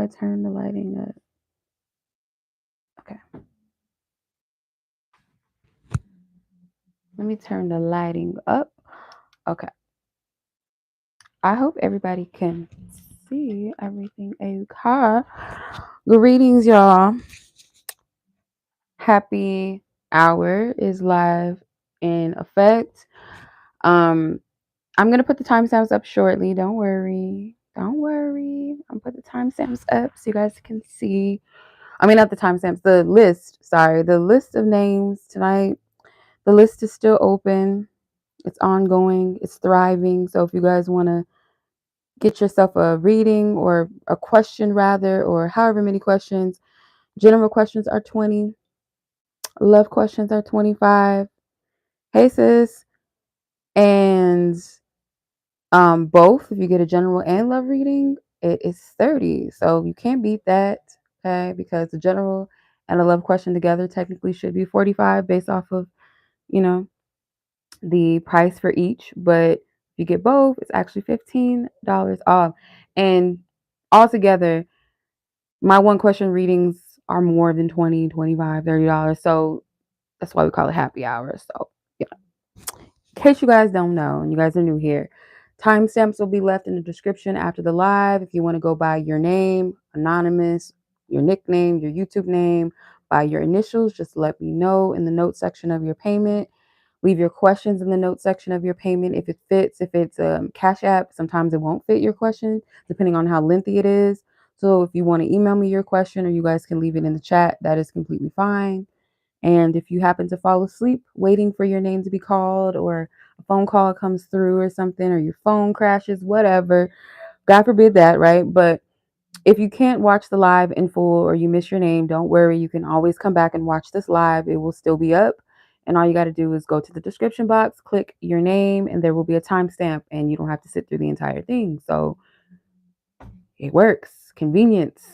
turn the lighting up? Okay. Let me turn the lighting up. Okay. I hope everybody can see everything. Okay. Greetings, y'all. Happy hour is live in effect. I'm gonna put the timestamps up shortly. Don't worry. Don't worry. I'm put the timestamps up so you guys can see. I mean, not the timestamps, the list. Sorry, the list of names tonight. The list is still open. It's ongoing. It's thriving. So if you guys want to get yourself a reading or a question, rather, or however many questions, general questions are 20. Love questions are 25. Hey, sis. And both, if you get a general and love reading, it is 30. So you can't beat that, okay? Because the general and a love question together technically should be 45 based off of, you know, the price for each. But if you get both, it's actually $15 off. And altogether, my one question readings are more than $20, $25, $30. So that's why we call it happy hour. So yeah. In case you guys don't know, and you guys are new here, timestamps will be left in the description after the live. If you want to go by your name, anonymous, your nickname, your YouTube name, by your initials, just let me know in the note section of your payment. Leave your questions in the note section of your payment if it fits. If it's Cash App, sometimes it won't fit your question, depending on how lengthy it is. So if you want to email me your question, or you guys can leave it in the chat, that is completely fine. And if you happen to fall asleep waiting for your name to be called, or a phone call comes through or something, or your phone crashes, whatever, God forbid that, right? But if you can't watch the live in full, or you miss your name, don't worry. You can always come back and watch this live. It will still be up. And all you got to do is go to the description box, click your name, and there will be a timestamp, and you don't have to sit through the entire thing. So it works. Convenience.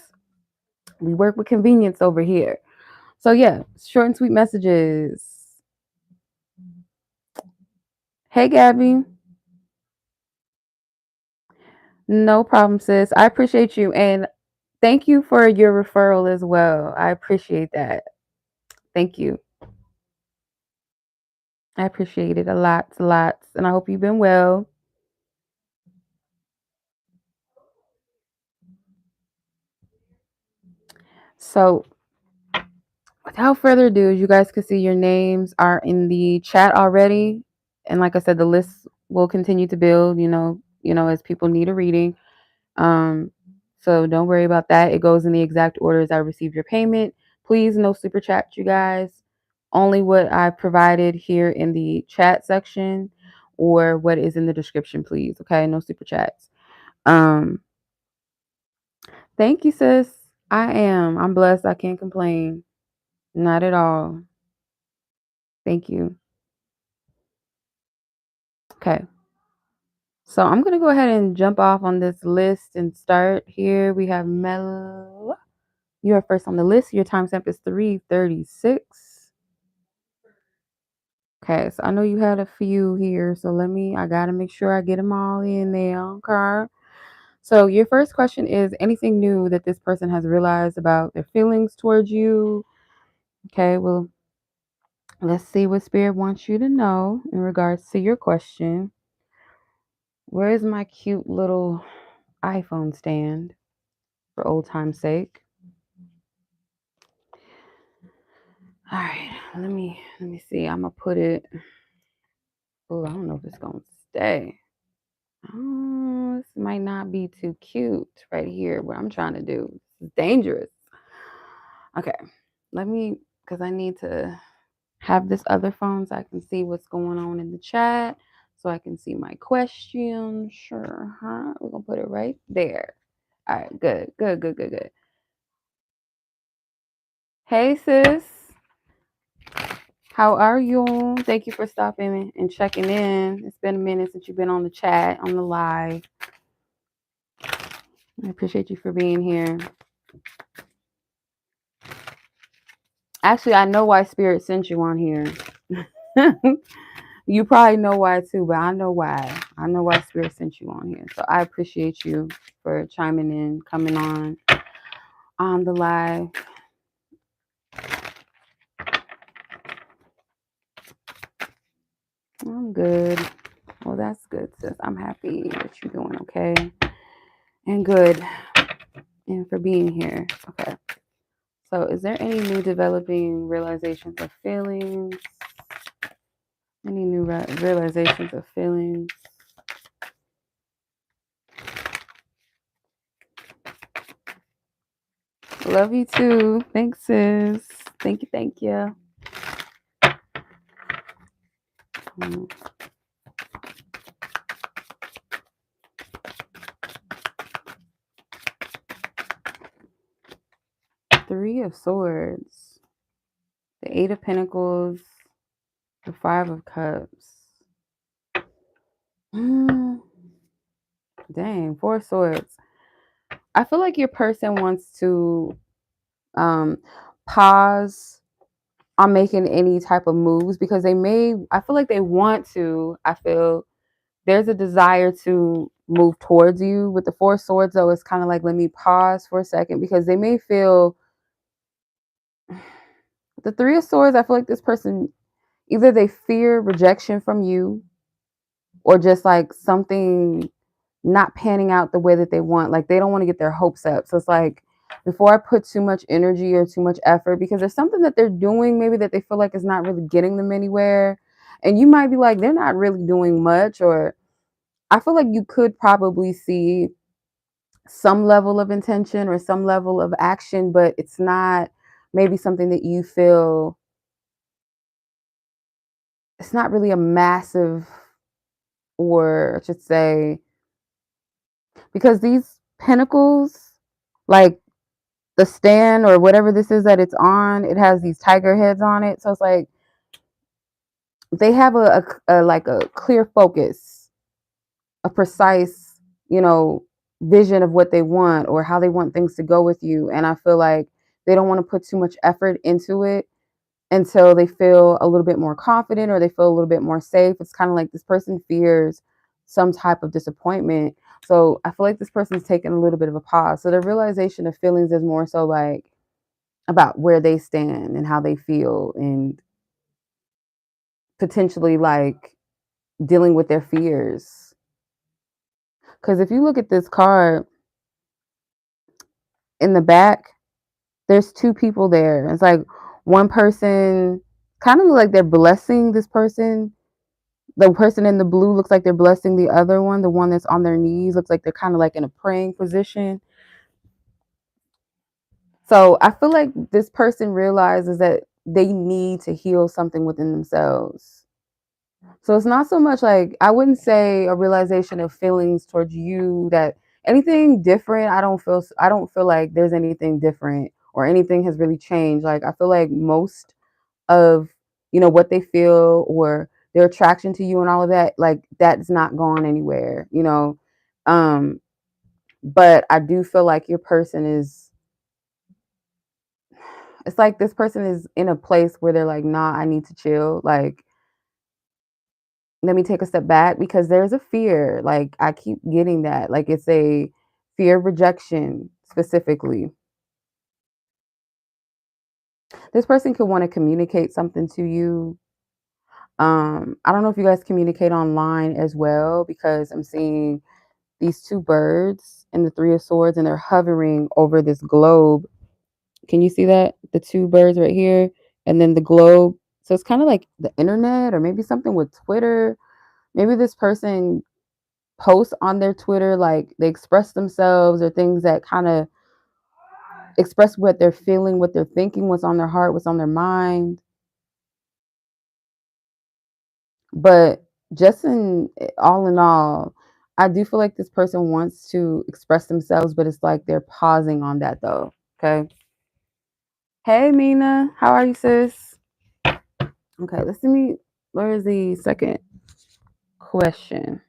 We work with convenience over here. So yeah, short and sweet messages. Hey, Gabi. No problem, sis. I appreciate you. And thank you for your referral as well. I appreciate that. Thank you. I appreciate it a lot, lots. And I hope you've been well. So without further ado, you guys can see your names are in the chat already. And like I said, the list will continue to build, as people need a reading. So don't worry about that. It goes in the exact order as I received your payment. Please, no super chat, you guys. Only what I provided here in the chat section or what is in the description, please. Okay, no super chats. Thank you, sis. I'm blessed. I can't complain. Not at all. Thank you. Okay. So I'm going to go ahead and jump off on this list and start here. We have Mel. You are first on the list. Your timestamp is 3:36. Okay, so I know you had a few here. So I got to make sure I get them all in there. Okay. So your first question is anything new that this person has realized about their feelings towards you? Okay, well, let's see what Spirit wants you to know in regards to your question. Where is my cute little iPhone stand for old time's sake? All right, let me see. I'm gonna put it. Oh, I don't know if it's gonna stay. Oh, this might not be too cute right here. What I'm trying to do. This is dangerous. Okay, because I need to have this other phone so I can see what's going on in the chat, so I can see my question. Sure, huh? We're gonna put it right there. All right, good. Hey, sis. How are you? Thank you for stopping and checking in. It's been a minute since you've been on the chat, on the live. I appreciate you for being here. Actually, I know why Spirit sent you on here. You probably know why too, but I know why. I know why Spirit sent you on here. So I appreciate you for chiming in, coming on. on the live. I'm good. Well, that's good, sis. I'm happy that you're doing okay and good and for being here. Okay. So is there any new developing realizations of feelings? Any new realizations of feelings? Love you too. Thanks, sis. Thank you. Thank you. Three of Swords, the Eight of Pentacles, the Five of Cups. Dang, Four of Swords. I feel like your person wants to pause on making any type of moves because I feel like they want to. I feel there's a desire to move towards you. With the Four of Swords, though, it's kind of like, let me pause for a second because they may feel. The Three of Swords, I feel like this person, either they fear rejection from you or just like something not panning out the way that they want. Like they don't want to get their hopes up. So it's like, before I put too much energy or too much effort, because there's something that they're doing maybe that they feel like is not really getting them anywhere. And you might be like, they're not really doing much. Or I feel like you could probably see some level of intention or some level of action, but it's not maybe something that you feel, it's not really a massive, or I should say, because these pentacles, like the stand or whatever this is that it's on, it has these tiger heads on it. So it's like they have a like a clear focus, a precise, vision of what they want or how they want things to go with you. And I feel like they don't want to put too much effort into it until they feel a little bit more confident or they feel a little bit more safe. It's kind of like this person fears some type of disappointment. So I feel like this person's taking a little bit of a pause. So the realization of feelings is more so like about where they stand and how they feel and potentially like dealing with their fears. Because if you look at this card in the back, there's two people there. It's like one person kind of like they're blessing this person. The person in the blue looks like they're blessing the other one. The one that's on their knees looks like they're kind of like in a praying position. So I feel like this person realizes that they need to heal something within themselves. So it's not so much like, I wouldn't say a realization of feelings towards you, that anything different. I don't feel like there's anything different or anything has really changed. Like I feel like most of, what they feel or their attraction to you and all of that, like that's not gone anywhere. But I do feel like your person is, it's like this person is in a place where they're like, nah, I need to chill. Like, let me take a step back because there's a fear. Like, I keep getting that. Like, it's a fear of rejection specifically. This person could want to communicate something to you. I don't know if you guys communicate online as well, because I'm seeing these two birds and the Three of Swords, and they're hovering over this globe. Can you see that? The two birds right here, and then the globe. So it's kind of like the internet, or maybe something with Twitter. Maybe this person posts on their Twitter, like they express themselves or things that kind of express what they're feeling, what they're thinking, what's on their heart, what's on their mind. But just all in all, I do feel like this person wants to express themselves, but it's like they're pausing on that though. Okay. Hey, Minah, how are you, sis? Okay, let's see. Where is the second question?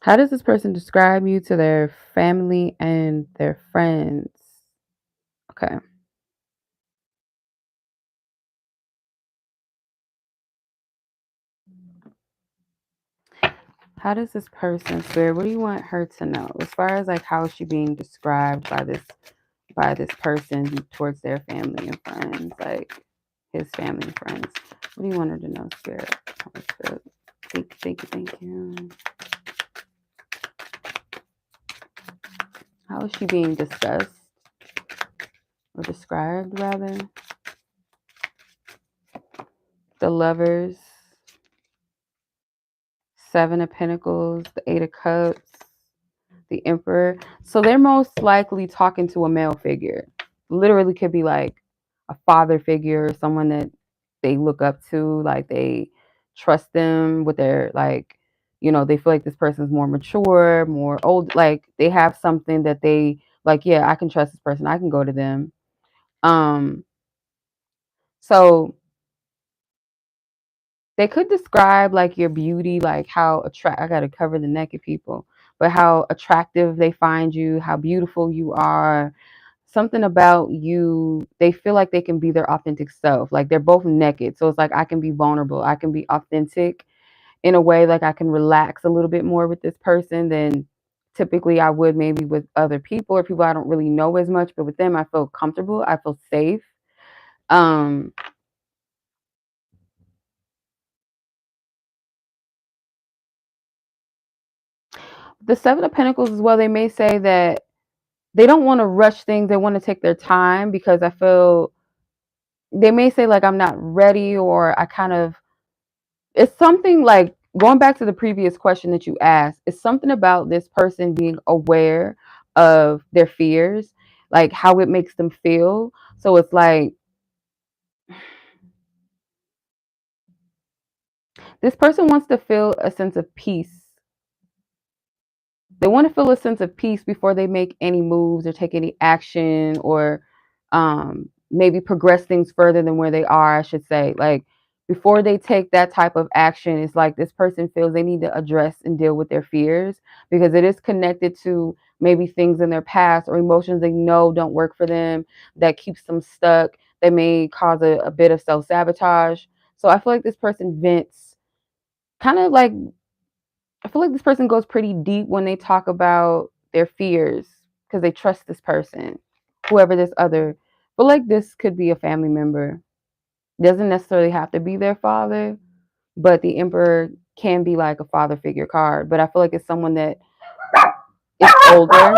How does this person describe you to their family and their friends? Okay. How does this person, Spirit, what do you want her to know? As far as like how is she being described by this person towards their family and friends, like his family and friends. What do you want her to know, Spirit? Spirit. Thank you. How is she being discussed or described, rather? The Lovers, Seven of Pentacles, the Eight of Cups, the Emperor. So they're most likely talking to a male figure. Literally could be like a father figure, someone that they look up to, like they trust them with their, like, you know, they feel like this person's more mature, more old, like they have something that they like, yeah, I can trust this person. I can go to them. So they could describe like your beauty, like how I gotta cover the naked people, but how attractive they find you, how beautiful you are, something about you. They feel like they can be their authentic self. Like they're both naked. So it's like I can be vulnerable. I can be authentic in a way, like I can relax a little bit more with this person than typically I would maybe with other people or people I don't really know as much. But with them, I feel comfortable. I feel safe. Um, the Seven of Pentacles as well, they may say that they don't want to rush things. They want to take their time because I feel they may say like I'm not ready, or I kind of, it's something like going back to the previous question that you asked. It's something about this person being aware of their fears, like how it makes them feel. So it's like this person wants to feel a sense of peace. They want to feel a sense of peace before they make any moves or take any action, or maybe progress things further than where they are, I should say. Like before they take that type of action, it's like this person feels they need to address and deal with their fears because it is connected to maybe things in their past or emotions they know don't work for them, that keeps them stuck, that may cause a bit of self-sabotage. So I feel like this person vents kind of like, I feel like this person goes pretty deep when they talk about their fears because they trust this person, whoever this other. But like this could be a family member. Doesn't necessarily have to be their father, but the Emperor can be like a father figure card. But I feel like it's someone that is older.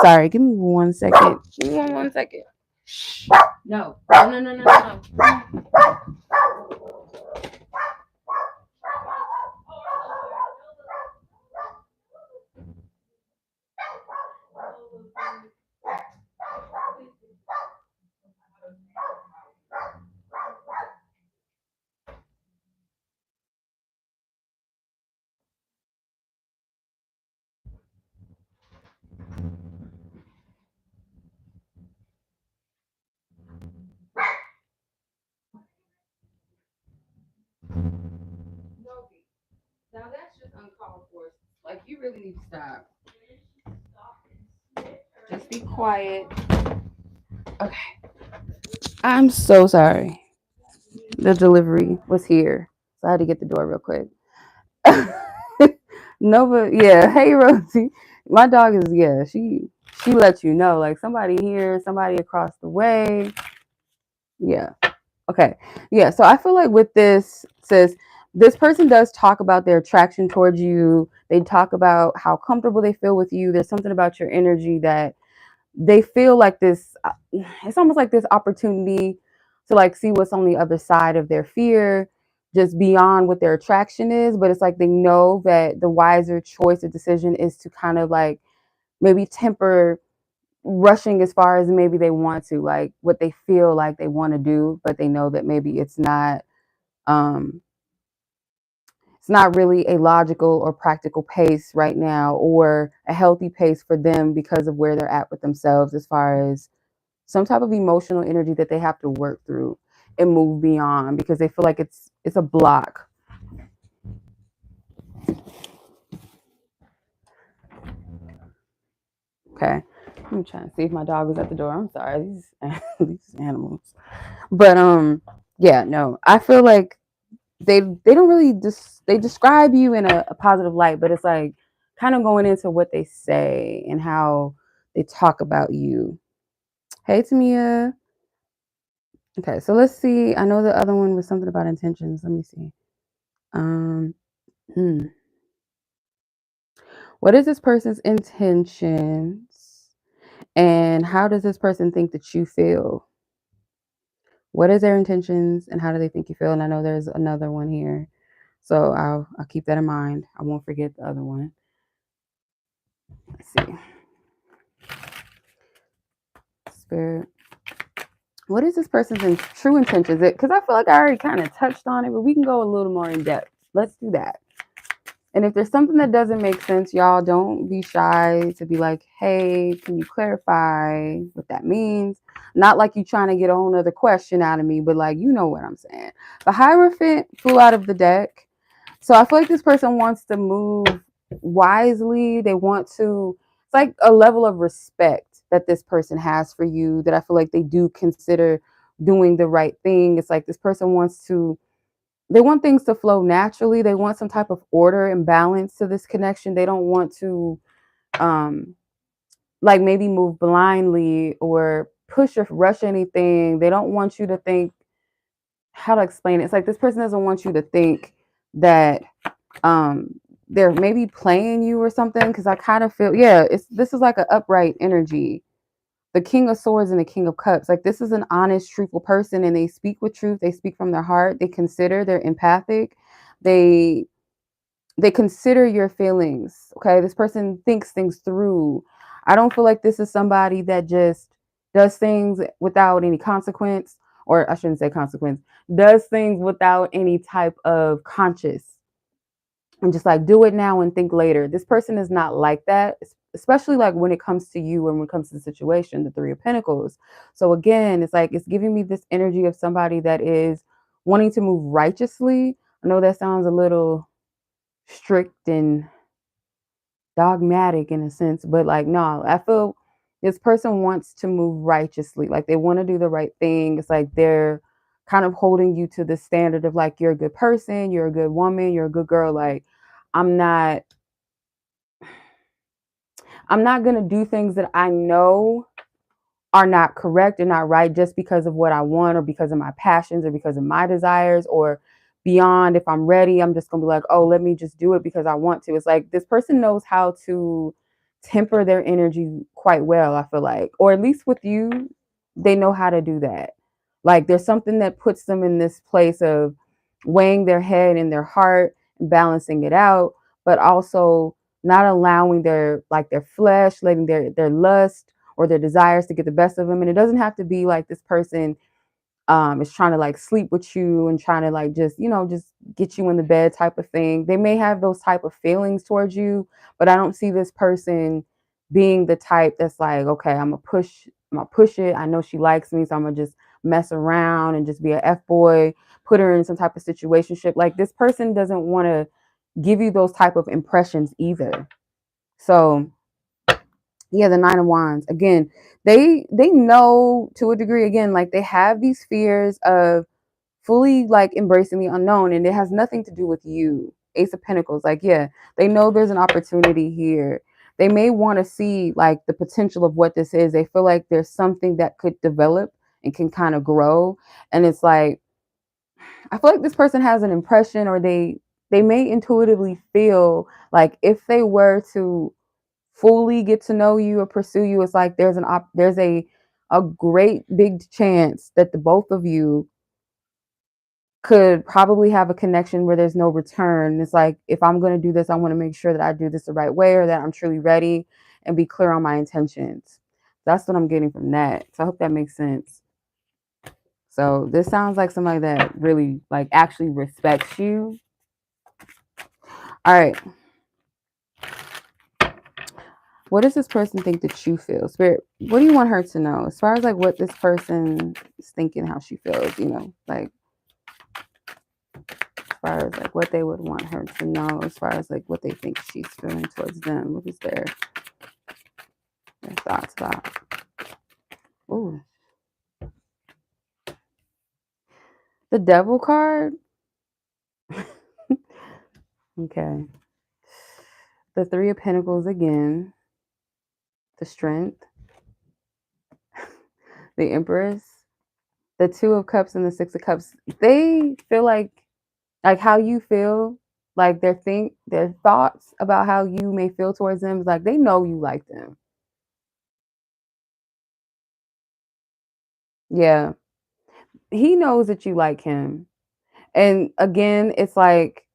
Sorry, give me 1 second. Give me 1 second. No. No. Now that's just uncalled for. Like you really need to stop. Just be quiet. Okay. I'm so sorry. The delivery was here, so I had to get the door real quick. Nova, yeah. Hey, Rosie. My dog is, yeah. She lets you know, like somebody here, somebody across the way. Yeah. Okay. Yeah. So I feel like with this, says this person does talk about their attraction towards you. They talk about how comfortable they feel with you. There's something about your energy that they feel like this, it's almost like this opportunity to like see what's on the other side of their fear, just beyond what their attraction is. But it's like they know that the wiser choice or decision is to kind of like maybe temper rushing as far as maybe they want to, like what they feel like they want to do, but they know that maybe um it's not really a logical or practical pace right now, or a healthy pace for them because of where they're at with themselves, as far as some type of emotional energy that they have to work through and move beyond, because they feel like it's a block. Okay, I'm trying to see if my dog was at the door. I'm sorry, these these animals. But yeah, no, I feel like they don't really they describe you in a positive light, but it's like kind of going into what they say and how they talk about you. Hey, Temia. Okay, so let's see. I know the other one was something about intentions. Let me see. Um, hmm. What is this person's intentions, and how does this person think that you feel? What is their intentions, and how do they think you feel? And I know there's another one here, so I'll keep that in mind. I won't forget the other one. Let's see. Spirit. What is this person's true intentions? Because I feel like I already kind of touched on it, but we can go a little more in depth. Let's do that. And if there's something that doesn't make sense, y'all don't be shy to be like, hey, can you clarify what that means? Not like you trying to get a whole nother question out of me, but like, you know what I'm saying. The Hierophant flew out of the deck. So I feel like this person wants to move wisely. They want to, it's like a level of respect that this person has for you that I feel like they do consider doing the right thing. It's like this person wants to, they want things to flow naturally. They want some type of order and balance to this connection. They don't want to like maybe move blindly or push or rush anything. They don't want you to think, how to explain it. It's like this person doesn't want you to think that they're maybe playing you or something, because I kind of feel, yeah, this is like an upright energy. The King of Swords and the King of Cups. Like this is an honest, truthful person, and they speak with truth. They speak from their heart. They consider, they're empathic. They consider your feelings. Okay. This person thinks things through. I don't feel like this is somebody that just does things without any consequence, or I shouldn't say consequence, does things without any type of conscious and just like do it now and think later. This person is not like that, especially like when it comes to you and when it comes to the situation, the Three of Pentacles. So again, it's like it's giving me this energy of somebody that is wanting to move righteously. I know that sounds a little strict and dogmatic in a sense, but like no, I feel this person wants to move righteously. Like they want to do the right thing. It's like they're kind of holding you to the standard of like, you're a good person, you're a good woman, you're a good girl. Like I'm not gonna do things that I know are not correct and not right just because of what I want or because of my passions or because of my desires or beyond. If I'm ready, I'm just gonna be like, oh, let me just do it because I want to. It's like this person knows how to temper their energy quite well, I feel like, or at least with you, they know how to do that. Like there's something that puts them in this place of weighing their head and their heart and balancing it out, but also not allowing their flesh, letting their lust or their desires to get the best of them. And it doesn't have to be like this person is trying to like sleep with you and trying to like just, just get you in the bed type of thing. They may have those type of feelings towards you, but I don't see this person being the type that's like, okay, I'm gonna push it. I know she likes me, so I'm gonna just mess around and just be a F boy, put her in some type of situationship. Like this person doesn't want to give you those type of impressions either. So yeah, the Nine of Wands. Again, they know to a degree, again, like they have these fears of fully like embracing the unknown, and it has nothing to do with you. Ace of Pentacles. Like, yeah, they know there's an opportunity here. They may want to see like the potential of what this is. They feel like there's something that could develop and can kind of grow. And it's like, I feel like this person has an impression, or they may intuitively feel like if they were to fully get to know you or pursue you, it's like there's a great big chance that the both of you could probably have a connection where there's no return. It's like, if I'm going to do this, I want to make sure that I do this the right way, or that I'm truly ready and be clear on my intentions. That's what I'm getting from that. So I hope that makes sense. So this sounds like somebody that really like actually respects you. All right. What does this person think that you feel? Spirit, what do you want her to know? As far as like what this person is thinking, how she feels, like as far as like what they would want her to know, as far as like what they think she's feeling towards them. What is their thoughts about? Ooh. The Devil card. Okay. The Three of Pentacles again. The Strength. The Empress. The Two of Cups and the Six of Cups. They feel like how you feel, like their thoughts about how you may feel towards them is like they know you like them. Yeah. He knows that you like him. And again, it's like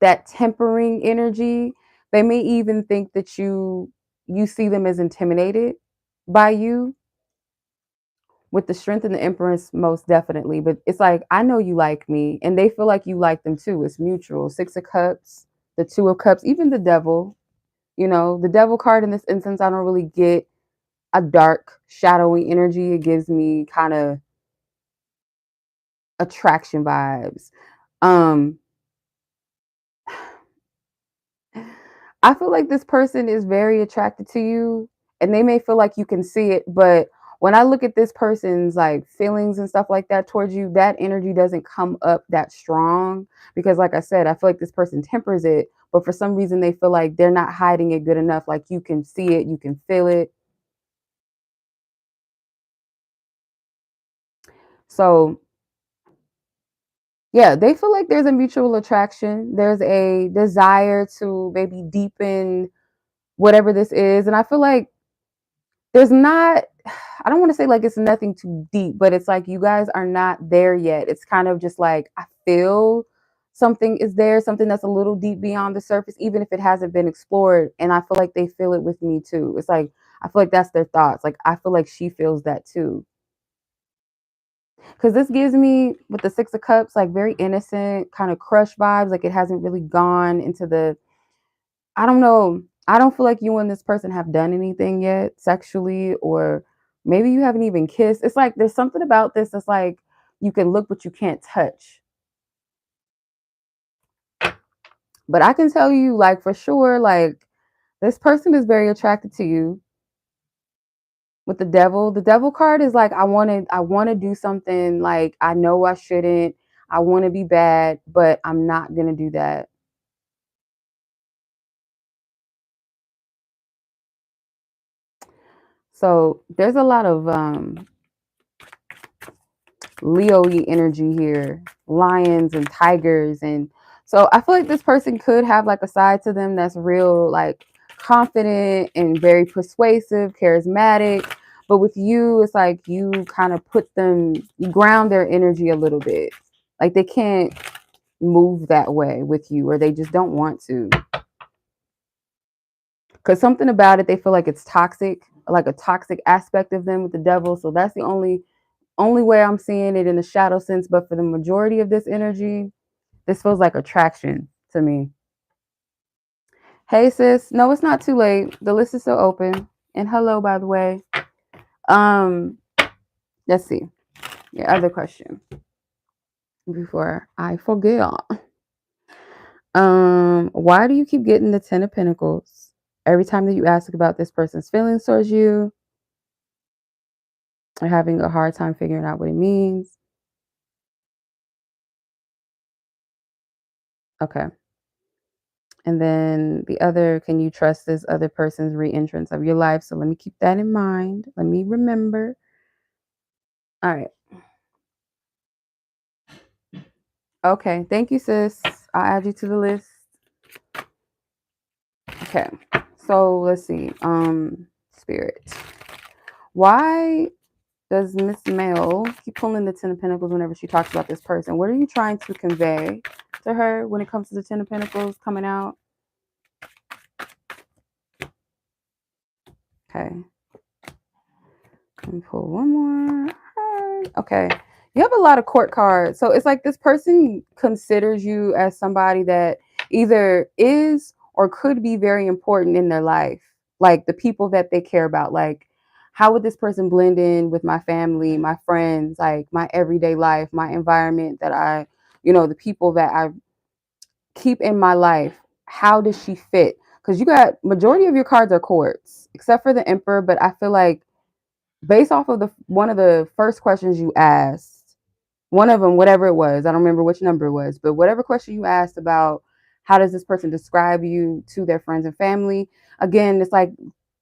that tempering energy. They may even think that you see them as intimidated by you. With the Strength and the Empress, most definitely. But it's like, I know you like me, and they feel like you like them too. It's mutual. Six of Cups, the Two of Cups, even the Devil. The Devil card in this instance, I don't really get a dark, shadowy energy. It gives me kind of attraction vibes. Um, I feel like this person is very attracted to you, and they may feel like you can see it, but when I look at this person's like feelings and stuff like that towards you, that energy doesn't come up that strong because like I said, I feel like this person tempers it, but for some reason they feel like they're not hiding it good enough. Like you can see it, you can feel it. So yeah, they feel like there's a mutual attraction. There's a desire to maybe deepen whatever this is. And I feel like there's not, I don't want to say like it's nothing too deep, but it's like you guys are not there yet. It's kind of just like I feel something is there, something that's a little deep beyond the surface, even if it hasn't been explored. And I feel like they feel it with me too. It's like I feel like that's their thoughts. Like I feel like she feels that too. Because this gives me with the Six of Cups, like very innocent, kind of crush vibes. Like it hasn't really gone into the, I don't know. I don't feel like you and this person have done anything yet sexually, or maybe you haven't even kissed. It's like there's something about this that's like you can look, but you can't touch. But I can tell you, like, for sure, like, this person is very attracted to you. With the devil card is like, I want to do something, like, I know I shouldn't. I want to be bad, but I'm not going to do that. So there's a lot of Leo-y energy here, lions and tigers. And so I feel like this person could have like a side to them that's real, like confident and very persuasive, charismatic. But with you, it's like you kind of you ground their energy a little bit. Like they can't move that way with you, or they just don't want to. Because something about it, they feel like it's toxic, like a toxic aspect of them with the devil. So that's the only way I'm seeing it in the shadow sense. But for the majority of this energy, this feels like attraction to me. Hey sis, no, it's not too late. The list is still open. And hello, by the way. Um, let's see. Your other question before I forget. Why do you keep getting the Ten of Pentacles every time that you ask about this person's feelings towards you, or having a hard time figuring out what it means? Okay. And then the other, can you trust this other person's re-entrance of your life? So let me keep that in mind. Let me remember. All right. Okay. Thank you, sis. I'll add you to the list. Okay. So let's see. Spirit. Why does Miss Mel keep pulling the Ten of Pentacles whenever she talks about this person? What are you trying to convey to her when it comes to the Ten of Pentacles coming out? Okay. Let me pull one more. Okay. You have a lot of court cards. So it's like this person considers you as somebody that either is or could be very important in their life. Like the people that they care about. Like, how would this person blend in with my family, my friends, like my everyday life, my environment that the people that I keep in my life? How does she fit? Because you got majority of your cards are courts, except for the Emperor. But I feel like based off of the one of the first questions you asked, one of them, whatever it was, I don't remember which number it was, but whatever question you asked about How does this person describe you to their friends and family? Again, it's like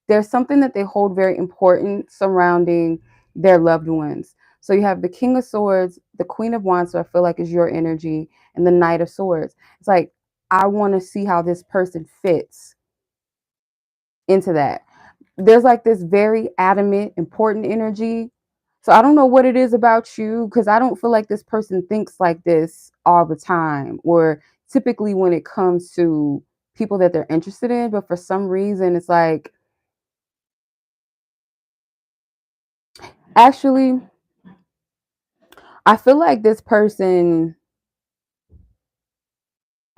there's something that they hold very important surrounding their loved ones. So you have the King of Swords, the Queen of Wands, so I feel like is your energy, and the Knight of Swords. It's like, I want to see how this person fits into that. There's like this very adamant, important energy. So I don't know what it is about you, because I don't feel like this person thinks like this all the time, or typically when it comes to people that they're interested in. But for some reason, it's like, actually, I feel like this person,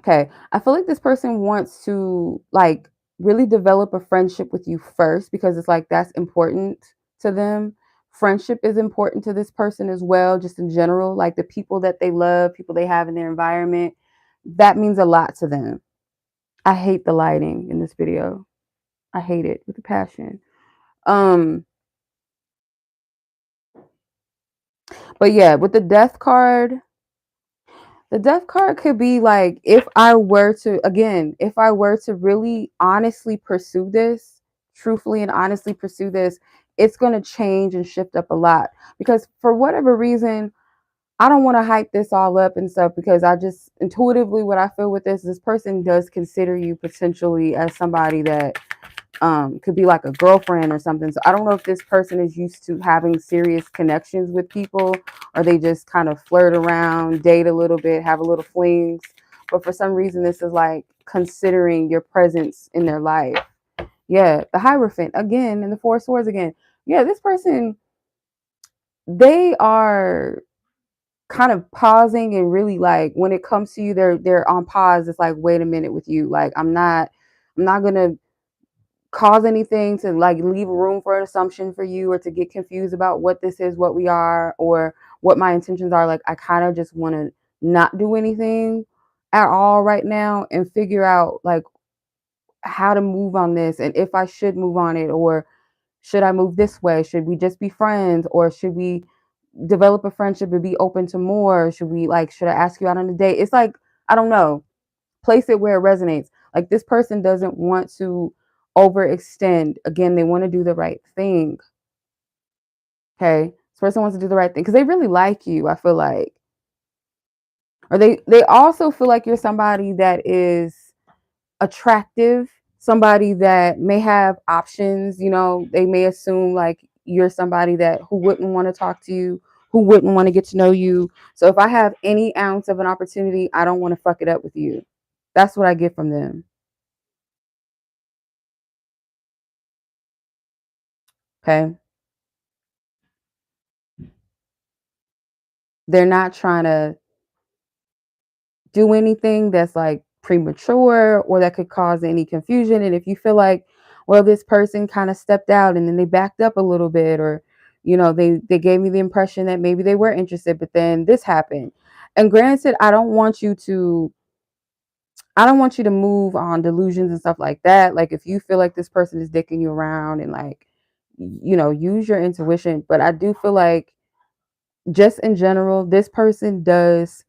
okay, I feel like this person wants to like really develop a friendship with you first, because it's like that's important to them. Friendship is important to this person as well, just in general, like the people that they love, people they have in their environment. That means a lot to them. I hate the lighting in this video. I hate it with a passion. Um, but yeah, with the death card, the death card could be like, if I were to, again, if I were to really honestly pursue this, truthfully and honestly pursue this, it's going to change and shift up a lot. Because for whatever reason, I don't want to hype this all up and stuff, because I just intuitively, what I feel with this person does consider you potentially as somebody that could be like a girlfriend or something. So I don't know if this person is used to having serious connections with people, or they just kind of flirt around, date a little bit, have a little flings. But for some reason, this is like considering your presence in their life. Yeah, the Hierophant again, and the Four Swords again. Yeah, this person, they are kind of pausing, and really like when it comes to you, they're on pause. It's like, wait a minute with you. Like, I'm not gonna cause anything to like leave room for an assumption for you, or to get confused about what this is, what we are, or what my intentions are. Like, I kind of just want to not do anything at all right now, and figure out like how to move on this, and if I should move on it, or should I move this way? Should we just be friends, or should we develop a friendship and be open to more? Should I ask you out on a date? It's like, I don't know, place it where it resonates. Like, this person doesn't want to overextend. Again, they want to do the right thing. Okay. This person wants to do the right thing because they really like you, I feel like. Or they also feel like you're somebody that is attractive, somebody that may have options. They may assume like you're somebody that who wouldn't want to talk to you, who wouldn't want to get to know you. So if I have any ounce of an opportunity, I don't want to fuck it up with you. That's what I get from them. Okay. They're not trying to do anything that's like premature, or that could cause any confusion. And if you feel like, well, this person kind of stepped out and then they backed up a little bit, or they gave me the impression that maybe they were interested, but then this happened. And granted, I don't want you to move on delusions and stuff like that. Like, if you feel like this person is dicking you around, and like, use your intuition. But I do feel like, just in general, this person does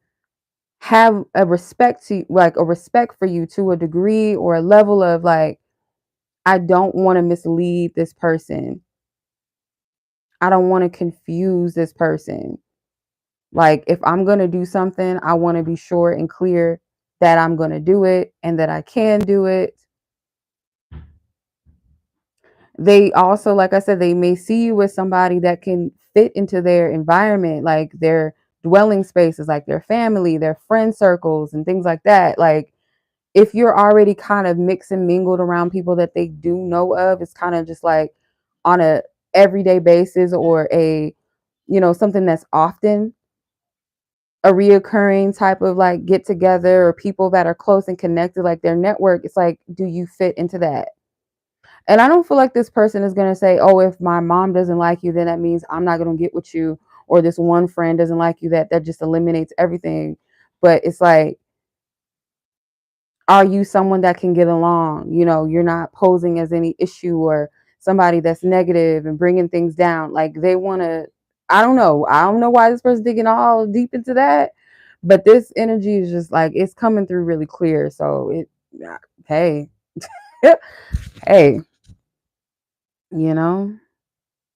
have a respect for you to a degree, or a level of like, I don't want to mislead this person. I don't want to confuse this person. Like, if I'm going to do something, I want to be sure and clear that I'm going to do it, and that I can do it. They also, like I said, they may see you as somebody that can fit into their environment, like their dwelling spaces, like their family, their friend circles, and things like that. Like, if you're already kind of mixed and mingled around people that they do know of, it's kind of just like on a everyday basis, or something that's often a reoccurring type of like get together, or people that are close and connected, like their network. It's like, do you fit into that? And I don't feel like this person is going to say, oh, if my mom doesn't like you, then that means I'm not going to get with you, or this one friend doesn't like you, that just eliminates everything. But it's like, are you someone that can get along? You're not posing as any issue, or somebody that's negative and bringing things down. Like, they want to, I don't know why this person's digging all deep into that, But this energy is just like, it's coming through really clear. So hey, hey, you know.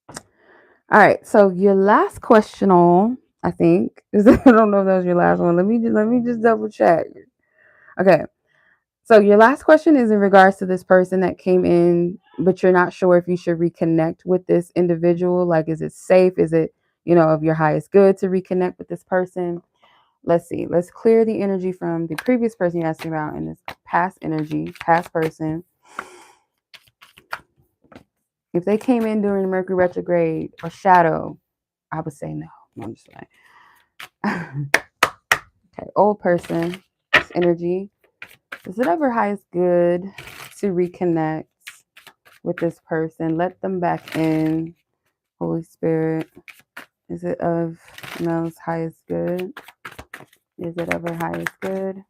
All right. So your last questional, I think, is I don't know if that was your last one. Let me just double check. Okay. So your last question is in regards to this person that came in, but you're not sure if you should reconnect with this individual. Like, is it safe? Is it, of your highest good to reconnect with this person? Let's see. Let's clear the energy from the previous person you asked me about in this past energy, past person. If they came in during Mercury retrograde or shadow, I would say no. I'm just like, okay, old person, this energy. Is it ever highest good to reconnect with this person? Let them back in. Holy Spirit. Is it of Mel's highest good? Is it ever highest good?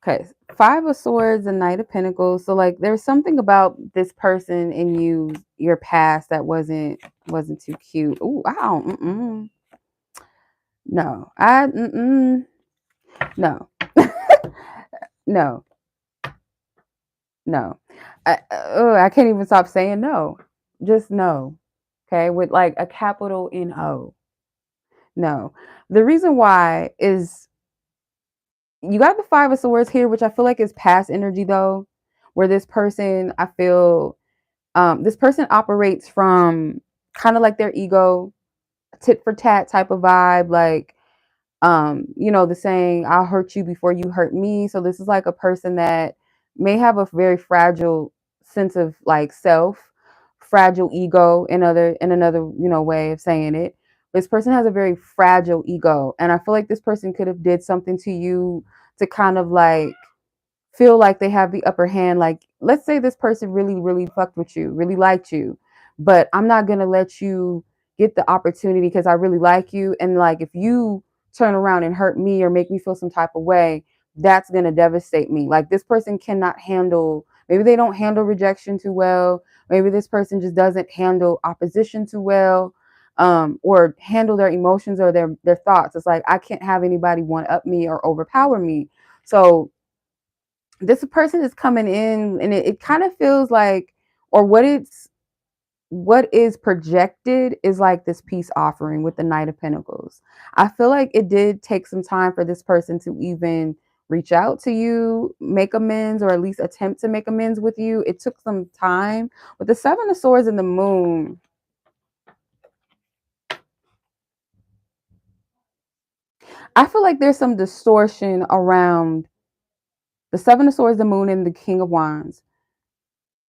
Okay, Five of Swords and Knight of Pentacles. So like there's something about this person in your past that wasn't too cute. Ooh, wow. No. No. No. No. I can't even stop saying no. Just no. Okay, with like a capital N-O. No. The reason why is you got the Five of Swords here, which I feel like is past energy though, where this person, I feel, this person operates from kind of like their ego, tit for tat type of vibe, like, the saying, I'll hurt you before you hurt me. So this is like a person that may have a very fragile sense of like self, fragile ego in another, way of saying it. This person has a very fragile ego. And I feel like this person could have did something to you to kind of like feel like they have the upper hand. Like, let's say this person really, really fucked with you, really liked you, but I'm not going to let you get the opportunity because I really like you. And like, if you turn around and hurt me or make me feel some type of way, that's going to devastate me. Like, this person cannot handle, maybe they don't handle rejection too well. Maybe this person just doesn't handle opposition too well, or handle their emotions or their thoughts. It's like, I can't have anybody one up me or overpower me. So this person is coming in and it kind of feels like, or what is projected is like this peace offering with the Knight of Pentacles. I feel like it did take some time for this person to even reach out to you, make amends, or at least attempt to make amends with you. It took some time. With the Seven of Swords and the Moon, I feel like there's some distortion around the Seven of Swords, the Moon, and the King of Wands.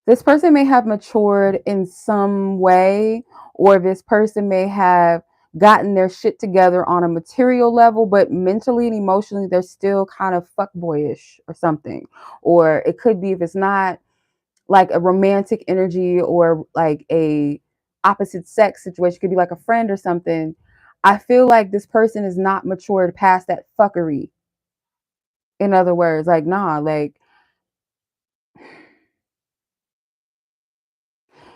This person may have matured in some way, or this person may have gotten their shit together on a material level, but mentally and emotionally, they're still kind of fuckboyish or something. Or it could be, if it's not like a romantic energy or like a opposite sex situation, it could be like a friend or something. I feel like this person is not matured past that fuckery. In other words, like, nah, like,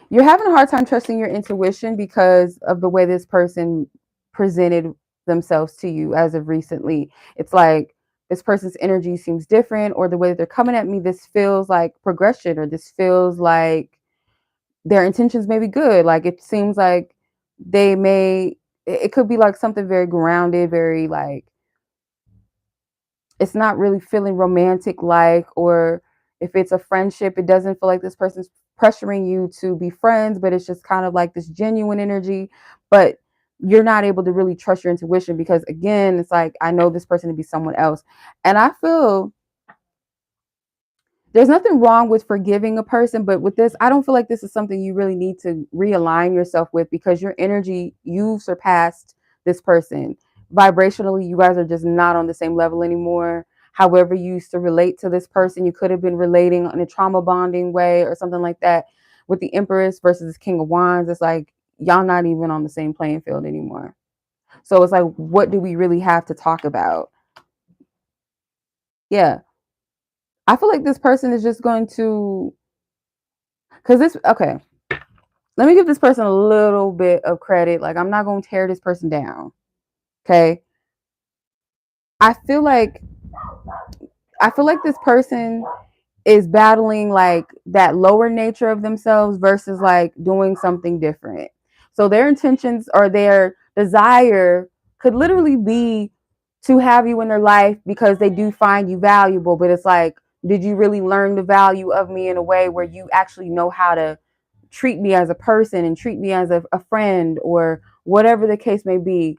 you're having a hard time trusting your intuition because of the way this person presented themselves to you as of recently. It's like this person's energy seems different, or the way that they're coming at me, this feels like progression, or this feels like their intentions may be good. Like, it seems like it could be like something very grounded, very like, it's not really feeling romantic like, or if it's a friendship, it doesn't feel like this person's pressuring you to be friends, but it's just kind of like this genuine energy. But you're not able to really trust your intuition because, again, it's like, I know this person to be someone else. And I feel there's nothing wrong with forgiving a person, but with this, I don't feel like this is something you really need to realign yourself with, because your energy, you've surpassed this person. Vibrationally, you guys are just not on the same level anymore. However you used to relate to this person, you could have been relating in a trauma bonding way or something like that. With the Empress versus this King of Wands, it's like y'all not even on the same playing field anymore. So it's like, what do we really have to talk about? Yeah. I feel like this person is just going to, Because this, okay, let me give this person a little bit of credit. Like, I'm not going to tear this person down. Okay. I feel like this person is battling like that lower nature of themselves versus like doing something different. So their intentions or their desire could literally be to have you in their life because they do find you valuable. But it's like, did you really learn the value of me in a way where you actually know how to treat me as a person and treat me as a friend or whatever the case may be?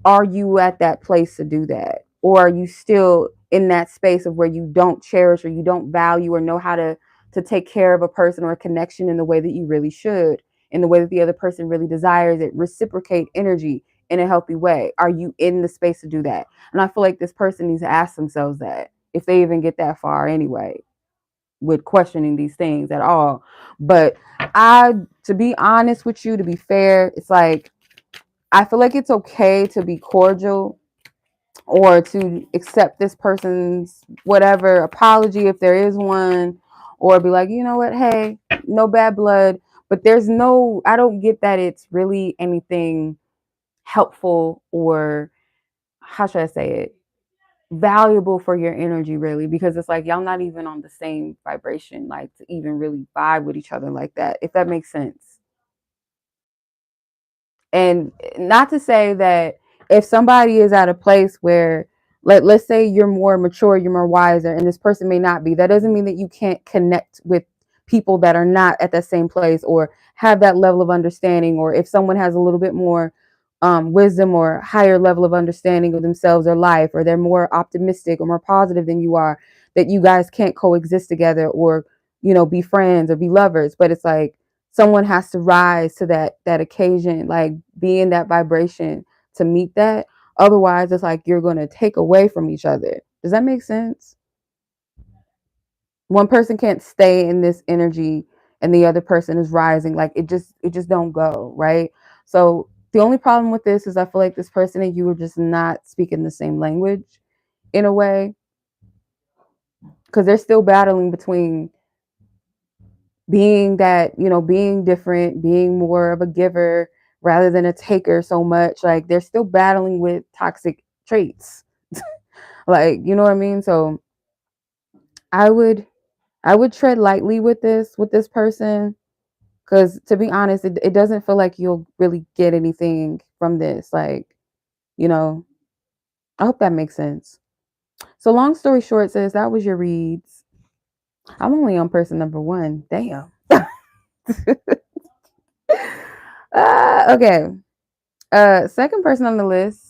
Are you at that place to do that? Or are you still in that space of where you don't cherish or you don't value or know how to take care of a person or a connection in the way that you really should, in the way that the other person really desires it, reciprocate energy in a healthy way? Are you in the space to do that? And I feel like this person needs to ask themselves that, if they even get that far anyway, with questioning these things at all. But to be honest with you, to be fair, it's like, I feel like it's okay to be cordial or to accept this person's whatever apology if there is one, or be like, you know what, hey, no bad blood. But I don't get that it's really anything helpful, or how should I say it, valuable for your energy, really, because it's like y'all not even on the same vibration, like to even really vibe with each other like that, if that makes sense. And not to say that if somebody is at a place where, let's say you're more mature, you're more wiser, and this person may not be, that doesn't mean that you can't connect with people that are not at that same place or have that level of understanding. Or if someone has a little bit more wisdom or higher level of understanding of themselves or life, or they're more optimistic or more positive than you are, that you guys can't coexist together or, be friends or be lovers. But it's like, someone has to rise to that occasion, like be in that vibration to meet that. Otherwise, it's like you're going to take away from each other. Does that make sense? One person can't stay in this energy and the other person is rising. Like it just don't go, right? So the only problem with this is I feel like this person and you are just not speaking the same language in a way, because they're still battling between being being different, being more of a giver rather than a taker so much. Like they're still battling with toxic traits. Like, you know what I mean? So I would tread lightly with this person, because to be honest, it doesn't feel like you'll really get anything from this. Like, you know, I hope that makes sense. So long story short, says that was your reads. I'm only on person number 1. Damn. Okay. Second person on the list,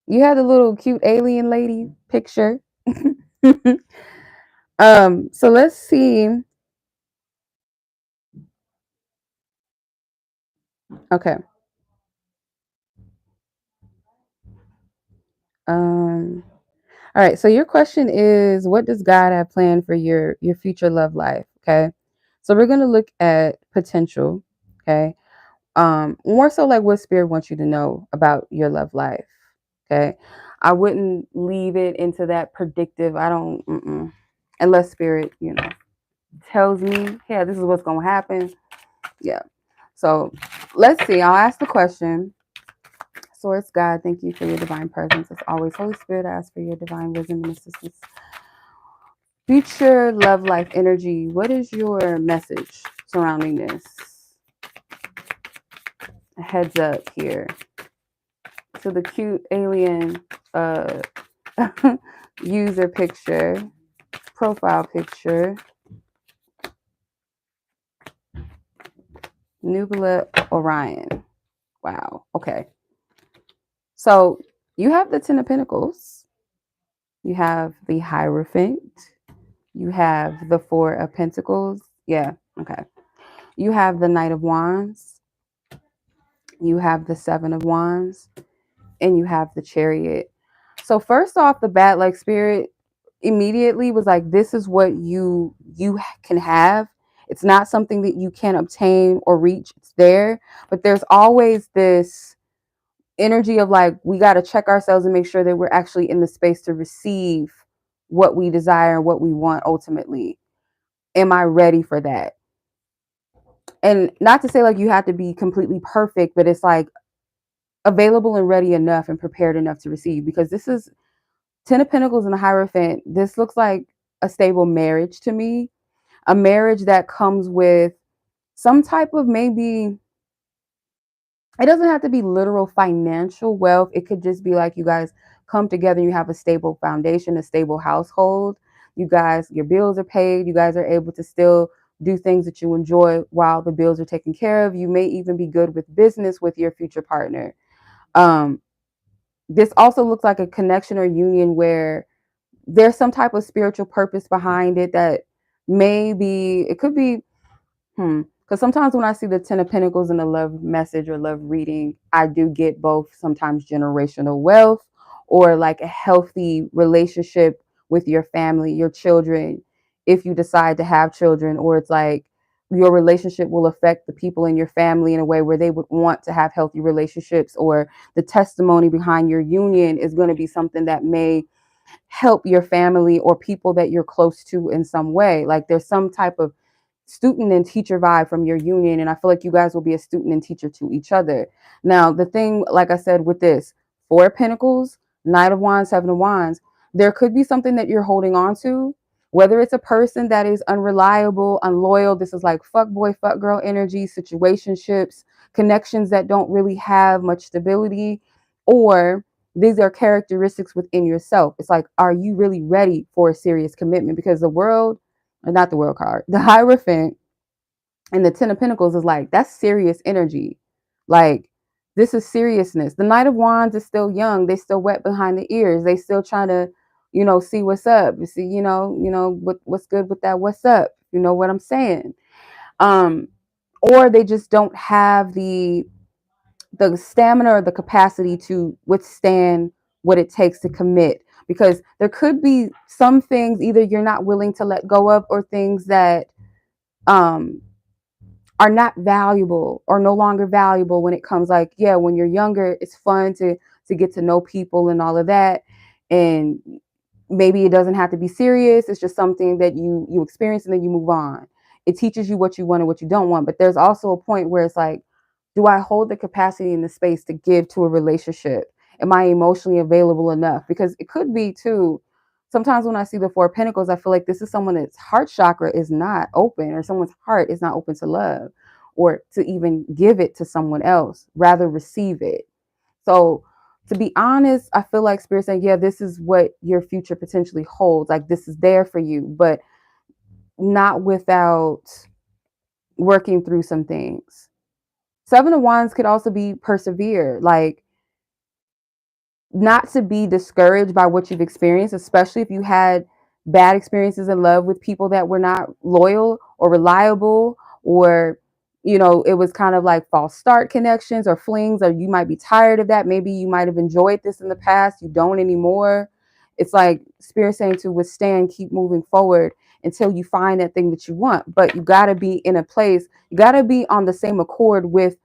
you had the little cute alien lady picture. So let's see. Okay. All right. So your question is, what does God have planned for your future love life? Okay. So we're gonna look at potential. Okay. More so like what spirit wants you to know about your love life. Okay. I wouldn't leave it into that predictive. I don't, unless spirit, tells me, yeah, this is what's gonna happen. Yeah. So let's see. I'll ask the question. Source God, thank you for your divine presence as always. Holy Spirit, I ask for your divine wisdom and assistance. Future love life energy. What is your message surrounding this? A heads up here. So the cute alien user picture, profile picture. Nebula Orion. Wow. Okay. So you have the 10 of Pentacles. You have the Hierophant. You have the 4 of Pentacles. Yeah. Okay. You have the Knight of Wands. You have the 7 of Wands. And you have the Chariot. So first off the bat, like spirit immediately was like, this is what you can have. It's not something that you can obtain or reach. It's there. But there's always this energy of like, we got to check ourselves and make sure that we're actually in the space to receive what we desire and what we want ultimately. Am I ready for that? And not to say like you have to be completely perfect, but it's like available and ready enough and prepared enough to receive, because this is Ten of Pentacles and the Hierophant. This looks like a stable marriage to me, a marriage that comes with some type of, maybe it doesn't have to be literal financial wealth. It could just be like you guys come together, you have a stable foundation, a stable household. You guys, your bills are paid. You guys are able to still do things that you enjoy while the bills are taken care of. You may even be good with business with your future partner. Um, this also looks like a connection or union where there's some type of spiritual purpose behind it, that maybe it could be because sometimes when I see the Ten of Pentacles in a love message or love reading, I do get both sometimes generational wealth or like a healthy relationship with your family, your children, if you decide to have children, or it's like your relationship will affect the people in your family in a way where they would want to have healthy relationships, or the testimony behind your union is going to be something that may help your family or people that you're close to in some way. Like there's some type of student and teacher vibe from your union, and I feel like you guys will be a student and teacher to each other. Now the thing, like I said, with this Four of Pentacles, Knight of Wands, Seven of Wands, there could be something that you're holding on to, whether it's a person that is unreliable, unloyal. This is like fuck boy, fuck girl energy, situationships, connections that don't really have much stability, or these are characteristics within yourself. It's like, are you really ready for a serious commitment? Because the world, or not the world card, the Hierophant and the Ten of Pentacles is like, that's serious energy. Like, this is seriousness. The Knight of Wands is still young. They still wet behind the ears. They still trying to, see what's up. You see, what's good with that. What's up? You know what I'm saying? Um, or they just don't have the stamina or the capacity to withstand what it takes to commit, because there could be some things either you're not willing to let go of, or things that um are not valuable or no longer valuable when it comes, like, yeah, when you're younger it's fun to get to know people and all of that, and maybe it doesn't have to be serious. It's just something that you experience and then you move on. It teaches you what you want and what you don't want. But there's also a point where it's like, do I hold the capacity and the space to give to a relationship? Am I emotionally available enough? Because it could be too, sometimes when I see the Four of Pentacles, I feel like this is someone that's heart chakra is not open, or someone's heart is not open to love, or to even give it to someone else, rather receive it. So to be honest, I feel like Spirit saying, yeah, this is what your future potentially holds. Like this is there for you, but not without working through some things. Seven of Wands could also be persevere, like not to be discouraged by what you've experienced, especially if you had bad experiences in love with people that were not loyal or reliable, or it was kind of like false start connections or flings, or you might be tired of that. Maybe you might have enjoyed this in the past, you don't anymore. It's like Spirit saying to withstand, keep moving forward until you find that thing that you want. But you got to be in a place, you got to be on the same accord with,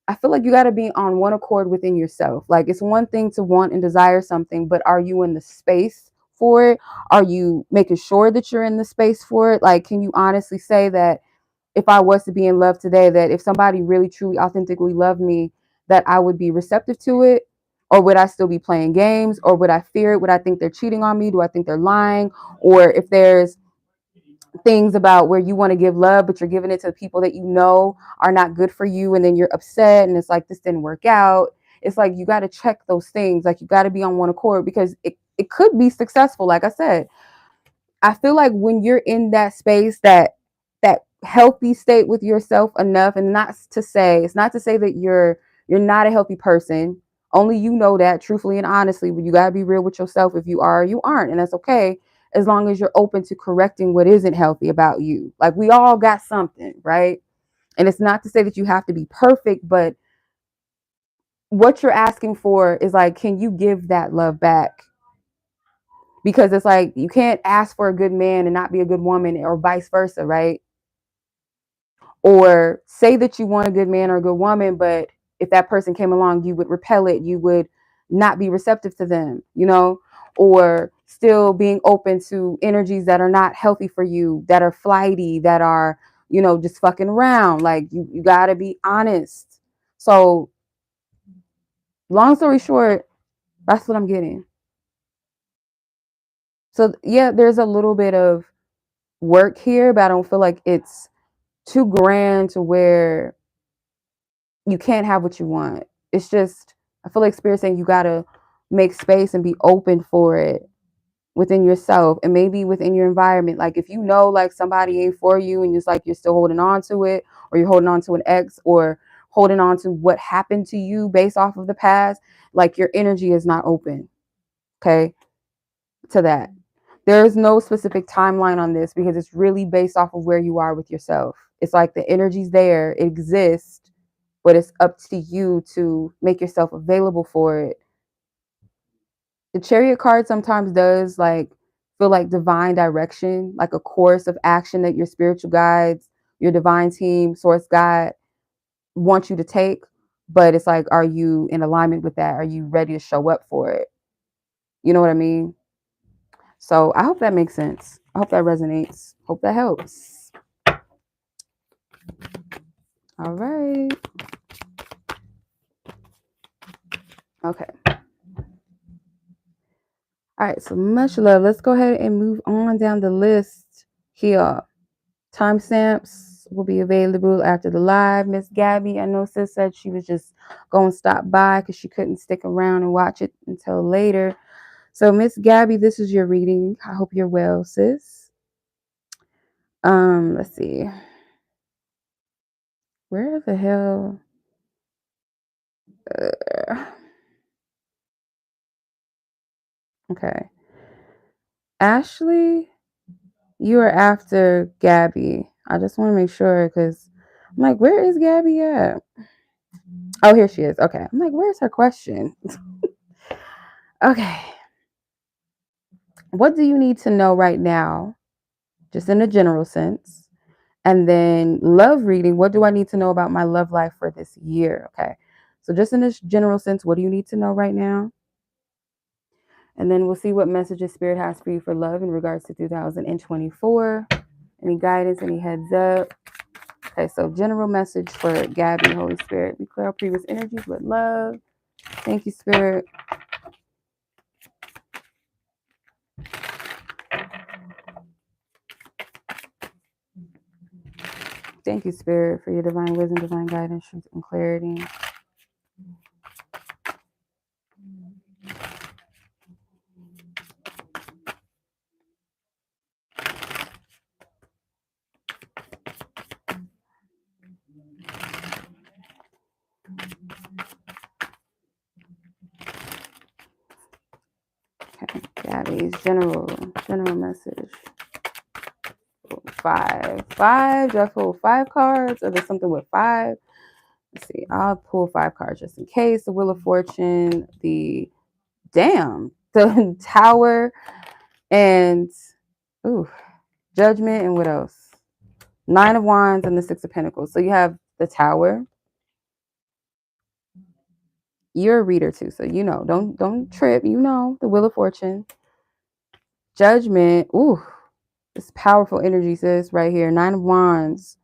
I feel like you got to be on one accord within yourself. Like it's one thing to want and desire something, but are you in the space for it? Are you making sure that you're in the space for it? Like, can you honestly say that if I was to be in love today, that if somebody really, truly, authentically loved me, that I would be receptive to it? Or would I still be playing games? Or would I fear it? Would I think they're cheating on me? Do I think they're lying? Or if there's things about where you want to give love, but you're giving it to people that are not good for you, and then you're upset and it's like, this didn't work out. It's like you got to check those things. Like you got to be on one accord, because it could be successful. Like I said, I feel like when you're in that space, that healthy state with yourself enough, and it's not to say that you're not a healthy person. Only you know that, truthfully and honestly. But you gotta be real with yourself. If you are, you aren't, and that's okay, as long as you're open to correcting what isn't healthy about you. Like we all got something, right? And it's not to say that you have to be perfect, but what you're asking for is like, can you give that love back? Because it's like you can't ask for a good man and not be a good woman, or vice versa, right? Or say that you want a good man or a good woman, but if that person came along, you would repel it, you would not be receptive to them, or still being open to energies that are not healthy for you, that are flighty, that are just fucking around. Like you gotta be honest. So long story short, that's what I'm getting. So yeah, there's a little bit of work here, but I don't feel like it's too grand to where you can't have what you want. It's just, I feel like Spirit saying you gotta make space and be open for it within yourself and maybe within your environment. Like if you know like somebody ain't for you and it's like you're still holding on to it, or you're holding on to an ex, or holding on to what happened to you based off of the past, like your energy is not open, okay, to that. There's no specific timeline on this because it's really based off of where you are with yourself. It's like the energy's there, it exists, but it's up to you to make yourself available for it. The Chariot card sometimes does like feel like divine direction, like a course of action that your spiritual guides, your divine team, source guide want you to take. But it's like, are you in alignment with that? Are you ready to show up for it? You know what I mean? So I hope that makes sense. I hope that resonates. Hope that helps. All right. Okay. All right. So much love. Let's go ahead and move on down the list here. Timestamps will be available after the live. Miss Gabi, I know sis said she was just going to stop by because she couldn't stick around and watch it until later. So Miss Gabi, this is your reading. I hope you're well, sis. Let's see. Where the hell? Okay. Ashley, you are after Gabi. I just want to make sure because I'm like, where is Gabi at? Oh, here she is. Okay. I'm like, where's her question? Okay. What do you need to know right now, just in a general sense? And then love reading, what do I need to know about my love life for this year? Okay. So just in this general sense, what do you need to know right now? And then we'll see what messages Spirit has for you for love in regards to 2024. Any guidance, any heads up? Okay, so general message for Gabi, Holy Spirit. We clear our previous energies with love. Thank you, Spirit. Thank you, Spirit, for your divine wisdom, divine guidance, truth, and clarity. Okay, Gabi's general message. Five. Do I pull 5 cards, or there's something with 5? Let's see. I'll pull 5 cards just in case. The Wheel of Fortune, the Tower, and Judgment, and what else? 9 of Wands and the 6 of Pentacles. So you have the Tower. You're a reader too, so don't trip. The Wheel of Fortune, Judgment. Ooh, this powerful energy, sis, right here. 9 of Wands,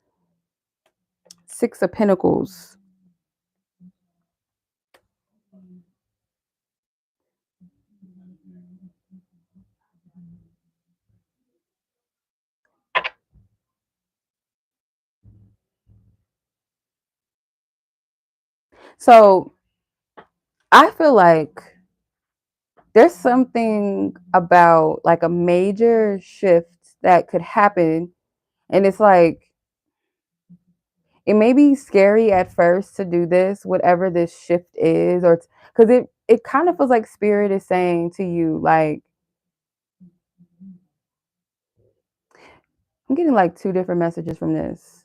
6 of Pentacles. So I feel like there's something about like a major shift that could happen. And it's like, it may be scary at first to do this, whatever this shift is, or because it kind of feels like Spirit is saying to you, like, I'm getting like 2 different messages from this.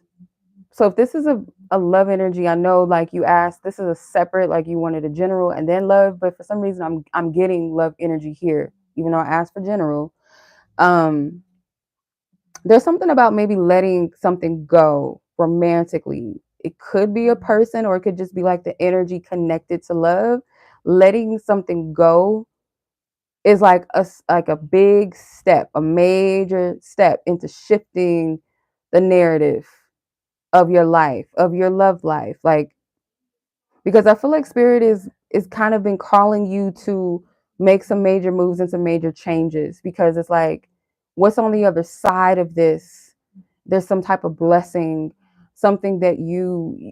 So if this is a love energy, I know like you asked, this is a separate, like you wanted a general and then love, but for some reason I'm getting love energy here, even though I asked for general. There's something about maybe letting something go romantically. It could be a person, or it could just be like the energy connected to love. Letting something go is like a big step, a major step into shifting the narrative. of your life, of your love life. Like, because I feel like spirit is kind of been calling you to make some major moves and some major changes, because it's like, what's on the other side of this? There's some type of blessing, something that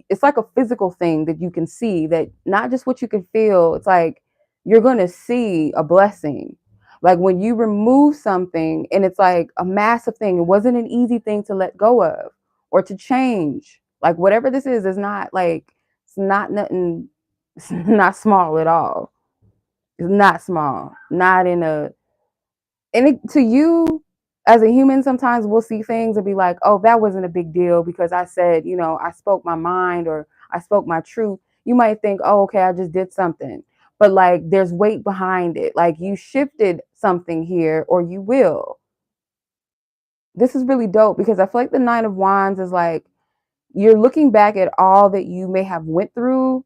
it's like a physical thing that you can see, that not just what you can feel. It's like you're going to see a blessing. Like when you remove something and it's like a massive thing, it wasn't an easy thing to let go of or to change. Like whatever this is not like, it's not nothing, it's not small at all. It's not small, not in a, and to you as a human, sometimes we'll see things and be like, oh, that wasn't a big deal because I said, I spoke my mind or I spoke my truth. You might think, oh, okay, I just did something. But like there's weight behind it. Like you shifted something here, or you will. This is really dope because I feel like the Nine of Wands is like, you're looking back at all that you may have went through,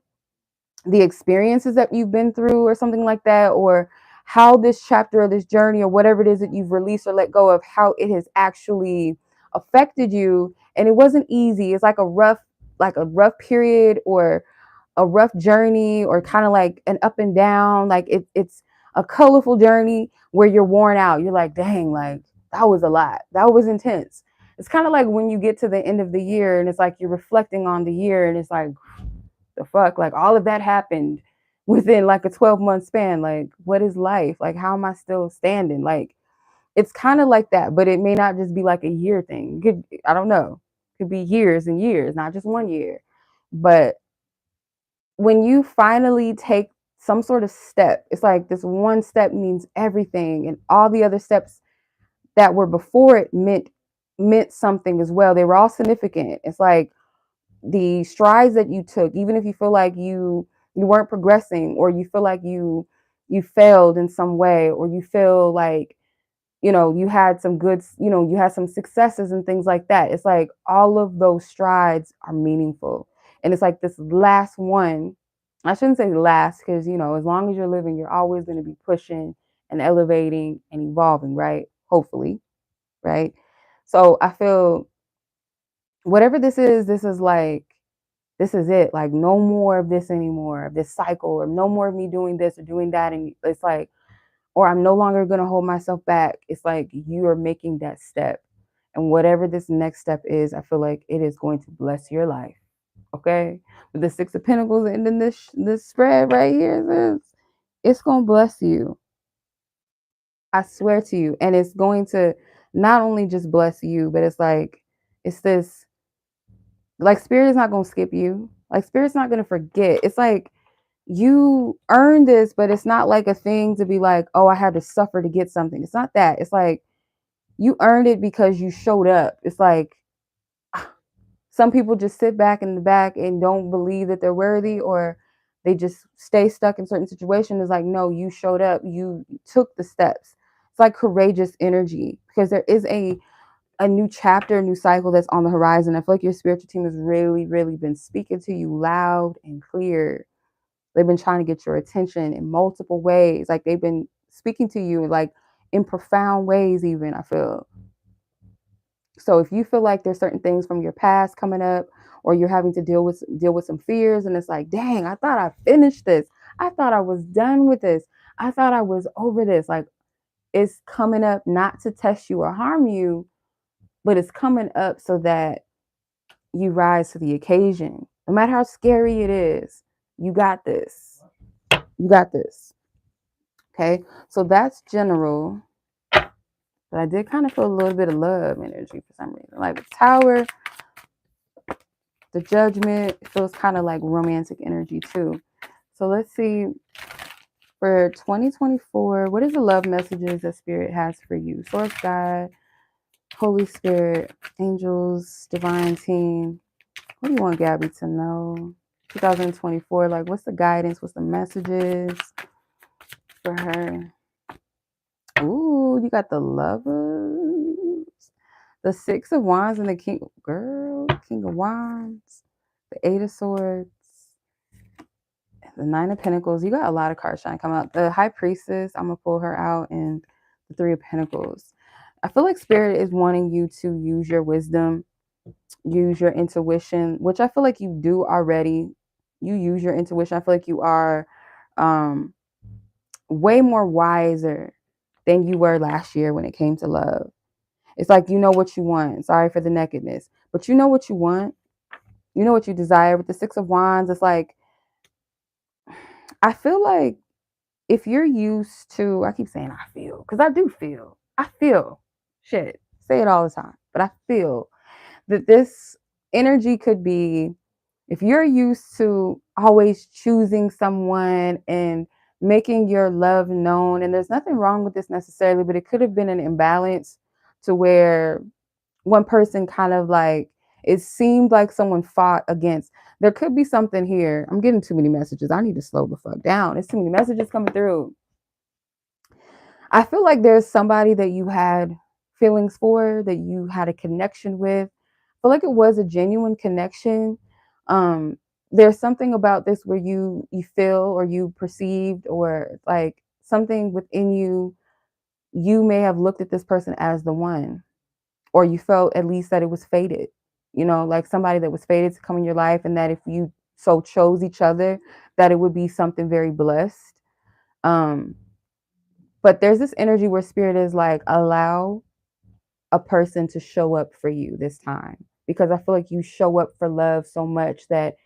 the experiences that you've been through or something like that, or how this chapter or this journey or whatever it is that you've released or let go of, how it has actually affected you. And it wasn't easy. It's like a rough period, or a rough journey, or kind of like an up and down. Like it's a colorful journey where you're worn out. You're like, dang, like that was a lot. That was intense. It's kind of like when you get to the end of the year and it's like you're reflecting on the year and it's like, the fuck, like all of that happened within like a 12-month span. Like what is life? Like how am I still standing? Like it's kind of like that, but it may not just be like a year thing. I don't know, it could be years and years, not just 1 year. But when you finally take some sort of step, it's like this one step means everything, and all the other steps that were before it meant something as well. They were all significant. It's like the strides that you took, even if you feel like you weren't progressing, or you feel like you failed in some way, or you feel like you had some good, you had some successes and things like that. It's like all of those strides are meaningful, and it's like this last one. I shouldn't say last, because as long as you're living, you're always going to be pushing and elevating and evolving, right? Hopefully, right? So I feel whatever this is like, this is it. Like no more of this anymore, of this cycle, or no more of me doing this or doing that. And it's like, or I'm no longer going to hold myself back. It's like you are making that step. And whatever this next step is, I feel like it is going to bless your life. Okay. With the Six of Pentacles and then this spread right here, it's going to bless you. I swear to you. And it's going to not only just bless you, but it's like, it's this, like spirit is not going to skip you. Like spirit's not going to forget. It's like you earned this, but it's not like a thing to be like, oh, I had to suffer to get something. It's not that. It's like you earned it because you showed up. It's like some people just sit back in the back and don't believe that they're worthy, or they just stay stuck in certain situations. It's like, no, you showed up. You took the steps. It's like courageous energy, because there is a new chapter, a new cycle that's on the horizon. I feel like your spiritual team has really, really been speaking to you loud and clear. They've been trying to get your attention in multiple ways. Like they've been speaking to you like in profound ways, even, I feel. So if you feel like there's certain things from your past coming up, or you're having to deal with some fears, and it's like, dang, I thought I finished this. I thought I was done with this. I thought I was over this. Like it's coming up not to test you or harm you, but it's coming up so that you rise to the occasion. No matter how scary it is, you got this. You got this. Okay, so that's general. But I did kind of feel a little bit of love energy for some reason. Like the Tower, the Judgment, it feels kind of like romantic energy too. So let's see, for 2024, what is the love messages that Spirit has for you? Source, God, Holy Spirit, angels, divine team. What do you want Gabi to know? 2024, like what's the guidance? What's the messages for her? Ooh, you got the Lovers, the Six of Wands, and the King of Wands, the Eight of Swords, the Nine of Pentacles. You got a lot of cards trying to come out. The High Priestess, I'm gonna pull her out, and the Three of Pentacles. I feel like Spirit is wanting you to use your wisdom use your intuition, which I feel like you do already. You use your intuition. I feel like you are um, way more wiser than you were last year when it came to love. It's like you know what you want. Sorry for the nakedness, but you know what you want. You know what you desire. With the Six of Wands, it's like I feel like if you're used to, I keep saying I feel, because I do feel. I feel shit. Say it all the time, but I feel that this energy could be, if you're used to always choosing someone and making your love known, and there's nothing wrong with this necessarily, but it could have been an imbalance to where one person kind of like, it seemed like someone fought against. There could be something here. I'm getting too many messages. I need to slow the fuck down. There's too many messages coming through. I feel like there's somebody that you had feelings for, that you had a connection with. I feel like it was a genuine connection. Um, there's something about this where you feel or you perceived or like something within you, you may have looked at this person as the one, or you felt at least that it was fated, like somebody that was fated to come in your life, and that if you so chose each other, that it would be something very blessed. Um, but there's this energy where spirit is like, allow a person to show up for you this time, because I feel like you show up for love so much that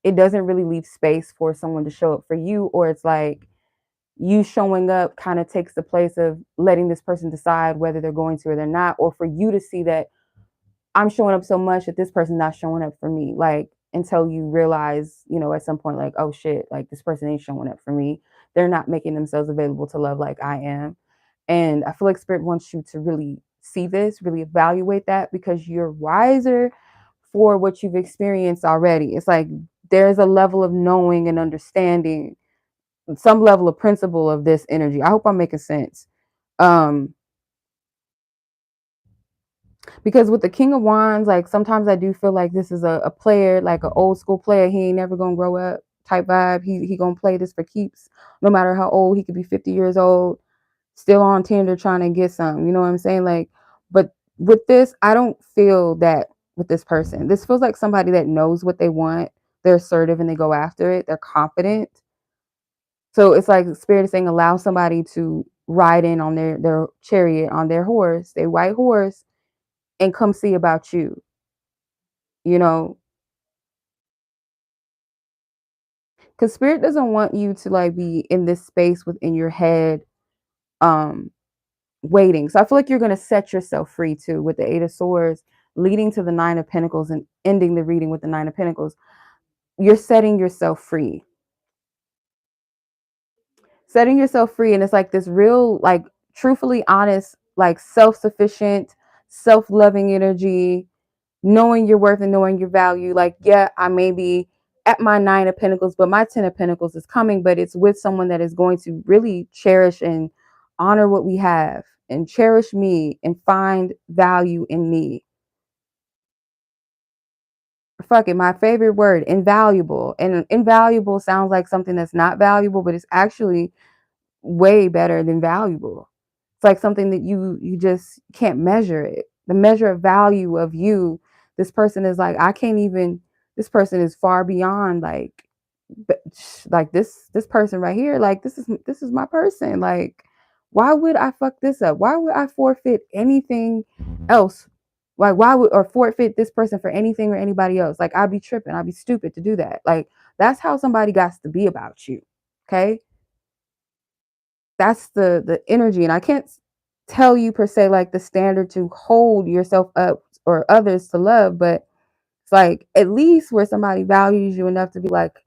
it doesn't really leave space for someone to show up for you, or it's like you showing up kind of takes the place of letting this person decide whether they're going to or they're not, or for you to see that I'm showing up so much that this person's not showing up for me. Like, until you realize, at some point, like, oh shit, like this person ain't showing up for me. They're not making themselves available to love like I am. And I feel like spirit wants you to really see this, really evaluate that, because you're wiser for what you've experienced already. It's like there's a level of knowing and understanding, some level of principle of this energy. I hope I'm making sense. Um, because with the King of Wands, like sometimes I do feel like this is a player, like an old school player. He ain't never gonna grow up type vibe. He gonna play this for keeps, no matter how old. He could be 50 years old, still on Tinder trying to get some. You know what I'm saying? Like, but with this, I don't feel that with this person. This feels like somebody that knows what they want. They're assertive and they go after it. They're confident. So it's like spirit is saying, allow somebody to ride in on their chariot, on their horse, their white horse, and come see about you, you know, because spirit doesn't want you to like be in this space within your head, um, waiting. So I feel like you're going to set yourself free too, with the Eight of Swords leading to the Nine of Pentacles and ending the reading with the Nine of Pentacles. You're setting yourself free. And it's like this real, like truthfully honest, like self-sufficient, self-loving energy, knowing your worth and knowing your value. Like, yeah, I may be at my Nine of Pentacles, but my Ten of Pentacles is coming, but it's with someone that is going to really cherish and honor what we have and cherish me and find value in me. Fuck it, my favorite word, invaluable. And invaluable sounds like something that's not valuable, but it's actually way better than valuable. It's like something that you just can't measure it. The measure of value of you, this person is like, I can't even, this person is far beyond like this person right here, like this is my person. Like, why would I fuck this up? Why would I forfeit anything else? Like, why would, or forfeit this person for anything or anybody else? Like, I'd be tripping, I'd be stupid to do that. Like, that's how somebody got to be about you. Okay, that's the energy. And I can't tell you per se like the standard to hold yourself up or others to love, but it's like at least where somebody values you enough to be like,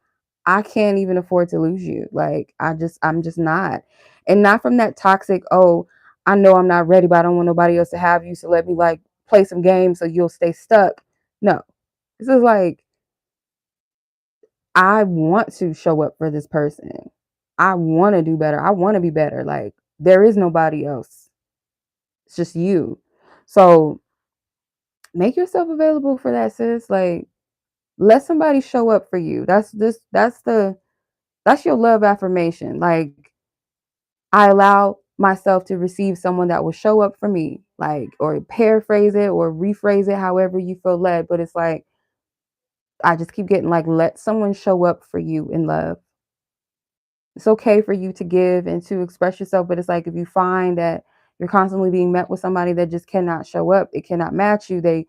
I can't even afford to lose you. Like, I'm just not. And not from that toxic, oh, I know I'm not ready, but I don't want nobody else to have you, so let me like play some games so you'll stay stuck. No, this is like, I want to show up for this person. I want to do better. I want to be better. Like, there is nobody else. It's just you. So make yourself available for that, sis. Like, let somebody show up for you. That's your love affirmation. Like, I allow myself to receive someone that will show up for me, like, or paraphrase it or rephrase it however you feel led. But it's like, I just keep getting like, let someone show up for you in love. It's okay for you to give and to express yourself, but it's like, if you find that you're constantly being met with somebody that just cannot show up, it cannot match you. They're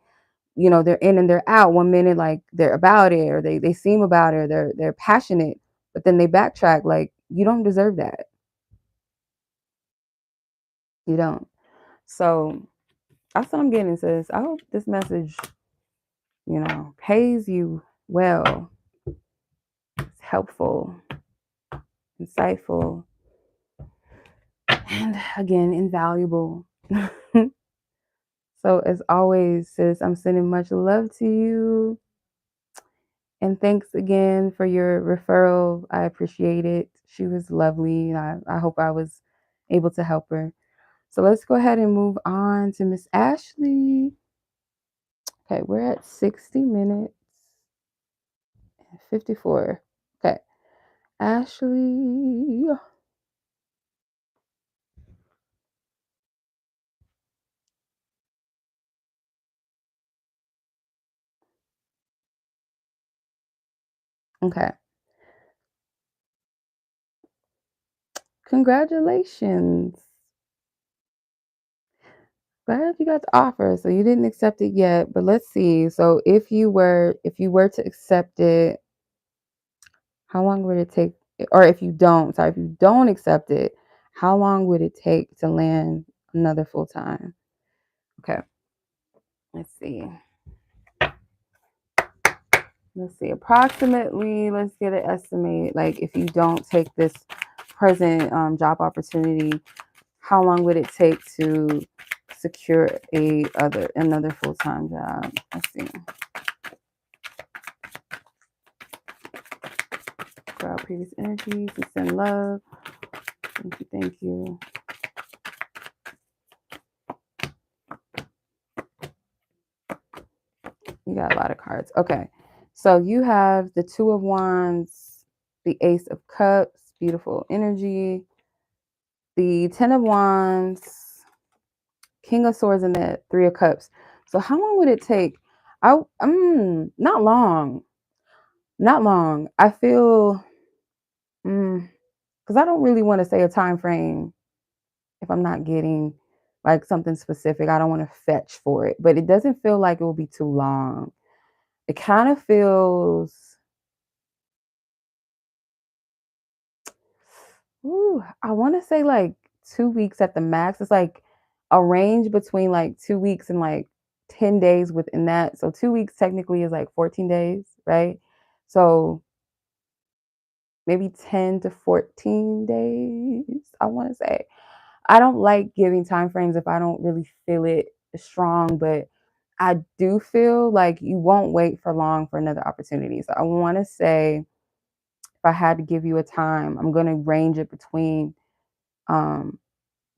in and they're out. One minute, like, they're about it, or they seem about it, or they're passionate, but then they backtrack. Like, you don't deserve that. You don't. So that's what I'm getting, sis. I hope this message, pays you well. It's helpful, insightful, and again, invaluable. So as always, sis, I'm sending much love to you. And thanks again for your referral. I appreciate it. She was lovely. And I hope I was able to help her. So let's go ahead and move on to Miss Ashley. Okay, we're at 60 minutes and 54. Okay, Ashley. Okay. Congratulations. Glad you got the offer. So you didn't accept it yet, but let's see. So if you were to accept it, how long would it take? Or if you don't accept it, how long would it take to land another full time? Okay. Let's see. Approximately, let's get an estimate. Like, if you don't take this present job opportunity, how long would it take to secure another full-time job? Let's see. For our previous energies, we send love. Thank you, thank you. You got a lot of cards. Okay. So you have the Two of Wands, the Ace of Cups, beautiful energy, the Ten of Wands, King of Swords, and the Three of Cups. So how long would it take? Not long. Not long. I feel, because I don't really want to say a time frame if I'm not getting like something specific. I don't want to fetch for it, but it doesn't feel like it will be too long. It kind of feels, I want to say like 2 weeks at the max. It's like a range between like 2 weeks and like 10 days within that. So 2 weeks technically is like 14 days, right? So maybe 10 to 14 days, I want to say. I don't like giving time frames if I don't really feel it strong, but I do feel like you won't wait for long for another opportunity. So I want to say, if I had to give you a time, I'm going to range it between um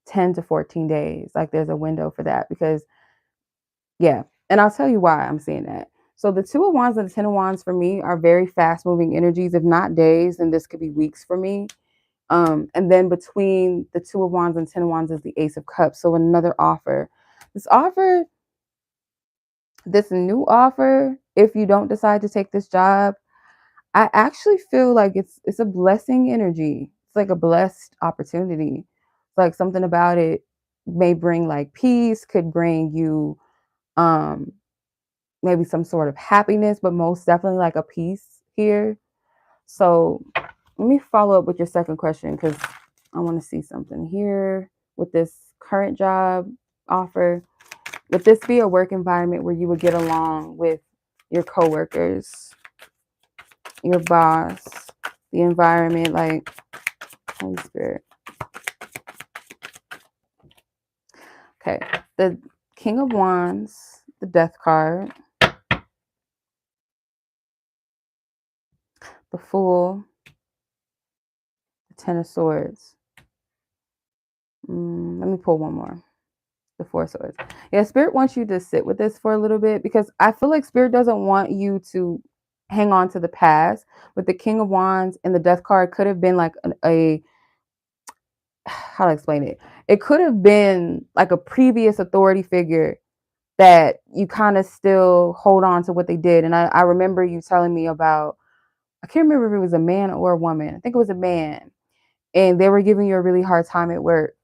10 to 14 days. Like, there's a window for that because, yeah. And I'll tell you why I'm saying that. So the Two of Wands and the Ten of Wands for me are very fast moving energies. If not days, then this could be weeks for me. And then between the Two of Wands and Ten of Wands is the Ace of Cups. So another offer. This new offer, if you don't decide to take this job, I actually feel like it's a blessing energy. It's like a blessed opportunity. It's like something about it may bring like peace, could bring you um maybe some sort of happiness, but most definitely like a peace here. So let me follow up with your second question, because I want to see something here with this current job offer. Would this be a work environment where you would get along with your coworkers, your boss, the environment, like, Holy Spirit? Okay, the King of Wands, the Death card, the Fool, the Ten of Swords. Let me pull one more. The Four of Swords. Yeah, Spirit wants you to sit with this for a little bit, because I feel like Spirit doesn't want you to hang on to the past. But the King of Wands and the Death card could have been like how to explain it? it could have been like a previous authority figure that you kind of still hold on to what they did. And I remember you telling me about, I can't remember if it was a man or a woman. I think it was a man. And they were giving you a really hard time at work.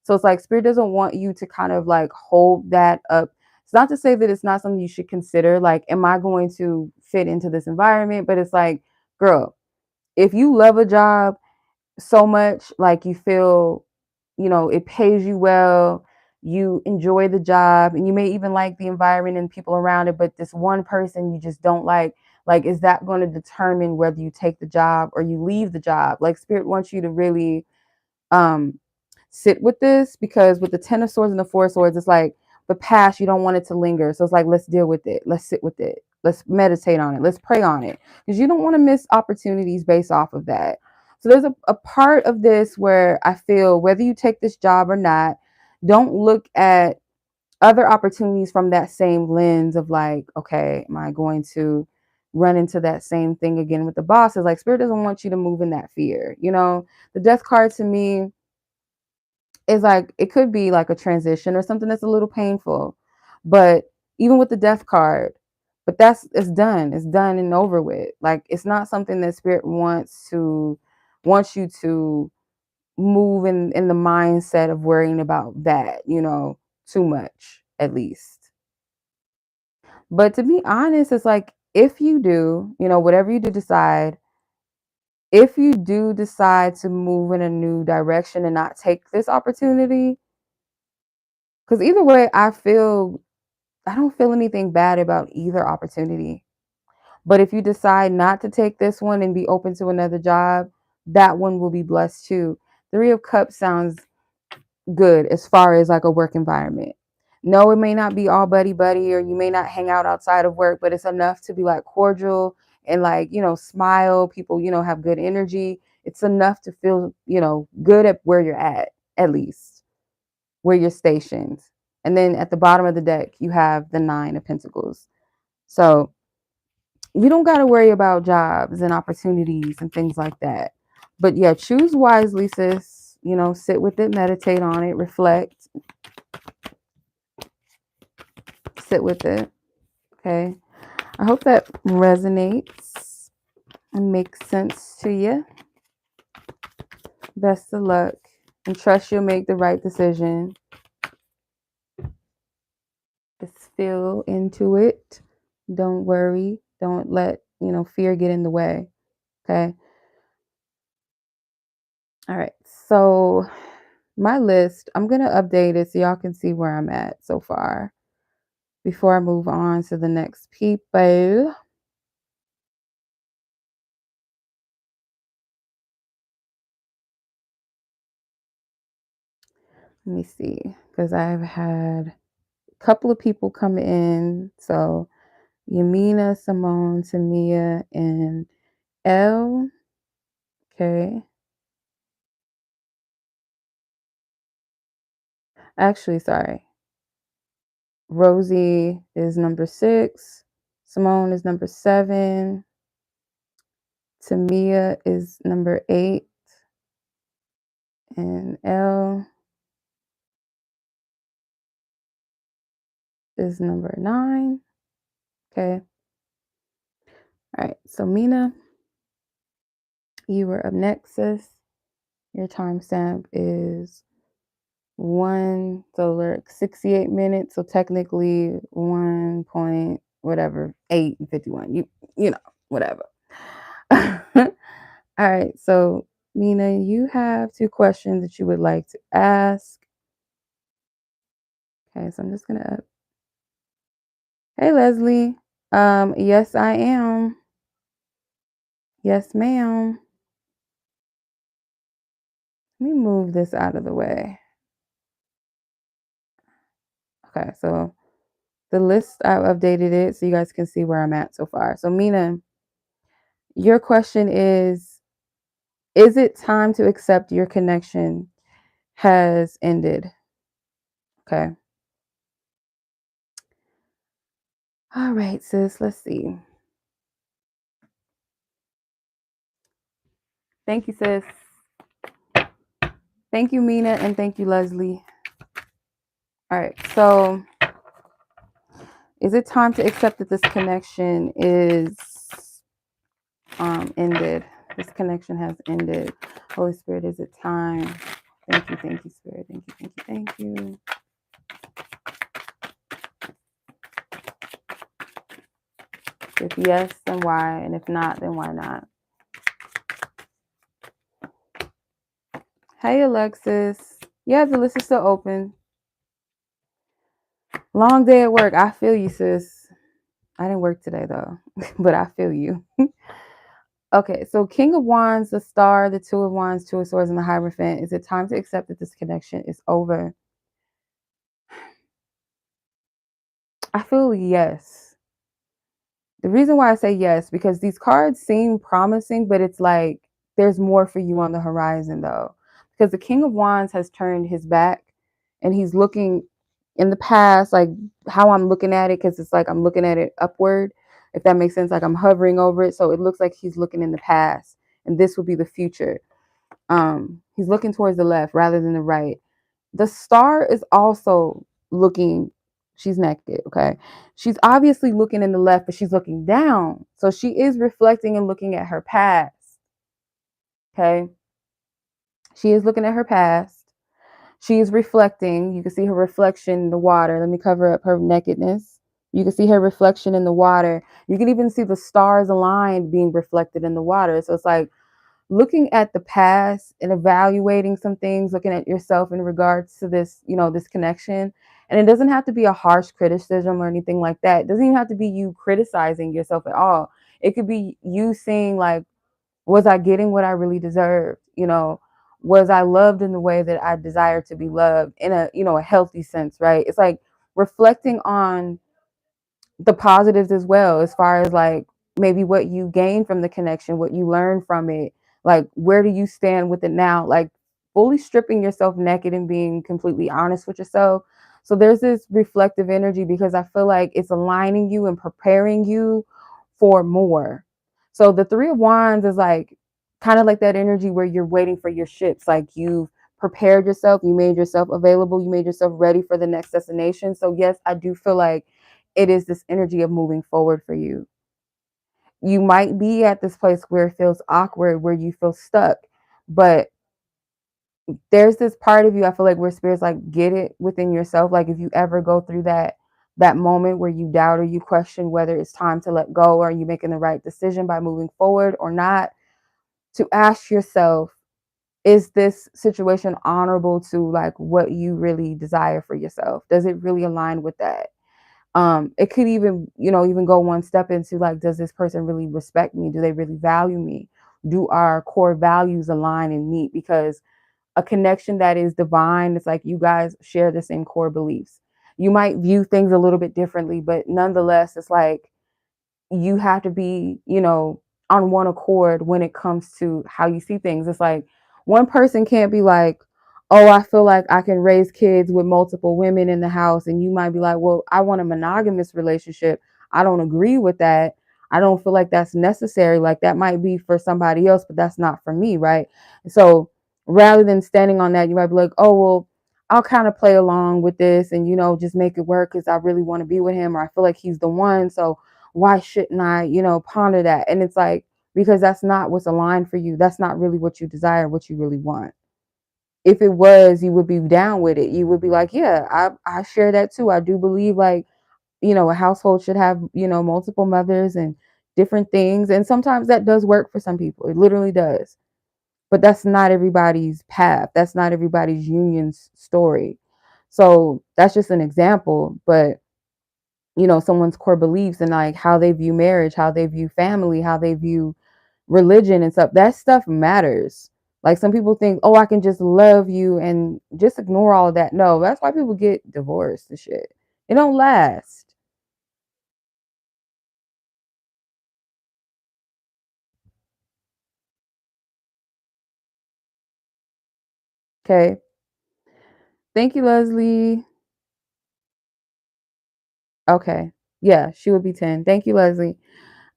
So it's like Spirit doesn't want you to kind of like hold that up. It's not to say that it's not something you should consider. Like, am I going to fit into this environment? But it's like, girl, if you love a job so much, like you feel, it pays you well, you enjoy the job, and you may even like the environment and people around it, but this one person you just don't like, is that going to determine whether you take the job or you leave the job? Like, Spirit wants you to really um sit with this, because with the 10 of swords and the 4 of swords, it's like the past, you don't want it to linger. So it's like, let's deal with it, let's sit with it, let's meditate on it, let's pray on it, because you don't want to miss opportunities based off of that. So there's a part of this where I feel, whether you take this job or not, don't look at other opportunities from that same lens of like, okay, am I going to run into that same thing again with the bosses? Like, Spirit doesn't want you to move in that fear. The death card to me is like, it could be like a transition or something that's a little painful, but even with the death card, but it's done and over with. Like, it's not something that Spirit wants you to move in the mindset of worrying about that, too much, at least. But to be honest, it's like, if you do, whatever you do decide, if you do decide to move in a new direction and not take this opportunity, because either way, I don't feel anything bad about either opportunity. But if you decide not to take this one and be open to another job, that one will be blessed too. 3 of Cups sounds good as far as like a work environment. No, it may not be all buddy buddy, or you may not hang out outside of work, but it's enough to be like cordial and like, smile. People, have good energy. It's enough to feel, good at where you're at least where you're stationed. And then at the bottom of the deck, you have the 9 of Pentacles. So you don't got to worry about jobs and opportunities and things like that. But yeah, choose wisely, sis. Sit with it, meditate on it, reflect, sit with it. Okay. I hope that resonates and makes sense to you. Best of luck, and trust you'll make the right decision. Just feel into it. Don't worry. Don't let, fear get in the way. Okay. All right. So my list, I'm going to update it so y'all can see where I'm at so far before I move on to the next people. Let me see, because I've had a couple of people come in. So Minah, Simone, Temia, and Elle. Okay. Actually, sorry. Rosie is number 6. Simone is number 7. Temia is number 8. And Elle is number 9. Okay. All right. So Minah, you were up next, sis. Your timestamp is 68 minutes. So technically 1 point whatever 8 and 51. You know, whatever. All right. So Minah, you have 2 questions that you would like to ask. Okay, so I'm just gonna Hey Leslie. Yes, I am. Yes, ma'am. Let me move this out of the way. Okay, so the list, I've updated it so you guys can see where I'm at so far. So Minah, your question is it time to accept your connection has ended? Okay. All right, sis, let's see. Thank you, sis. Thank you, Minah, and thank you, Leslie. All right, so is it time to accept that this connection is ended? This connection has ended. Holy Spirit, is it time? Thank you, Spirit. Thank you, thank you. If yes, then why? And if not, then why not? Hey, Alexis. Yeah, the list is still open. Long day at work. I feel you, sis. I didn't work today, though, but I feel you. Okay, so King of Wands, the Star, the Two of Wands, Two of Swords, and the Hierophant. Is it time to accept that this connection is over? I feel yes. The reason why I say yes, because these cards seem promising, but it's like there's more for you on the horizon, though. Because the King of Wands has turned his back and he's looking in the past, like how I'm looking at it, because it's like I'm looking at it upward, if that makes sense. Like I'm hovering over it. So it looks like he's looking in the past and this will be the future. He's looking towards the left rather than the right. The Star is also looking, she's naked, okay? She's obviously looking in the left, but she's looking down. So she is reflecting and looking at her past, okay? She is looking at her past. She is reflecting. You can see her reflection in the water. Let me cover up her nakedness. You can see her reflection in the water. You can even see the stars aligned being reflected in the water. So it's like looking at the past and evaluating some things, looking at yourself in regards to this, this connection. And it doesn't have to be a harsh criticism or anything like that. It doesn't even have to be you criticizing yourself at all. It could be you seeing like, was I getting what I really deserved? Was I loved in the way that I desired to be loved in a healthy sense, right? It's like reflecting on the positives as well, as far as like maybe what you gain from the connection, what you learn from it, like where do you stand with it now, like fully stripping yourself naked and being completely honest with yourself. So there's this reflective energy because I feel like it's aligning you and preparing you for more. So the Three of Wands is like kind of like that energy where you're waiting for your ships, like you've prepared yourself, you made yourself available, you made yourself ready for the next destination. So yes, I do feel like it is this energy of moving forward for you. You might be at this place where it feels awkward, where you feel stuck, but there's this part of you, I feel like, where spirits like get it within yourself. Like if you ever go through that moment where you doubt or you question whether it's time to let go, or are you making the right decision by moving forward or not, to ask yourself, is this situation honorable to like what you really desire for yourself? Does it really align with that? It could even, even go one step into like, does this person really respect me? Do they really value me? Do our core values align and meet? Because a connection that is divine, it's like you guys share the same core beliefs. You might view things a little bit differently, but nonetheless, it's like you have to be, on one accord when it comes to how you see things. It's like one person can't be like, oh, I feel like I can raise kids with multiple women in the house. And you might be like, well, I want a monogamous relationship. I don't agree with that. I don't feel like that's necessary. Like that might be for somebody else, but that's not for me. Right. So rather than standing on that, you might be like, oh, well, I'll kind of play along with this and, just make it work because I really want to be with him, or I feel like he's the one. So why shouldn't I, ponder that? And it's like, because that's not what's aligned for you. That's not really what you desire, what you really want. If it was, you would be down with it. You would be like, yeah, I share that too. I do believe like, a household should have, multiple mothers and different things. And sometimes that does work for some people. It literally does. But that's not everybody's path. That's not everybody's union story. So that's just an example. But someone's core beliefs and like how they view marriage, how they view family, how they view religion and stuff, that stuff matters. Like some people think, oh, I can just love you and just ignore all of that. No, that's why people get divorced and shit. It don't last. Okay. Thank you, Leslie. Okay. Yeah, she would be 10. Thank you, Leslie.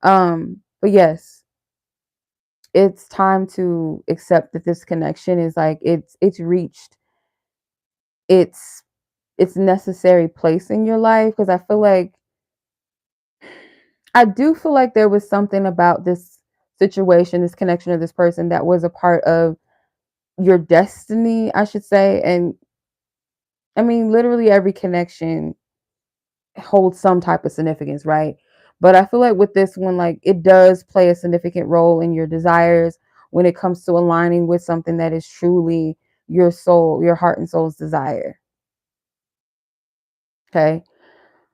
But yes, it's time to accept that this connection is like it's reached its necessary place in your life. Because I do feel like there was something about this situation, this connection of this person that was a part of your destiny, I should say. And I mean, literally every connection holds some type of significance, right? But I feel like with this one, like it does play a significant role in your desires when it comes to aligning with something that is truly your soul, your heart and soul's desire. Okay.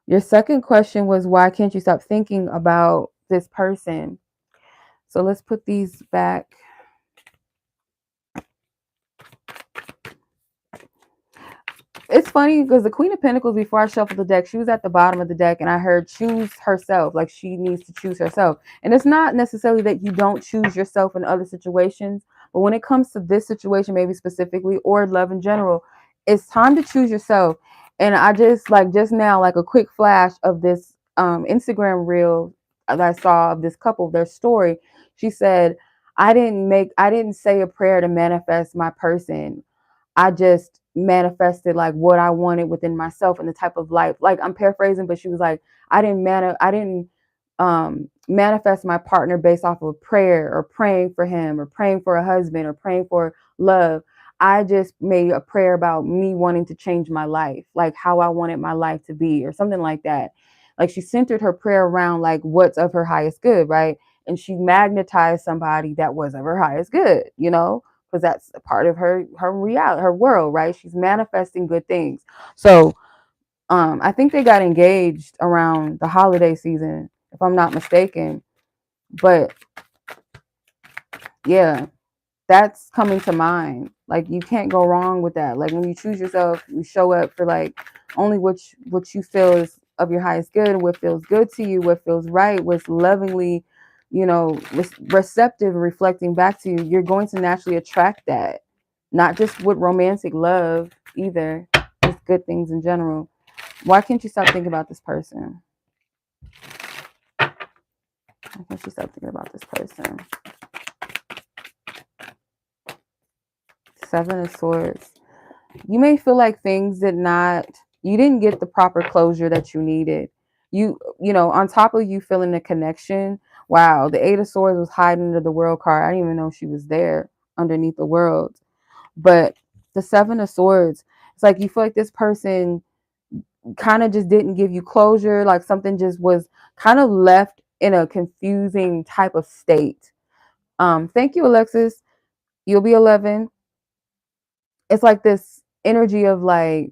Your second question was, why can't you stop thinking about this person? So let's put these back. It's funny because the Queen of Pentacles, before I shuffled the deck, she was at the bottom of the deck and I heard choose herself. Like she needs to choose herself. And it's not necessarily that you don't choose yourself in other situations, but when it comes to this situation, maybe specifically, or love in general, it's time to choose yourself. And I just now, like a quick flash of this Instagram reel that I saw of this couple, their story. She said, I didn't say a prayer to manifest my person. I just manifested like what I wanted within myself and the type of life. Like I'm paraphrasing, but she was like, I didn't manifest my partner based off of prayer or praying for him or praying for a husband or praying for love. I just made a prayer about me wanting to change my life, like how I wanted my life to be or something like that. Like she centered her prayer around like what's of her highest good, right? And she magnetized somebody that was of her highest good, you know, because that's a part of her reality, her world, right? She's manifesting good things. So I think they got engaged around the holiday season, if I'm not mistaken. But yeah, that's coming to mind. Like you can't go wrong with that. Like when you choose yourself, you show up for like only what you feel is of your highest good, what feels good to you, what feels right, what's lovingly, you know, receptive, reflecting back to you. You're going to naturally attract that. Not just with romantic love either, just good things in general. Why can't you stop thinking about this person? Why can't you stop thinking about this person? Seven of Swords. You may feel like you didn't get the proper closure that you needed. You know, on top of you feeling the connection, wow, the Eight of Swords was hiding under the World card. I didn't even know she was there underneath the World. But the Seven of Swords, it's like you feel like this person kind of just didn't give you closure, like something just was kind of left in a confusing type of state. Thank you, Alexis. You'll be 11. It's like this energy of like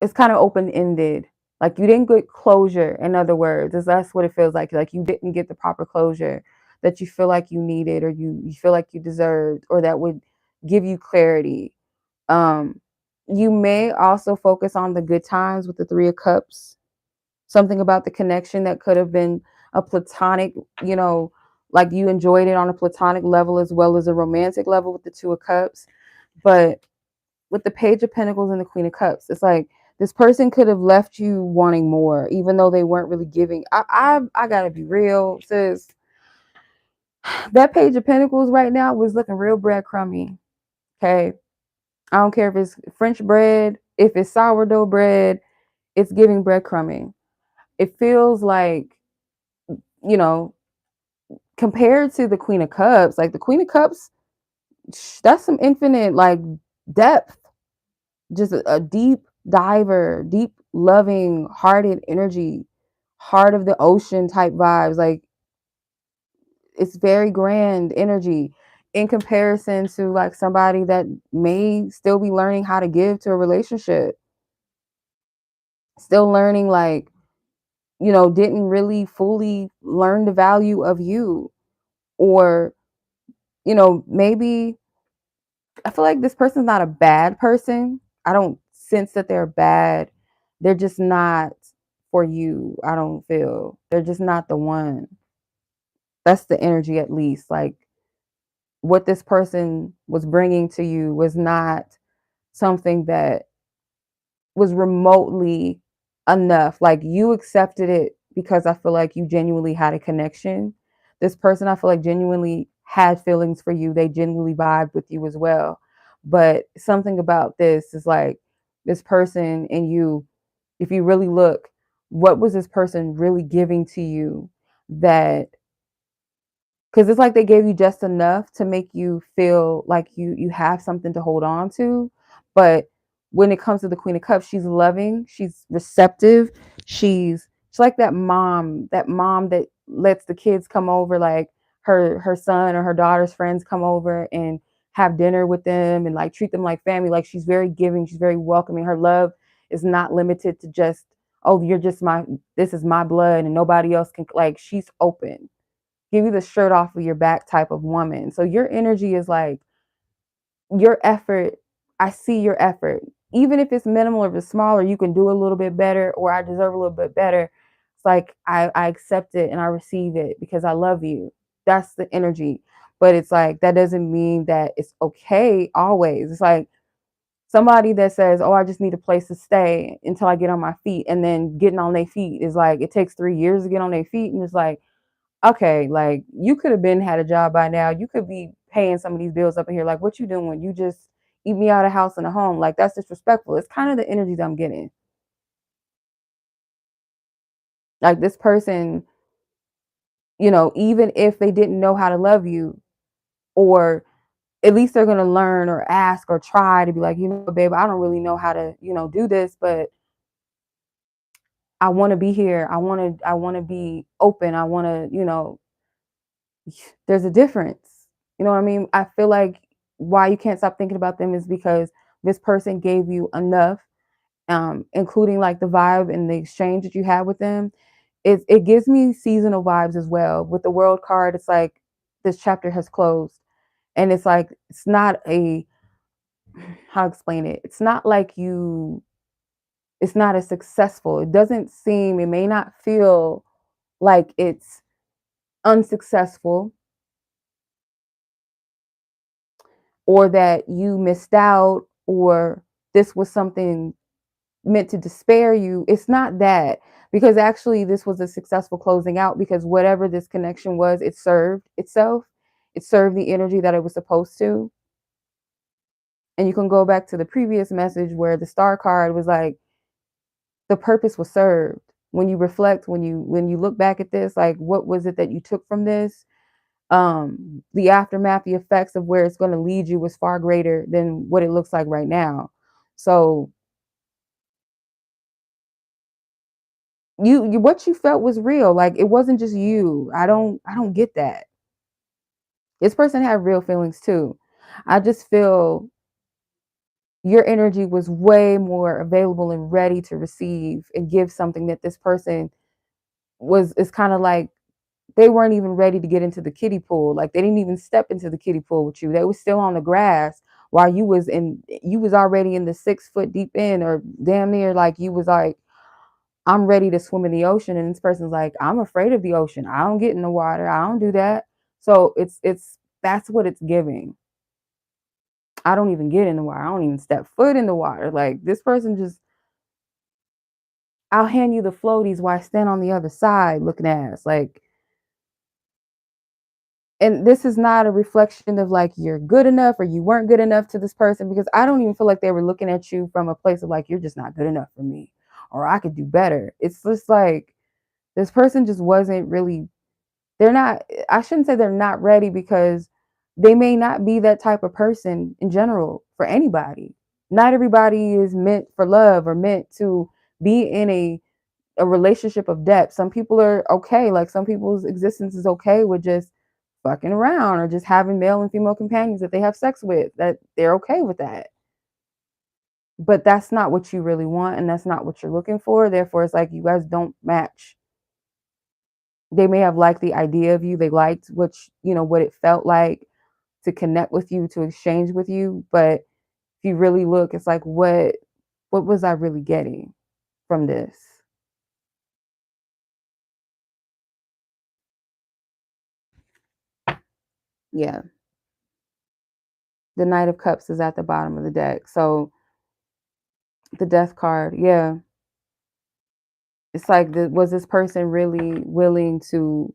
it's kind of open-ended. Like you didn't get closure, in other words. That's what it feels like. Like you didn't get the proper closure that you feel like you needed or you feel like you deserved or that would give you clarity. You may also focus on the good times with the Three of Cups. Something about the connection that could have been a platonic, you know, like you enjoyed it on a platonic level as well as a romantic level with the Two of Cups. But with the Page of Pentacles and the Queen of Cups, it's like this person could have left you wanting more, even though they weren't really giving. I gotta be real, sis. That Page of Pentacles right now was looking real breadcrumby. Okay, I don't care if it's French bread, if it's sourdough bread, it's giving breadcrumbing. It feels like, you know, compared to the Queen of Cups, like the Queen of Cups, that's some infinite like depth, just a deep diver, deep loving hearted energy, heart of the ocean type vibes. Like it's very grand energy in comparison to like somebody that may still be learning how to give to a relationship, still learning, like, you know, didn't really fully learn the value of you. Or, you know, maybe I feel like this person's not a bad person. I don't sense that they're bad. They're just not for you. I don't feel they're just not the one. That's the energy, at least. Like what this person was bringing to you was not something that was remotely enough. Like you accepted it because I feel like you genuinely had a connection. this person, I feel like, genuinely had feelings for you. They genuinely vibed with you as well. But something about this is like this person and you, if you really look, what was this person really giving to you that, because it's like they gave you just enough to make you feel like you have something to hold on to. But when it comes to the Queen of Cups, she's loving, she's receptive, she's like that mom that lets the kids come over, like her son or her daughter's friends come over and have dinner with them and like treat them like family. Like she's very giving, she's very welcoming. Her love is not limited to just, oh, you're just my, this is my blood and nobody else can, like she's open, give you the shirt off of your back type of woman. So your energy is like your effort. I see your effort. Even if it's minimal or if it's smaller, you can do a little bit better, or I deserve a little bit better. It's like I accept it and I receive it because I love you. That's the energy. But it's like that doesn't mean that it's okay always. It's like somebody that says, oh, I just need a place to stay until I get on my feet. And then getting on their feet is like it takes 3 years to get on their feet. And it's like, okay, like you could have been had a job by now. You could be paying some of these bills up in here. Like, what you doing? You just eat me out of house and a home. Like, that's disrespectful. It's kind of the energy that I'm getting. Like this person, even if they didn't know how to love you, or at least they're gonna learn or ask or try to be like, babe, I don't really know how to, do this, but I want to be here. I want to be open. I want to, there's a difference. You know what I mean? I feel like why you can't stop thinking about them is because this person gave you enough, including like the vibe and the exchange that you had with them. It gives me seasonal vibes as well. With the world card, it's like this chapter has closed. And it's like it's not a, how to explain it? It's not like it's not as successful. It doesn't seem, it may not feel like it's unsuccessful or that you missed out or this was something meant to despair you. It's not that, because actually this was a successful closing out, because whatever this connection was, it served itself. It served the energy that it was supposed to. And you can go back to the previous message where the star card was like the purpose was served. When you reflect, when you look back at this, like what was it that you took from this? The aftermath, the effects of where it's going to lead you was far greater than what it looks like right now. So you what you felt was real. Like it wasn't just you. I don't get that. This person had real feelings too. I just feel your energy was way more available and ready to receive and give something that this person was, is kind of like they weren't even ready to get into the kiddie pool. Like they didn't even step into the kiddie pool with you. They were still on the grass while you was already in the 6 foot deep end, or damn near, like you was like, I'm ready to swim in the ocean. And this person's like, I'm afraid of the ocean. I don't get in the water. I don't do that. So it's that's what it's giving. I don't even get in the water. I don't even step foot in the water. Like this person just, I'll hand you the floaties while I stand on the other side looking ass. Like, and this is not a reflection of like you're good enough or you weren't good enough to this person, because I don't even feel like they were looking at you from a place of like, you're just not good enough for me or I could do better. It's just like this person just wasn't really, they're not, I shouldn't say they're not ready, because they may not be that type of person in general for anybody. Not everybody is meant for love or meant to be in a relationship of depth. Some people are okay. Like some people's existence is okay with just fucking around or just having male and female companions that they have sex with, that they're okay with that. But that's not what you really want, and that's not what you're looking for. Therefore, it's like you guys don't match. They may have liked the idea of you. They liked what it felt like to connect with you, to exchange with you. But if you really look, it's like, what was I really getting from this? Yeah. The Knight of Cups is at the bottom of the deck. So the Death card, yeah. It's like, was this person really willing to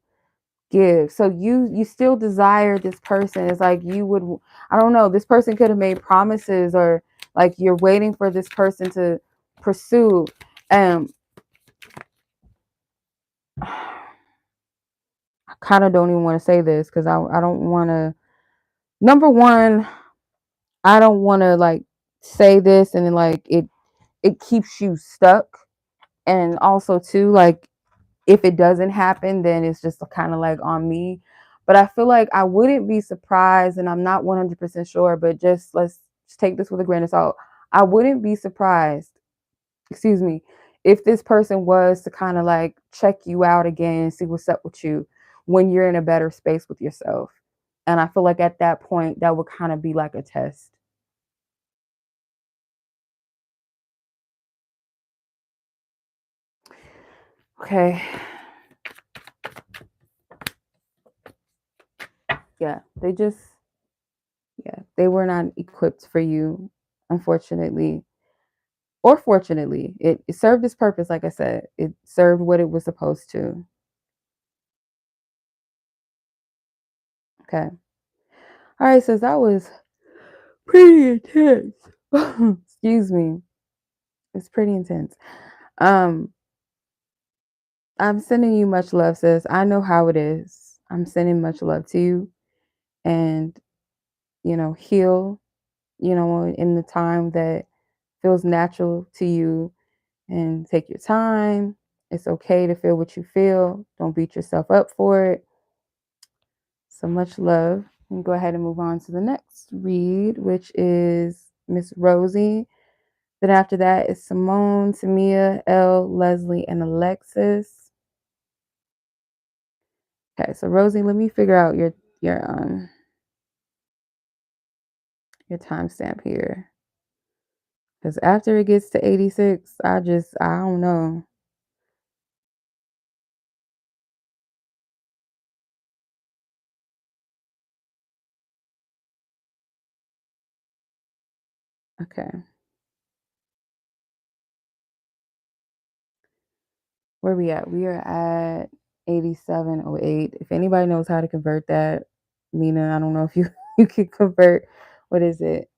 give. So you still desire this person. It's like you would, I don't know, this person could have made promises, or like you're waiting for this person to pursue. I kind of don't even want to say this because I don't want to, number one, I don't want to like say this and then like it keeps you stuck. And also too, like if it doesn't happen, then it's just kind of like on me. But I feel like I wouldn't be surprised, and I'm not 100% sure, but let's just take this with a grain of salt. I wouldn't be surprised, excuse me, if this person was to kind of like check you out again and see what's up with you when you're in a better space with yourself. And I feel like at that point, that would kind of be like a test. Okay. Yeah, they were not equipped for you, unfortunately. Or fortunately, it served its purpose. Like I said, it served what it was supposed to. Okay. All right, so that was pretty intense. Excuse me. It's pretty intense. Um, I'm sending you much love, sis. I know how it is. I'm sending much love to you, and heal, in the time that feels natural to you, and take your time. It's okay to feel what you feel. Don't beat yourself up for it. So much love. And go ahead and move on to the next read, which is Miss Rosie. Then after that is Simone, Temia, Elle, Leslie, and Alexis. Okay, so Rosie, let me figure out your timestamp here. Because after it gets to 86, I don't know. Okay. Where we at? We are at 8708. If anybody knows how to convert that, Minah, I don't know if you you can convert, what is it?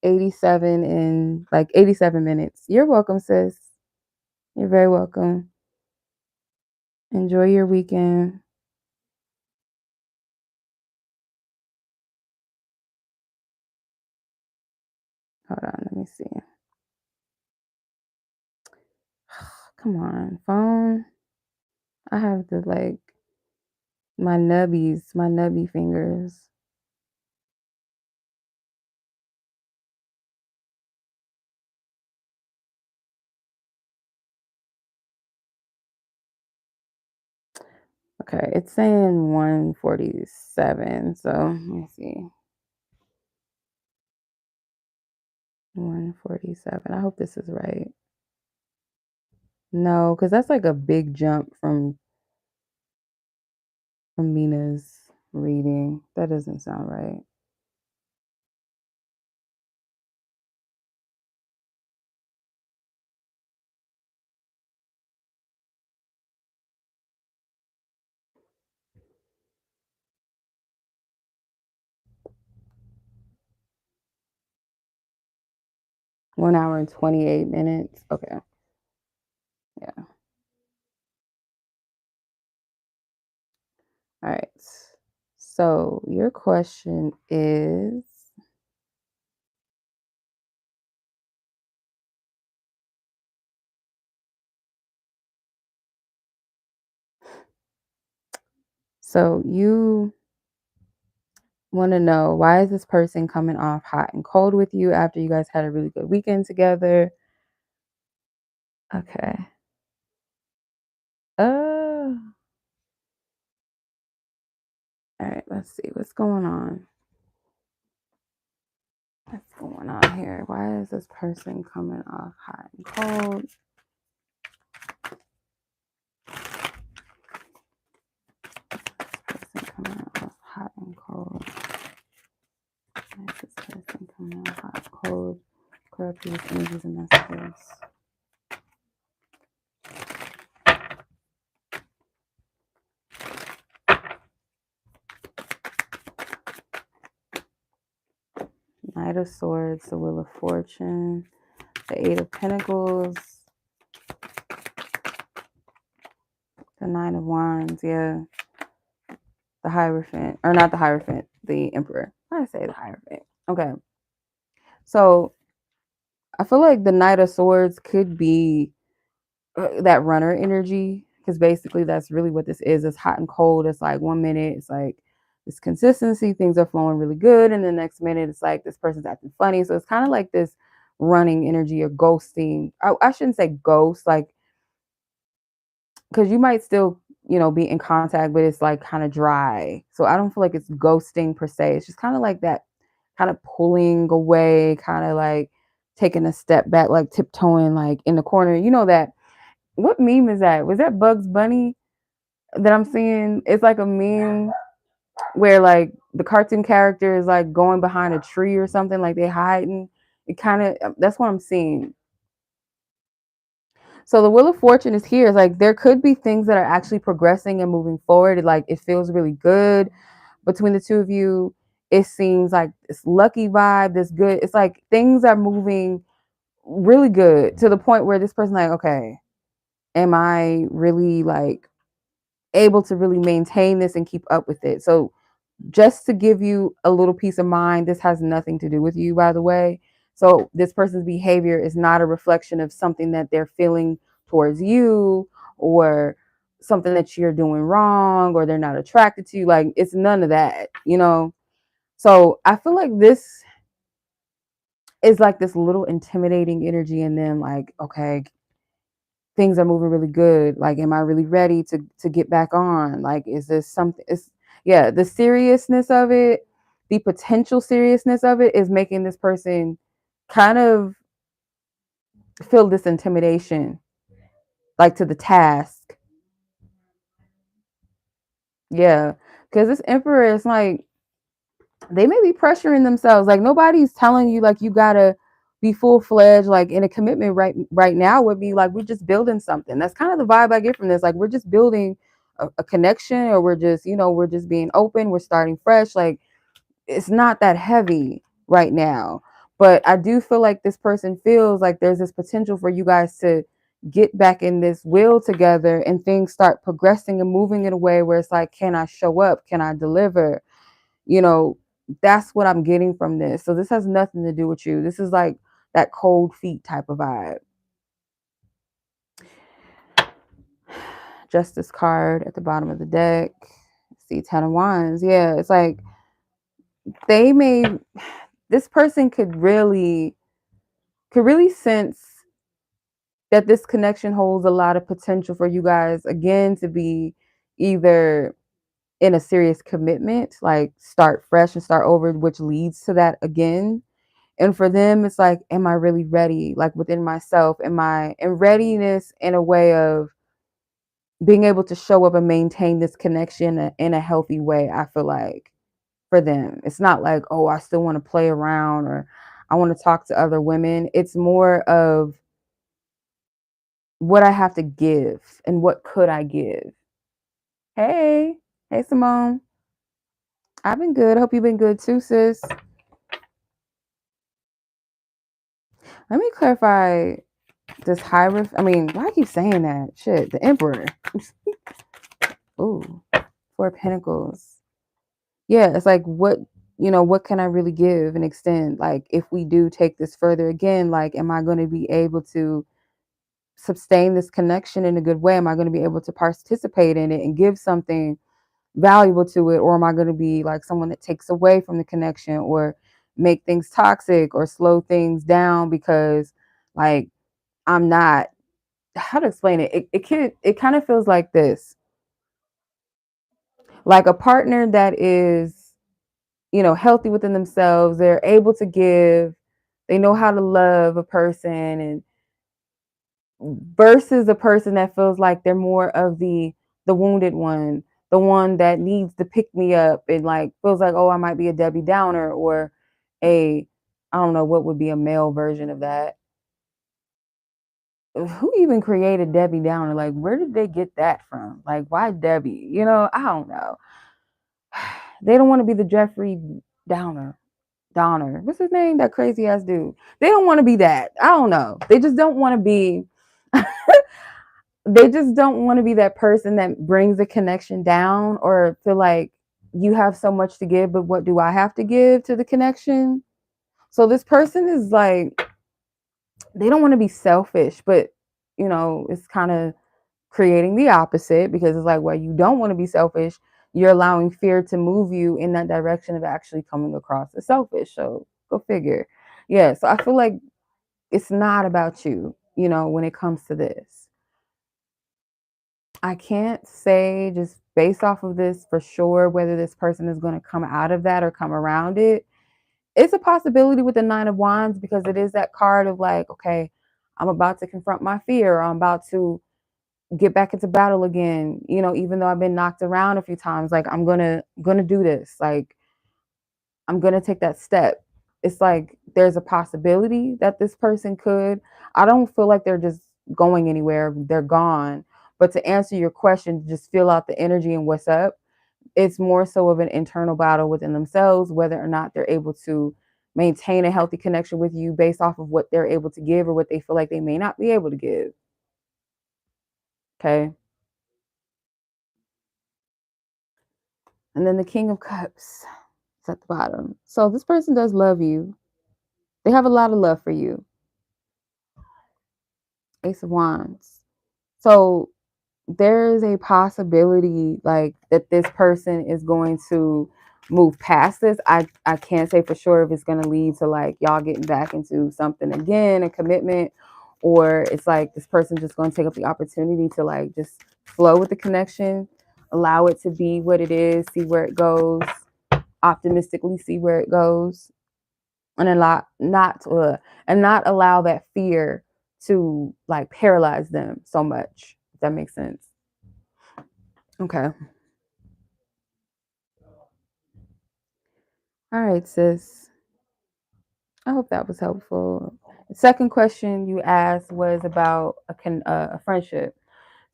87 in like 87 minutes. You're welcome, sis. You're very welcome. Enjoy your weekend. Hold on, let me see. Come on, phone. I have the like my nubby fingers. Okay, it's saying 147. So let me see. 147. I hope this is right. No, because that's like a big jump from Minah's reading. That doesn't sound right. One hour and 28 minutes. Okay. Yeah. All right. So your question is, so you want to know, why is this person coming off hot and cold with you after you guys had a really good weekend together? Okay. All right, let's see what's going on. What's going on here? Why is this person coming off hot and cold? This person coming off hot and cold. Why is this person coming off hot and cold? Clear up these images and messages. Knight of Swords, the Wheel of Fortune, the Eight of Pentacles, the Nine of Wands, yeah. The Hierophant, or not the Hierophant, the Emperor. I say the Hierophant. Okay. So I feel like the Knight of Swords could be that runner energy, because basically that's really what this is. It's hot and cold. It's like 1 minute it's like this consistency, things are flowing really good, and the next minute it's like this person's acting funny. So it's kind of like this running energy or ghosting. I shouldn't say ghost, like, because you might still, be in contact, but it's like kind of dry. So I don't feel like it's ghosting per se. It's just kind of like that, kind of pulling away, kind of like taking a step back, like tiptoeing, like in the corner. You know that. What meme is that? Was that Bugs Bunny that I'm seeing? It's like a meme where like the cartoon character is like going behind a tree or something, like they hiding. It kind of, that's what I'm seeing. So the Wheel of Fortune is here. It's like there could be things that are actually progressing and moving forward. Like it feels really good between the two of you. It seems like this lucky vibe, this good. It's like things are moving really good to the point where this person like, okay, am I really like able to really maintain this and keep up with it? So just to give you a little peace of mind, this has nothing to do with you, by the way. So this person's behavior is not a reflection of something that they're feeling towards you, or something that you're doing wrong, or they're not attracted to you. Like it's none of that, So I feel like this is like this little intimidating energy in them, like, okay, things are moving really good. Like, am I really ready to get back on? Like, is this something? Yeah, the seriousness of it, the potential seriousness of it is making this person kind of feel this intimidation, like to the task. Yeah, because this Emperor is like, they may be pressuring themselves. Like nobody's telling you like you gotta be full-fledged like in a commitment right now. Would be like we're just building something. That's kind of the vibe I get from this. Like we're just building a connection, or we're just being open, we're starting fresh. Like it's not that heavy right now, but I do feel like this person feels like there's this potential for you guys to get back in this wheel together, and things start progressing and moving in a way where it's like, can I show up, can I deliver? you know that's what I'm getting from this. So this has nothing to do with you. This is like that cold feet type of vibe. Justice card at the bottom of the deck. See, 10 of Wands. Yeah, it's like this person could really sense that this connection holds a lot of potential for you guys again to be either in a serious commitment, like start fresh and start over, which leads to that again. And for them, it's like, am I really ready? Like within myself, am I in readiness in a way of being able to show up and maintain this connection in a healthy way? I feel like for them, it's not like, oh, I still want to play around or I want to talk to other women. It's more of what I have to give and what could I give. Hey, hey, Simone. I've been good. I hope you've been good too, sis. Let me clarify this Hierophant. I mean, why I keep saying that? Shit, the Emperor. Ooh, Four of Pentacles. Yeah, it's like what can I really give and extend? Like if we do take this further again, like am I going to be able to sustain this connection in a good way? Am I going to be able to participate in it and give something valuable to it? Or am I going to be like someone that takes away from the connection or make things toxic or slow things down because like I'm not, how to explain it? It kind of feels like this. Like a partner that is, healthy within themselves. They're able to give. They know how to love a person, and versus a person that feels like they're more of the wounded one, the one that needs to pick me up and like feels like, oh, I might be a Debbie Downer or I don't know what would be a male version of that. Who even created Debbie Downer? Like, where did they get that from? Like, why Debbie? I don't know. They don't want to be the Jeffrey Downer. Donner. What's his name? That crazy ass dude. They don't want to be that. I don't know. They just don't want to be. They just don't want to be that person that brings the connection down or feel like you have so much to give, but what do I have to give to the connection? So this person is like, they don't want to be selfish, but it's kind of creating the opposite because it's like, well, you don't want to be selfish. You're allowing fear to move you in that direction of actually coming across as selfish. So go figure. Yeah. So I feel like it's not about you, when it comes to this. I can't say just based off of this for sure whether this person is going to come out of that or come around it. It's a possibility with the Nine of Wands because it is that card of like, okay, I'm about to confront my fear. I'm about to get back into battle again. Even though I've been knocked around a few times, like I'm gonna do this. Like I'm gonna take that step. It's like there's a possibility that this person could. I don't feel like they're just going anywhere. They're gone. But to answer your question, just feel out the energy and what's up. It's more so of an internal battle within themselves, whether or not they're able to maintain a healthy connection with you based off of what they're able to give or what they feel like they may not be able to give. Okay. And then the King of Cups is at the bottom. So this person does love you. They have a lot of love for you. Ace of Wands. So there is a possibility like that this person is going to move past this. I can't say for sure if it's going to lead to like y'all getting back into something again, a commitment, or it's like this person just going to take up the opportunity to like just flow with the connection, allow it to be what it is, see where it goes, optimistically see where it goes, and not allow that fear to like paralyze them so much. If that makes sense. Okay. All right, sis. I hope that was helpful. The second question you asked was about a friendship.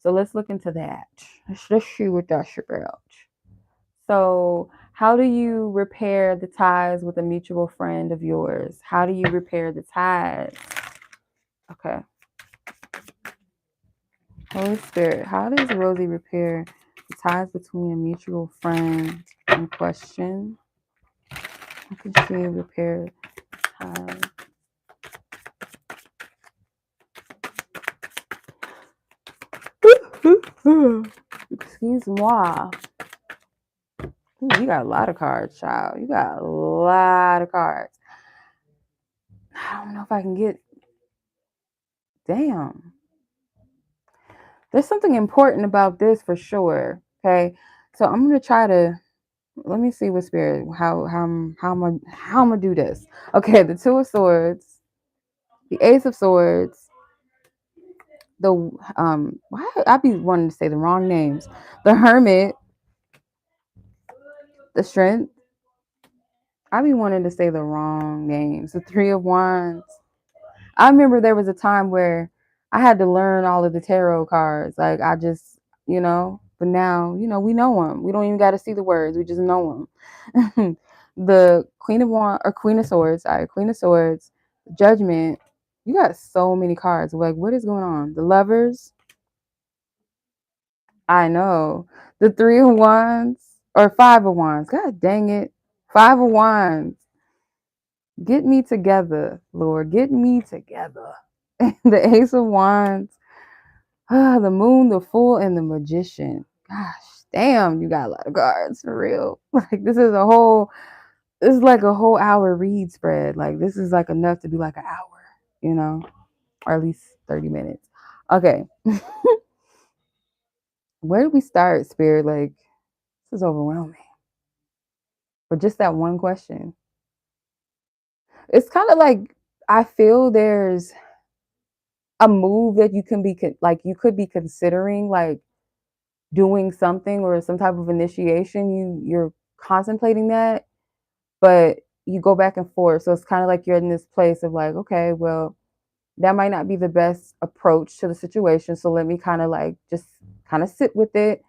So let's look into that. Let's see what that's about. So, how do you repair the ties with a mutual friend of yours? How do you repair the ties? Okay. Holy Spirit, how does Rosie repair the ties between a mutual friend in question? How can she repair ties? Excuse-moi. Ooh, you got a lot of cards, child. You got a lot of cards. I don't know if I can get... Damn. There's something important about this for sure. Okay. So I'm going to try to... Let me see what spirit... How I'm going to do this. Okay. The Two of Swords. The Ace of Swords. The... Why I be wanting to say the wrong names. The Hermit. The Strength. I be wanting to say the wrong names. The Three of Wands. I remember there was a time where I had to learn all of the tarot cards. Like I just, but now, we know them. We don't even got to see the words. We just know them. The Queen of Wands or Queen of Swords, sorry, Queen of Swords, Judgment. You got so many cards. Like, what is going on? The Lovers. I know. The Three of Wands or Five of Wands. God dang it. Five of Wands. Get me together, Lord. Get me together. The Ace of Wands. The Moon, the Fool, and the Magician. Gosh, damn, you got a lot of cards for real. Like this is like a whole hour read spread. Like this is like enough to be like an hour, or at least 30 minutes. Okay. Where do we start, Spirit? Like, this is overwhelming. For just that one question. It's kind of like I feel there's a move that you could be considering, like doing something or some type of initiation. You're contemplating that, but you go back and forth. So it's kind of like you're in this place of like, okay, well, that might not be the best approach to the situation. So let me kind of like just kind of sit with it.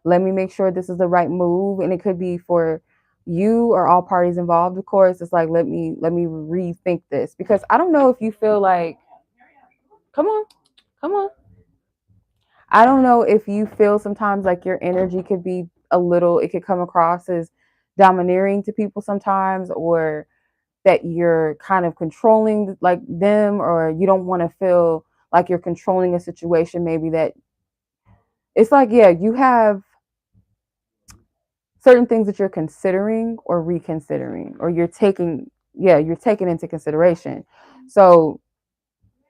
Let me make sure this is the right move. And it could be for you or all parties involved, of course, it's like, let me rethink this, because I don't know if you feel like, come on. I don't know if you feel sometimes like your energy could be a little, it could come across as domineering to people sometimes, or that you're kind of controlling like them, or you don't want to feel like you're controlling a situation. Maybe that it's like, yeah, you have certain things that you're considering or reconsidering, or you're taking into consideration. So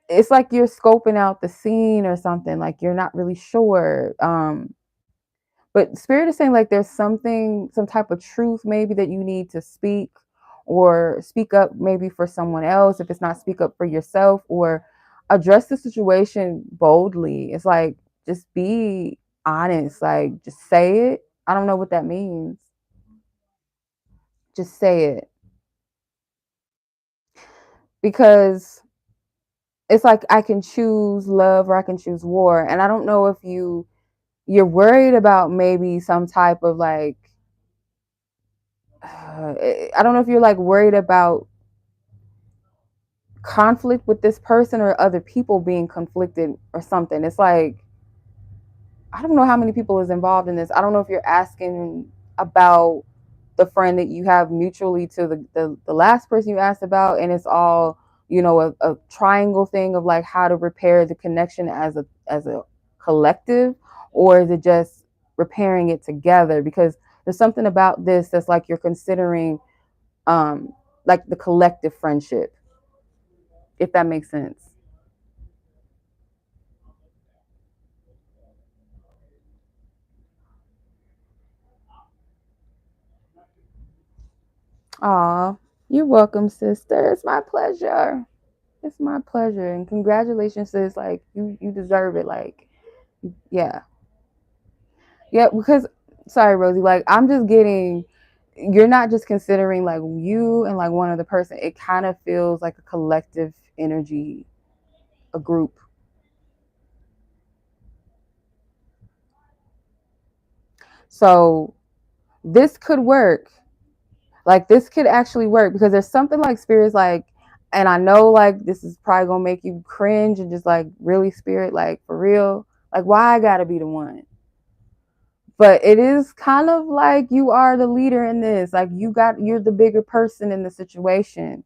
it's like you're scoping out the scene or something, like you're not really sure. But spirit is saying like there's something, some type of truth maybe that you need to speak, or speak up maybe for someone else, if it's not speak up for yourself, or address the situation boldly. It's like, just be honest, like just say it. I don't know what that means. Just say it, because it's like I can choose love or I can choose war. And I don't know if you're worried about maybe some type of like I don't know if you're like worried about conflict with this person, or other people being conflicted or something. It's like, I don't know how many people is involved in this. I don't know if you're asking about the friend that you have mutually to the last person you asked about, and it's all, a triangle thing of like how to repair the connection as a collective, or is it just repairing it together? Because there's something about this that's like you're considering um like the collective friendship, if that makes sense. Aw, you're welcome, sister. It's my pleasure. It's my pleasure. And congratulations, sis. Like, you deserve it. Like, yeah. Yeah, because sorry, Rosie, like I'm just getting, you're not just considering like you and like one other person. It kind of feels like a collective energy, a group. So this could work. Like this could actually work, because there's something like spirits like, and I know like this is probably gonna make you cringe and just like, really, spirit, like for real, like why I gotta be the one? But it is kind of like you are the leader in this. Like you're the bigger person in the situation.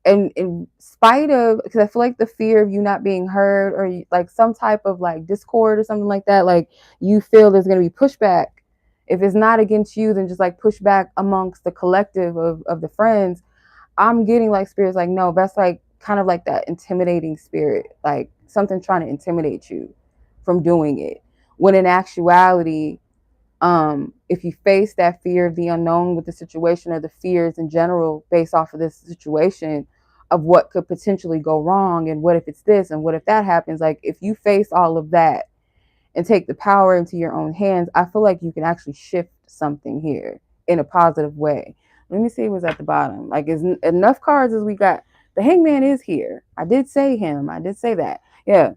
And in spite of, because I feel like the fear of you not being heard, or like some type of like discord or something like that, like you feel there's going to be pushback. If it's not against you, then just like pushback amongst the collective of the friends. I'm getting like spirits like, no, that's like kind of like that intimidating spirit, like something trying to intimidate you from doing it, when in actuality, if you face that fear of the unknown with the situation, or the fears in general based off of this situation of what could potentially go wrong, and what if it's this, and what if that happens, like if you face all of that and take the power into your own hands, I feel like you can actually shift something here in a positive way. Let me see what's at the bottom. Like, is enough cards as we got. The hangman is here. I did say him. I did say that. Yeah.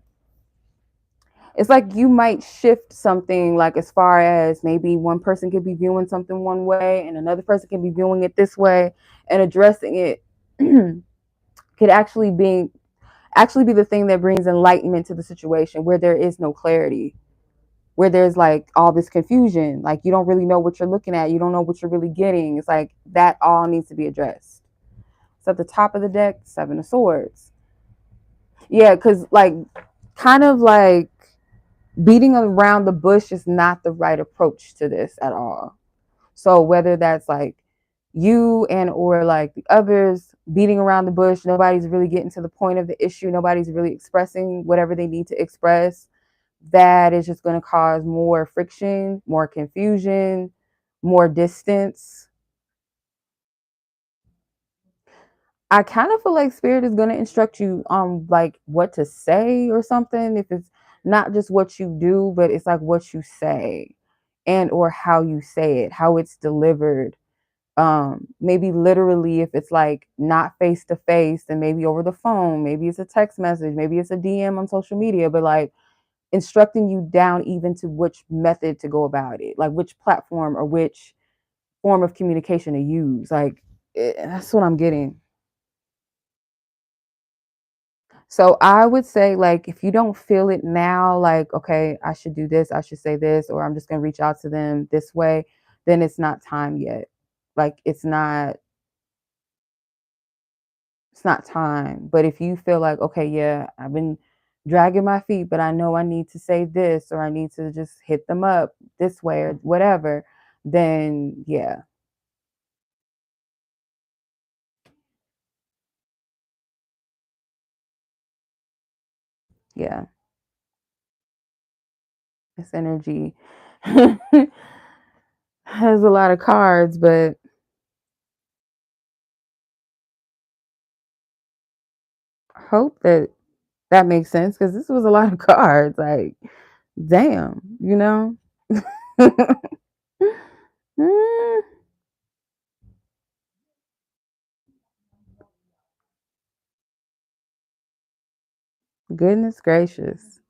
It's like you might shift something, like as far as maybe one person could be viewing something one way and another person can be viewing it this way, and addressing it could actually be the thing that brings enlightenment to the situation, where there is no clarity, where there's like all this confusion, like you don't really know what you're looking at, you don't know what you're really getting. It's like that all needs to be addressed. So at the top of the deck, Seven of Swords. Yeah, because like kind of like beating around the bush is not the right approach to this at all. So whether that's like you and or like the others beating around the bush, nobody's really getting to the point of the issue, nobody's really expressing whatever they need to express, that is just going to cause more friction, more confusion, more distance. I kind of feel like spirit is going to instruct you on like what to say or something. If it's not just what you do, but it's like what you say, and or how you say it, how it's delivered. Maybe literally, if it's like not face to face, then maybe over the phone, maybe it's a text message, maybe it's a DM on social media, but like instructing you down even to which method to go about it, like which platform or which form of communication to use. Like, that's what I'm getting. So I would say, like, if you don't feel it now, like, okay, I should do this, I should say this, or I'm just going to reach out to them this way, then it's not time yet. Like, it's not time. But if you feel like, okay, yeah, I've been dragging my feet, but I know I need to say this, or I need to just hit them up this way or whatever, then yeah. Yeah. This energy has a lot of cards, but hope that makes sense, because this was a lot of cards. Like, damn, you know? Mm, goodness gracious.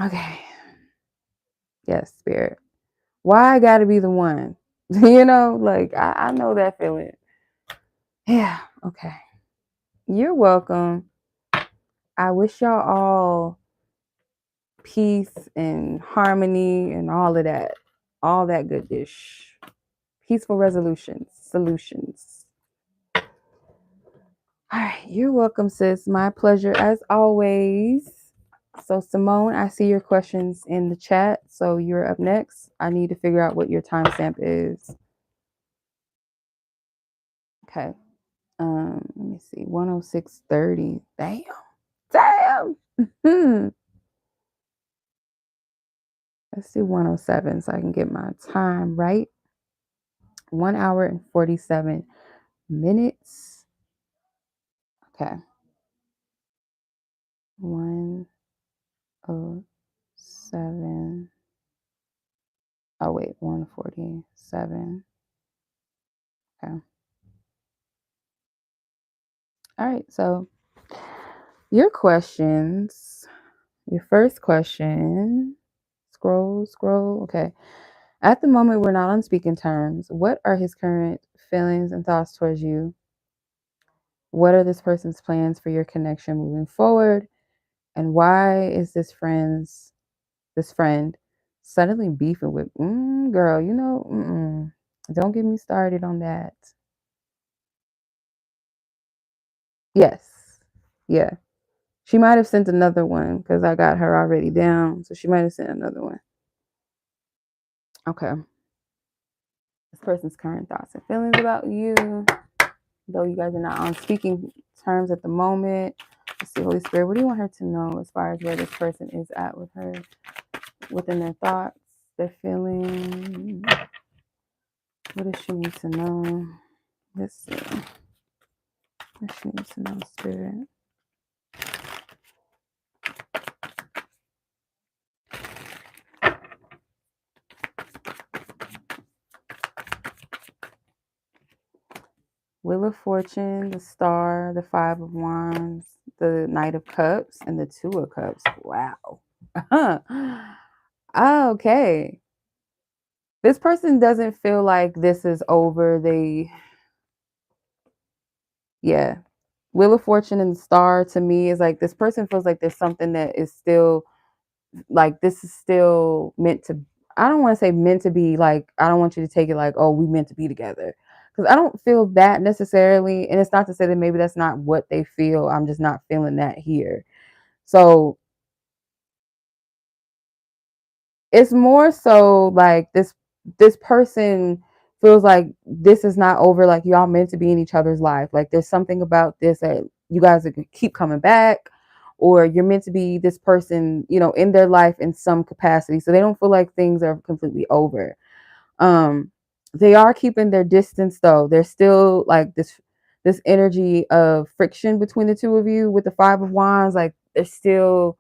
Okay. Yes, spirit. Why I gotta be the one? Like, I know that feeling. Yeah, okay. You're welcome. I wish y'all all peace and harmony and all that good dish. Peaceful resolutions, solutions. All right, you're welcome, sis. My pleasure as always. So, Simone, I see your questions in the chat. So, you're up next. I need to figure out what your timestamp is. Okay. Let me see. 106:30. Damn. Damn. Let's do 107 so I can get my time right. 1 hour and 47 minutes. Okay. 107. Oh, wait. 147. Okay. All right. So, your questions. Your first question. Scroll. Okay. At the moment, we're not on speaking terms. What are his current feelings and thoughts towards you? What are this person's plans for your connection moving forward? And why is this friend suddenly beefing with, girl, don't get me started on that. Yes. Yeah. She might have sent another one because I got her already down. So she might have sent another one. Okay. This person's current thoughts and feelings about you, though you guys are not on speaking terms at the moment. Let's see, Holy Spirit, what do you want her to know as far as where this person is at with her, within their thoughts, their feelings? What does she need to know? Let's see. What she needs to know, Spirit. Wheel of Fortune, the Star, the Five of Wands, the Knight of Cups, and the Two of Cups. Wow. Okay. This person doesn't feel like this is over. Yeah. Wheel of Fortune and the Star to me is like, this person feels like there's something that is still, like, this is still meant to, I don't want to say meant to be, like, I don't want you to take it like, oh, we meant to be together. Because I don't feel that necessarily. And it's not to say that maybe that's not what they feel. I'm just not feeling that here. So it's more so like this person feels like this is not over, like y'all meant to be in each other's life. Like, there's something about this that you guys are gonna keep coming back, or you're meant to be this person, in their life in some capacity. So they don't feel like things are completely over. They are keeping their distance though. There's still like this energy of friction between the two of you with the Five of Wands. Like, there's still,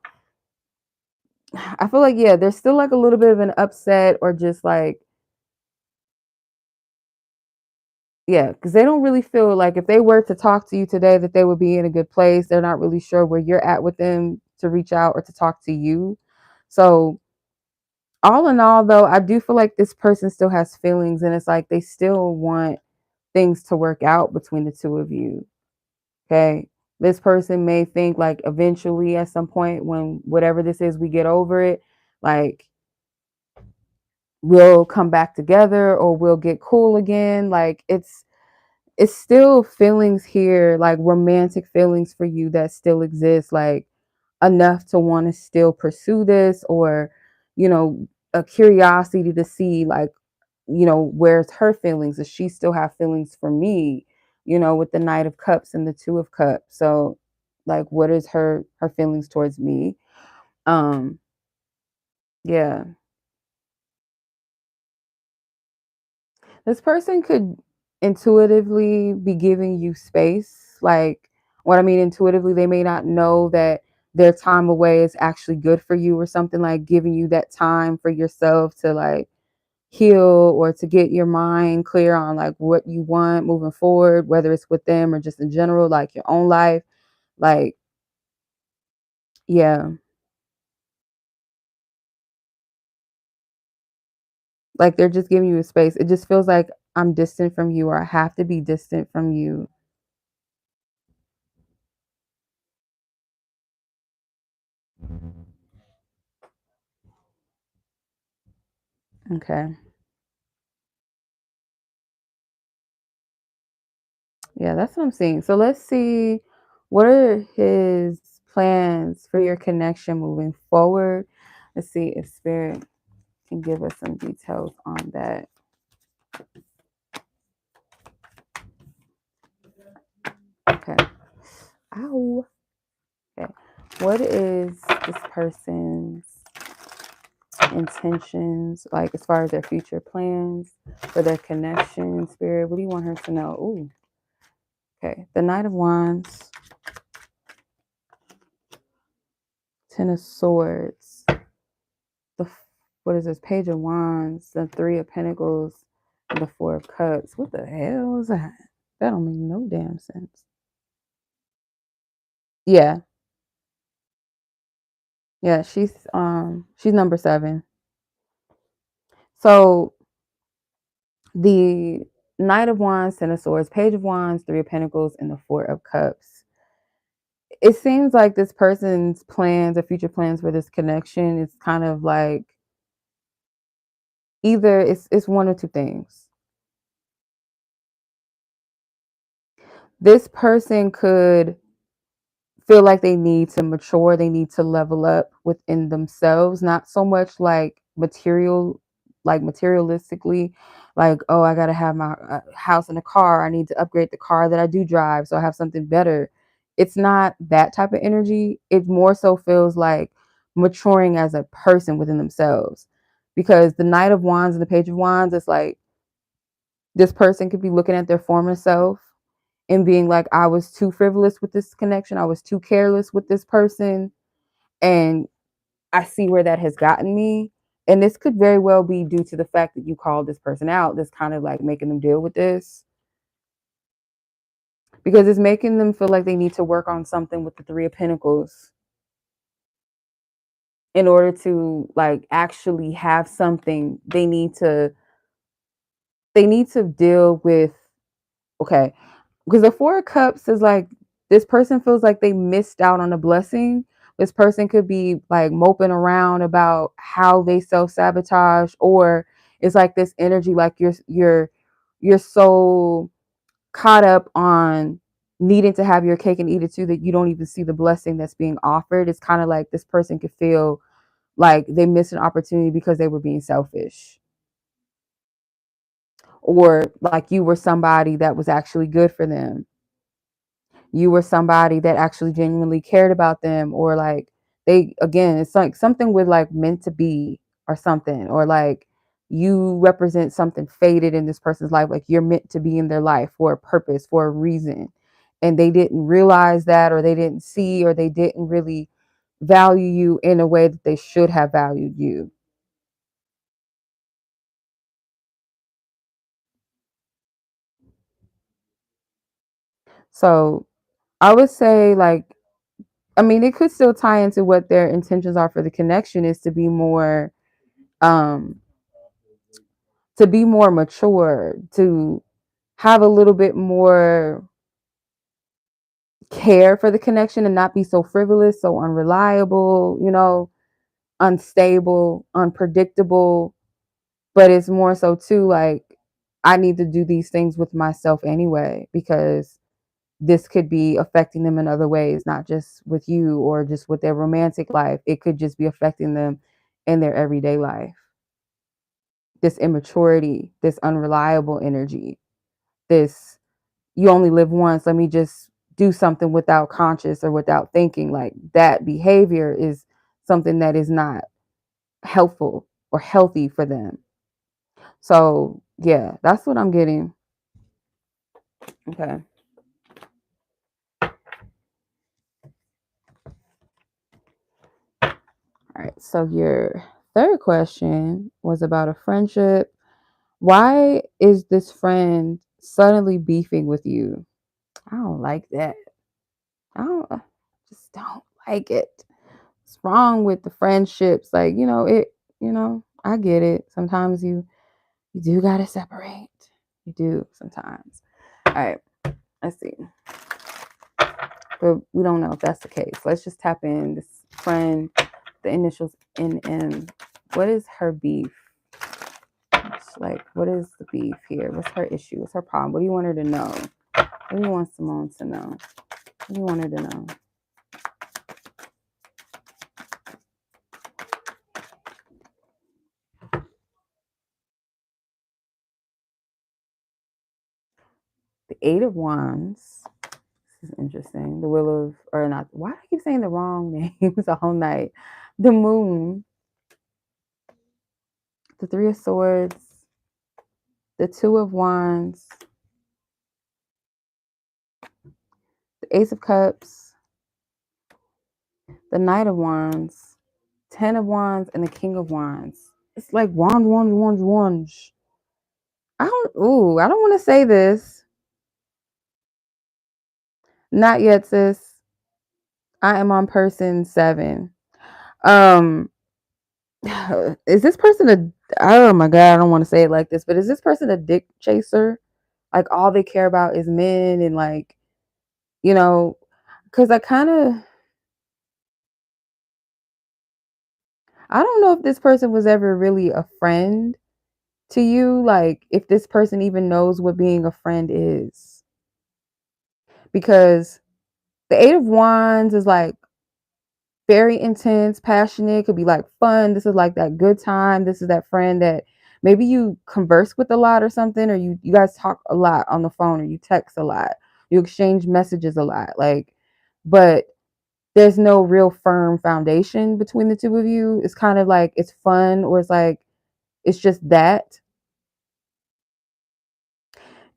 I feel like, yeah, there's still like a little bit of an upset, or just like, yeah, because they don't really feel like if they were to talk to you today that they would be in a good place. They're not really sure where you're at with them to reach out or to talk to you. So all in all, though, I do feel like this person still has feelings, and it's like they still want things to work out between the two of you. Okay. This person may think like eventually at some point when whatever this is, we get over it, like we'll come back together or we'll get cool again. Like it's still feelings here, like romantic feelings for you that still exist, like enough to want to still pursue this, or, a curiosity to see, like, where's her feelings? Does she still have feelings for me? With the Knight of Cups and the Two of Cups. So, like, what is her feelings towards me? Um, yeah. This person could intuitively be giving you space. Like, what I mean intuitively, they may not know that their time away is actually good for you, or something, like giving you that time for yourself to like heal, or to get your mind clear on like what you want moving forward, whether it's with them or just in general, like your own life. Like, yeah, like they're just giving you a space. It just feels like I'm distant from you, or I have to be distant from you. Okay. Yeah, that's what I'm seeing. So let's see, what are his plans for your connection moving forward? Let's see if Spirit can give us some details on that. Okay. Ow. Okay. What is this person's intentions, like as far as their future plans for their connection? Spirit, what do you want her to know? Ooh. Okay. The Knight of Wands, Ten of Swords, the what is this? Page of Wands, the Three of Pentacles, and the Four of Cups. What the hell is that? That don't make no damn sense. Yeah, yeah, she's number 7. So the Knight of Wands, Ten of Swords, Page of Wands, Three of Pentacles, and the Four of Cups. It seems like this person's plans or future plans for this connection is kind of like either it's one or two things. This person could feel like they need to mature, they need to level up within themselves, not so much like materialistically, like, oh, I got to have my house and a car, I need to upgrade the car that I do drive so I have something better. It's not that type of energy. It more so feels like maturing as a person within themselves, because the Knight of Wands and the Page of Wands, it's like this person could be looking at their former self and being like, I was too frivolous with this connection. I was too careless with this person. And I see where that has gotten me. And this could very well be due to the fact that you called this person out, that's kind of like making them deal with this. Because it's making them feel like they need to work on something with the Three of Pentacles in order to like actually have something. They need to deal with, okay, because the Four of Cups is like this person feels like they missed out on a blessing. This person could be like moping around about how they self-sabotage, or it's like this energy like you're so caught up on needing to have your cake and eat it too that you don't even see the blessing that's being offered. It's kind of like this person could feel like they missed an opportunity because they were being selfish, or like you were somebody that was actually good for them, you were somebody that actually genuinely cared about them, or like they, again, it's like something with like meant to be or something, or like you represent something faded in this person's life, like you're meant to be in their life for a purpose, for a reason, and they didn't realize that, or they didn't see, or they didn't really value you in a way that they should have valued you. So I would say, like, I mean, it could still tie into what their intentions are for the connection, is to be more um, to be more mature, to have a little bit more care for the connection and not be so frivolous, so unreliable, unstable, unpredictable. But it's more so too like I need to do these things with myself anyway, because this could be affecting them in other ways, not just with you or just with their romantic life. It could just be affecting them in their everyday life. This immaturity, this unreliable energy, this you only live once, let me just do something without conscious or without thinking. Like that behavior is something that is not helpful or healthy for them. So yeah, that's what I'm getting. Okay. All right. So your third question was about a friendship. Why is this friend suddenly beefing with you? I don't like that. Just don't like it. What's wrong with the friendships? Like, I get it. Sometimes you do gotta separate. You do sometimes. All right, let's see. But we don't know if that's the case. Let's just tap in this friend, the initials NM. What is her beef? Like, what is the beef here? What's her issue? What's her problem? What do you want her to know? What do you want Simone to know? What do you want her to know? The Eight of Wands. This is interesting. The Wheel of, or not, why do I keep saying the wrong names the whole night? The Moon. The Three of Swords. The Two of Wands. The Ace of Cups. The Knight of Wands. 10 of Wands and the King of Wands. It's like wands. I don't want to say this. Not yet, sis. I am on person 7. Is this person oh my god, I don't want to say it like this, but is this person a dick chaser? Like all they care about is men and like, because I don't know if this person was ever really a friend to you, like if this person even knows what being a friend is. Because the Eight of Wands is like very intense, passionate, could be like fun. This is like that good time. This is that friend that maybe you converse with a lot or something, or you guys talk a lot on the phone, or you text a lot, you exchange messages a lot. Like, but there's no real firm foundation between the two of you. It's kind of like it's fun, or it's like it's just that.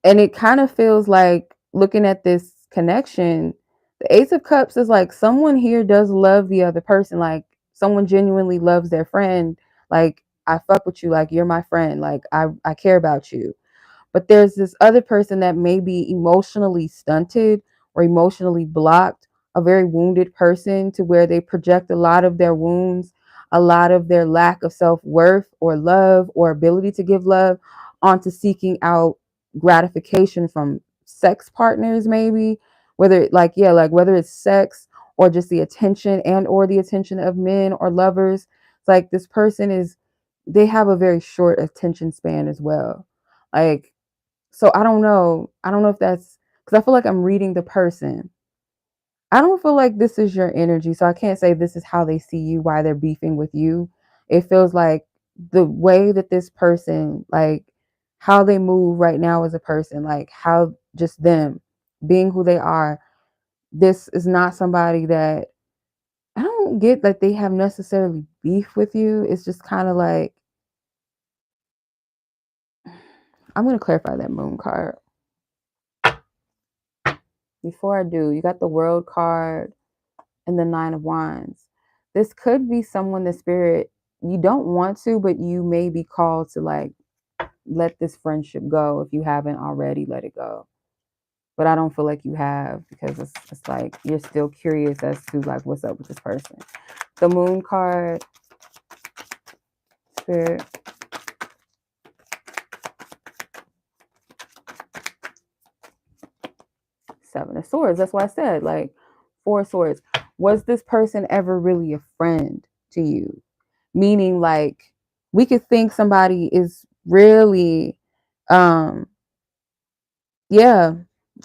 And it kind of feels like looking at this connection, the Ace of Cups is like someone here does love the other person. Like someone genuinely loves their friend. Like I fuck with you. Like you're my friend. Like I care about you. But there's this other person that may be emotionally stunted or emotionally blocked, a very wounded person to where they project a lot of their wounds, a lot of their lack of self-worth or love or ability to give love onto seeking out gratification from sex partners, maybe whether whether it's sex or just the attention and or the attention of men or lovers. It's like this person they have a very short attention span as well. Like, so I don't know. I don't know if that's because I feel like I'm reading the person. I don't feel like this is your energy. So I can't say this is how they see you, why they're beefing with you. It feels like the way that this person, like how they move right now as a person, like how just them being who they are. This is not somebody that I don't get that they have necessarily beef with you. It's just kind of like, I'm going to clarify that Moon card. Before I do, you got the World card and the Nine of Wands. This could be someone the spirit you don't want to, but you may be called to like let this friendship go if you haven't already let it go. But I don't feel like you have, because it's like you're still curious as to like what's up with this person. The Moon card, Spirit. Seven of Swords. That's why I said, like, Four of Swords. Was this person ever really a friend to you? Meaning, like, we could think somebody is really, yeah,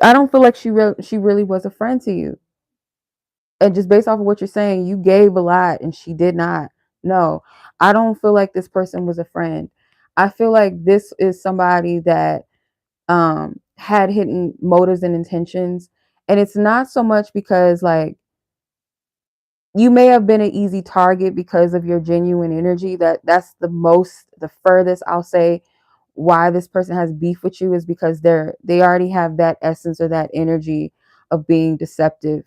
I don't feel like she really was a friend to you. And just based off of what you're saying, you gave a lot and she did not. No, I don't feel like this person was a friend. I feel like this is somebody that had hidden motives and intentions. And it's not so much because, like, you may have been an easy target because of your genuine energy. That's the furthest I'll say why this person has beef with you is because they already have that essence or that energy of being deceptive,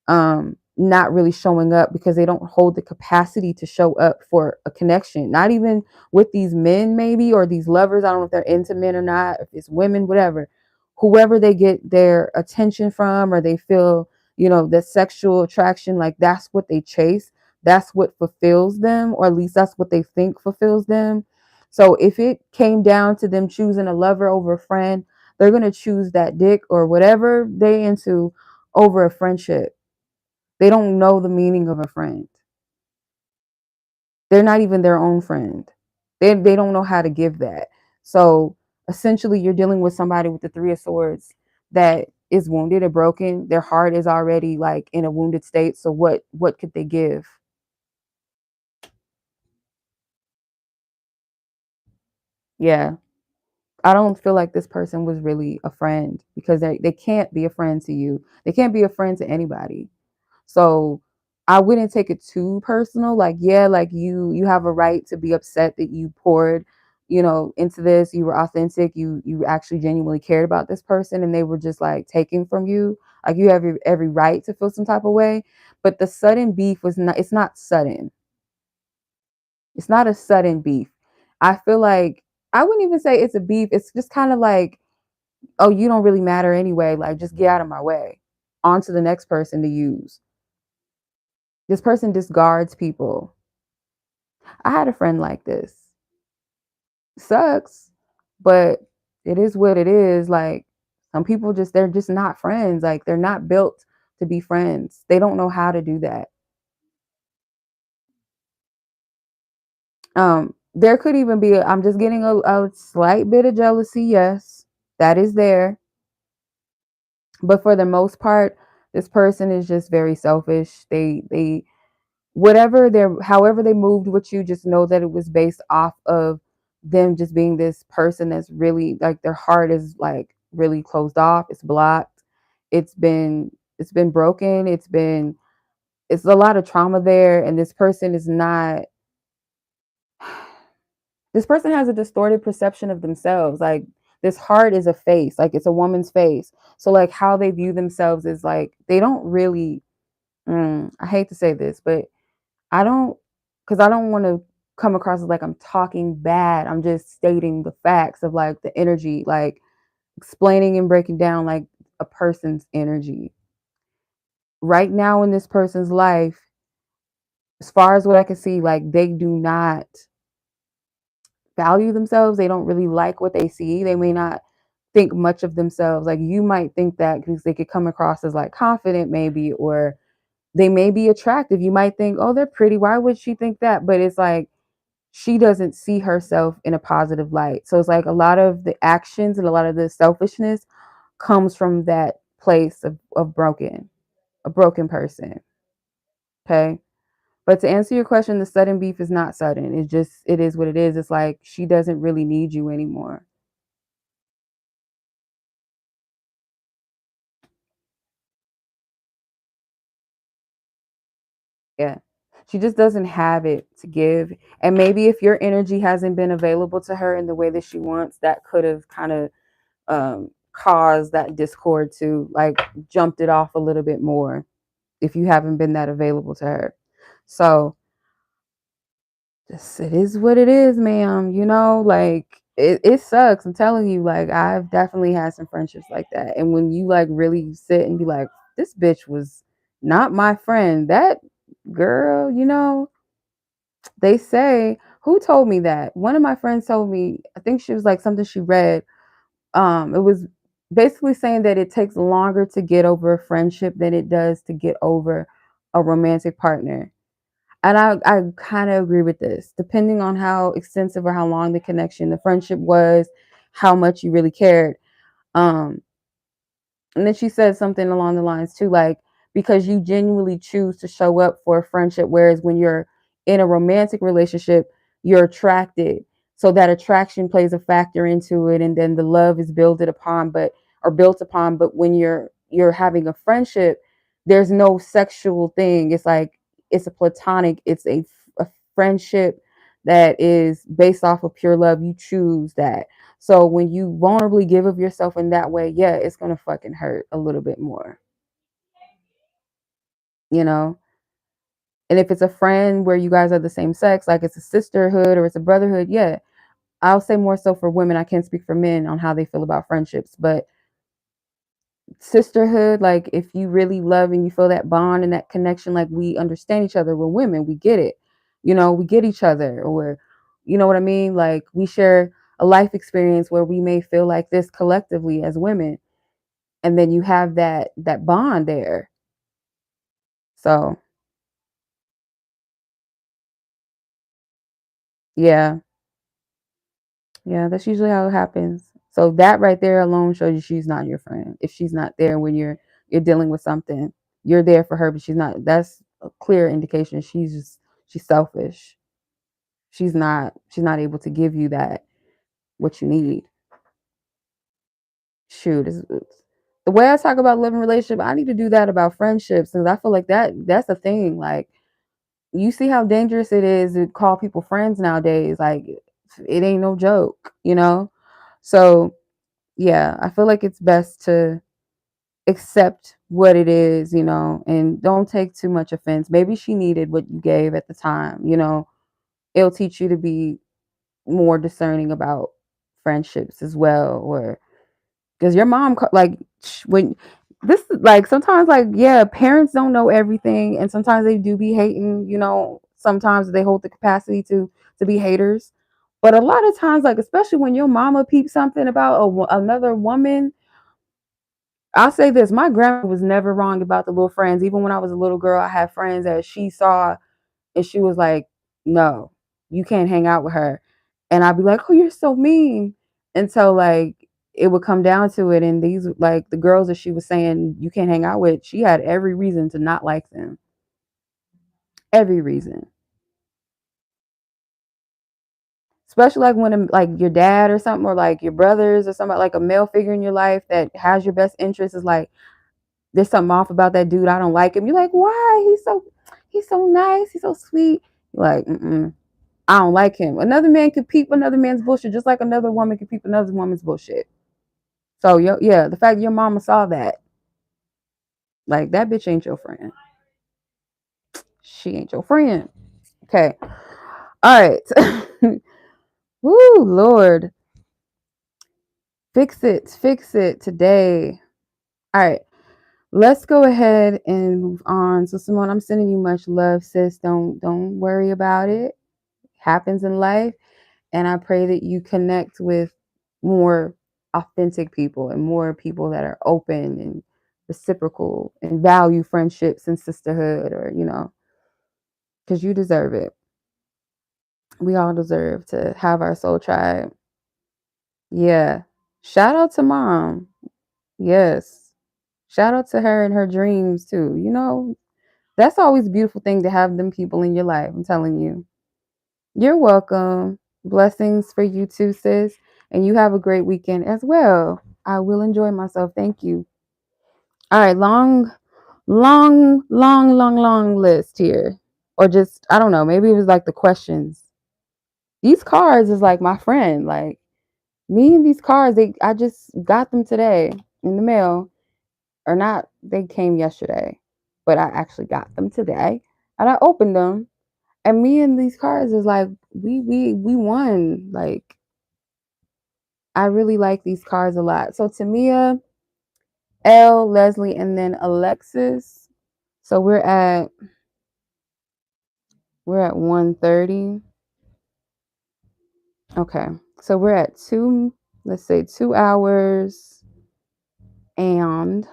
not really showing up because they don't hold the capacity to show up for a connection, not even with these men maybe, or these lovers. I don't know if they're into men or not, if it's women, whatever, whoever they get their attention from, or they feel, the sexual attraction, like that's what they chase, that's what fulfills them, or at least that's what they think fulfills them. So if it came down to them choosing a lover over a friend, they're going to choose that dick or whatever they into over a friendship. They don't know the meaning of a friend. They're not even their own friend. They don't know how to give that. So essentially you're dealing with somebody with the Three of Swords that is wounded or broken. Their heart is already like in a wounded state. So what could they give? Yeah. I don't feel like this person was really a friend because they can't be a friend to you. They can't be a friend to anybody. So I wouldn't take it too personal. Like, yeah, like you have a right to be upset that you poured, into this. You were authentic. You actually genuinely cared about this person, and they were just like taking from you. Like, you have every right to feel some type of way. But the sudden beef was not. It's not sudden. It's not a sudden beef. I feel like I wouldn't even say it's a beef. It's just kind of like, oh, you don't really matter anyway. Like, just get out of my way. On to the next person to use. This person discards people. I had a friend like this. Sucks, but it is what it is. Like, some people they're just not friends. Like, they're not built to be friends. They don't know how to do that. There could even be I'm just getting a slight bit of jealousy. Yes, that is there. But for the most part, this person is just very selfish. They however they moved with you, just know that it was based off of them just being this person that's really like their heart is like really closed off, it's blocked, it's been broken, it's a lot of trauma there, and this person has a distorted perception of themselves. Like, this heart is a face, like it's a woman's face. So like how they view themselves is like they don't really, I hate to say this, but I don't, because I don't want to come across as like I'm talking bad. I'm just stating the facts of like the energy, like explaining and breaking down like a person's energy. Right now in this person's life, as far as what I can see, like they do not value themselves. They don't really like what they see. They may not think much of themselves. Like, you might think that because they could come across as like confident, maybe, or they may be attractive. You might think, oh, they're pretty. Why would she think that? But it's like, she doesn't see herself in a positive light. So it's like a lot of the actions and a lot of the selfishness comes from that place of a broken person. Okay. But to answer your question, the sudden beef is not sudden. It is what it is. It's like she doesn't really need you anymore. Yeah. She just doesn't have it to give. And maybe if your energy hasn't been available to her in the way that she wants, that could have kind of caused that discord to like jumped it off a little bit more if you haven't been that available to her. So it is what it is, ma'am. Like it sucks. I'm telling you, like I've definitely had some friendships like that. And when you like really sit and be like, this bitch was not my friend, that girl, They say, who told me that? One of my friends told me, I think she was like something she read. It was basically saying that it takes longer to get over a friendship than it does to get over a romantic partner. And I kind of agree with this, depending on how extensive or how long the connection, the friendship was, how much you really cared. Um, and then she said something along the lines too, like, because you genuinely choose to show up for a friendship, whereas when you're in a romantic relationship, you're attracted. So that attraction plays a factor into it, and then the love is built upon. But when you're having a friendship, there's no sexual thing. It's like it's a platonic, it's a friendship that is based off of pure love. You choose that. So when you vulnerably give of yourself in that way, yeah, it's gonna fucking hurt a little bit more, you know? And if it's a friend where you guys are the same sex, like it's a sisterhood or it's a brotherhood, yeah. I'll say more so for women. I can't speak for men on how they feel about friendships, but sisterhood, like if you really love and you feel that bond and that connection, like we understand each other, we're women, we get it. We get each other, or you know what I mean? Like we share a life experience where we may feel like this collectively as women, and then you have that bond there. So yeah, yeah, that's usually how it happens. So that right there alone shows you she's not your friend. If she's not there when you're dealing with something, you're there for her, but she's not. That's a clear indication she's selfish. She's not able to give you that what you need. Shoot, the way I talk about living relationship, I need to do that about friendships, because I feel like that's the thing. Like, you see how dangerous it is to call people friends nowadays. Like, it ain't no joke. So yeah, I feel like it's best to accept what it is, and don't take too much offense. Maybe she needed what you gave at the time. It'll teach you to be more discerning about friendships as well, or because your mom, like, when this, like, sometimes, like, yeah, parents don't know everything, and sometimes they do be hating. Sometimes they hold the capacity to be haters, but a lot of times, like, especially when your mama peeps something about another woman. I'll say this: my grandma was never wrong about the little friends. Even when I was a little girl, I had friends that she saw, and she was like, "No, you can't hang out with her." And I'd be like, "Oh, you're so mean." Until, like, it would come down to it, and these, like, the girls that she was saying you can't hang out with, she had every reason to not like them. Every reason. Especially like when, like, your dad or something, or like your brothers or somebody, like a male figure in your life that has your best interest, is like, there's something off about that dude. I don't like him. You're like, why? He's so nice. He's so sweet. You're like, I don't like him. Another man could peep another man's bullshit, just like another woman could peep another woman's bullshit. So yeah, the fact your mama saw that, like, that bitch ain't your friend. She ain't your friend. Okay. All right. Woo, Lord. Fix it today. All right. Let's go ahead and move on. So, Simone, I'm sending you much love, sis. Don't worry about it. Happens in life. And I pray that you connect with more authentic people, and more people that are open and reciprocal and value friendships and sisterhood, or because you deserve it. We all deserve to have our soul tribe. Yeah. Shout out to mom. Yes. Shout out to her and her dreams too. That's always a beautiful thing to have them people in your life. I'm telling you. You're welcome. Blessings for you too, sis. And you have a great weekend as well. I will enjoy myself. Thank you. All right, long, long, long, long, long list here. Or just, I don't know, maybe it was like the questions. These cards is like my friend. Like, me and these cards, I just got them today in the mail. Or not, they came yesterday. But I actually got them today. And I opened them. And me and these cards is like, we won. Like, I really like these cards a lot. So Temia, Elle, Leslie, and then Alexis. So we're at We're at 1:30. Okay. So we're at 2 hours, and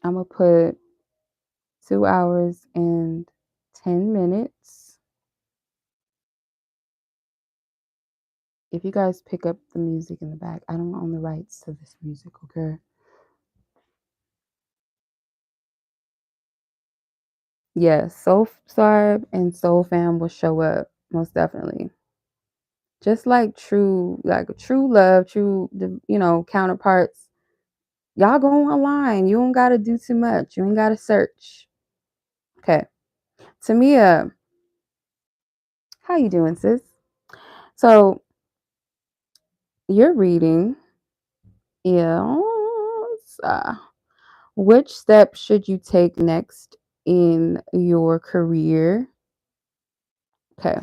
I'm going to put 2 hours and 10 minutes. If you guys pick up the music in the back, I don't own the rights to this music, okay? Yes, Soul Sarb and Soul Fam will show up, most definitely. Just like true love, counterparts. Y'all go online. You don't gotta do too much. You ain't gotta search. Okay. Temia, how you doing, sis? So your reading is which step should you take next in your career? Okay.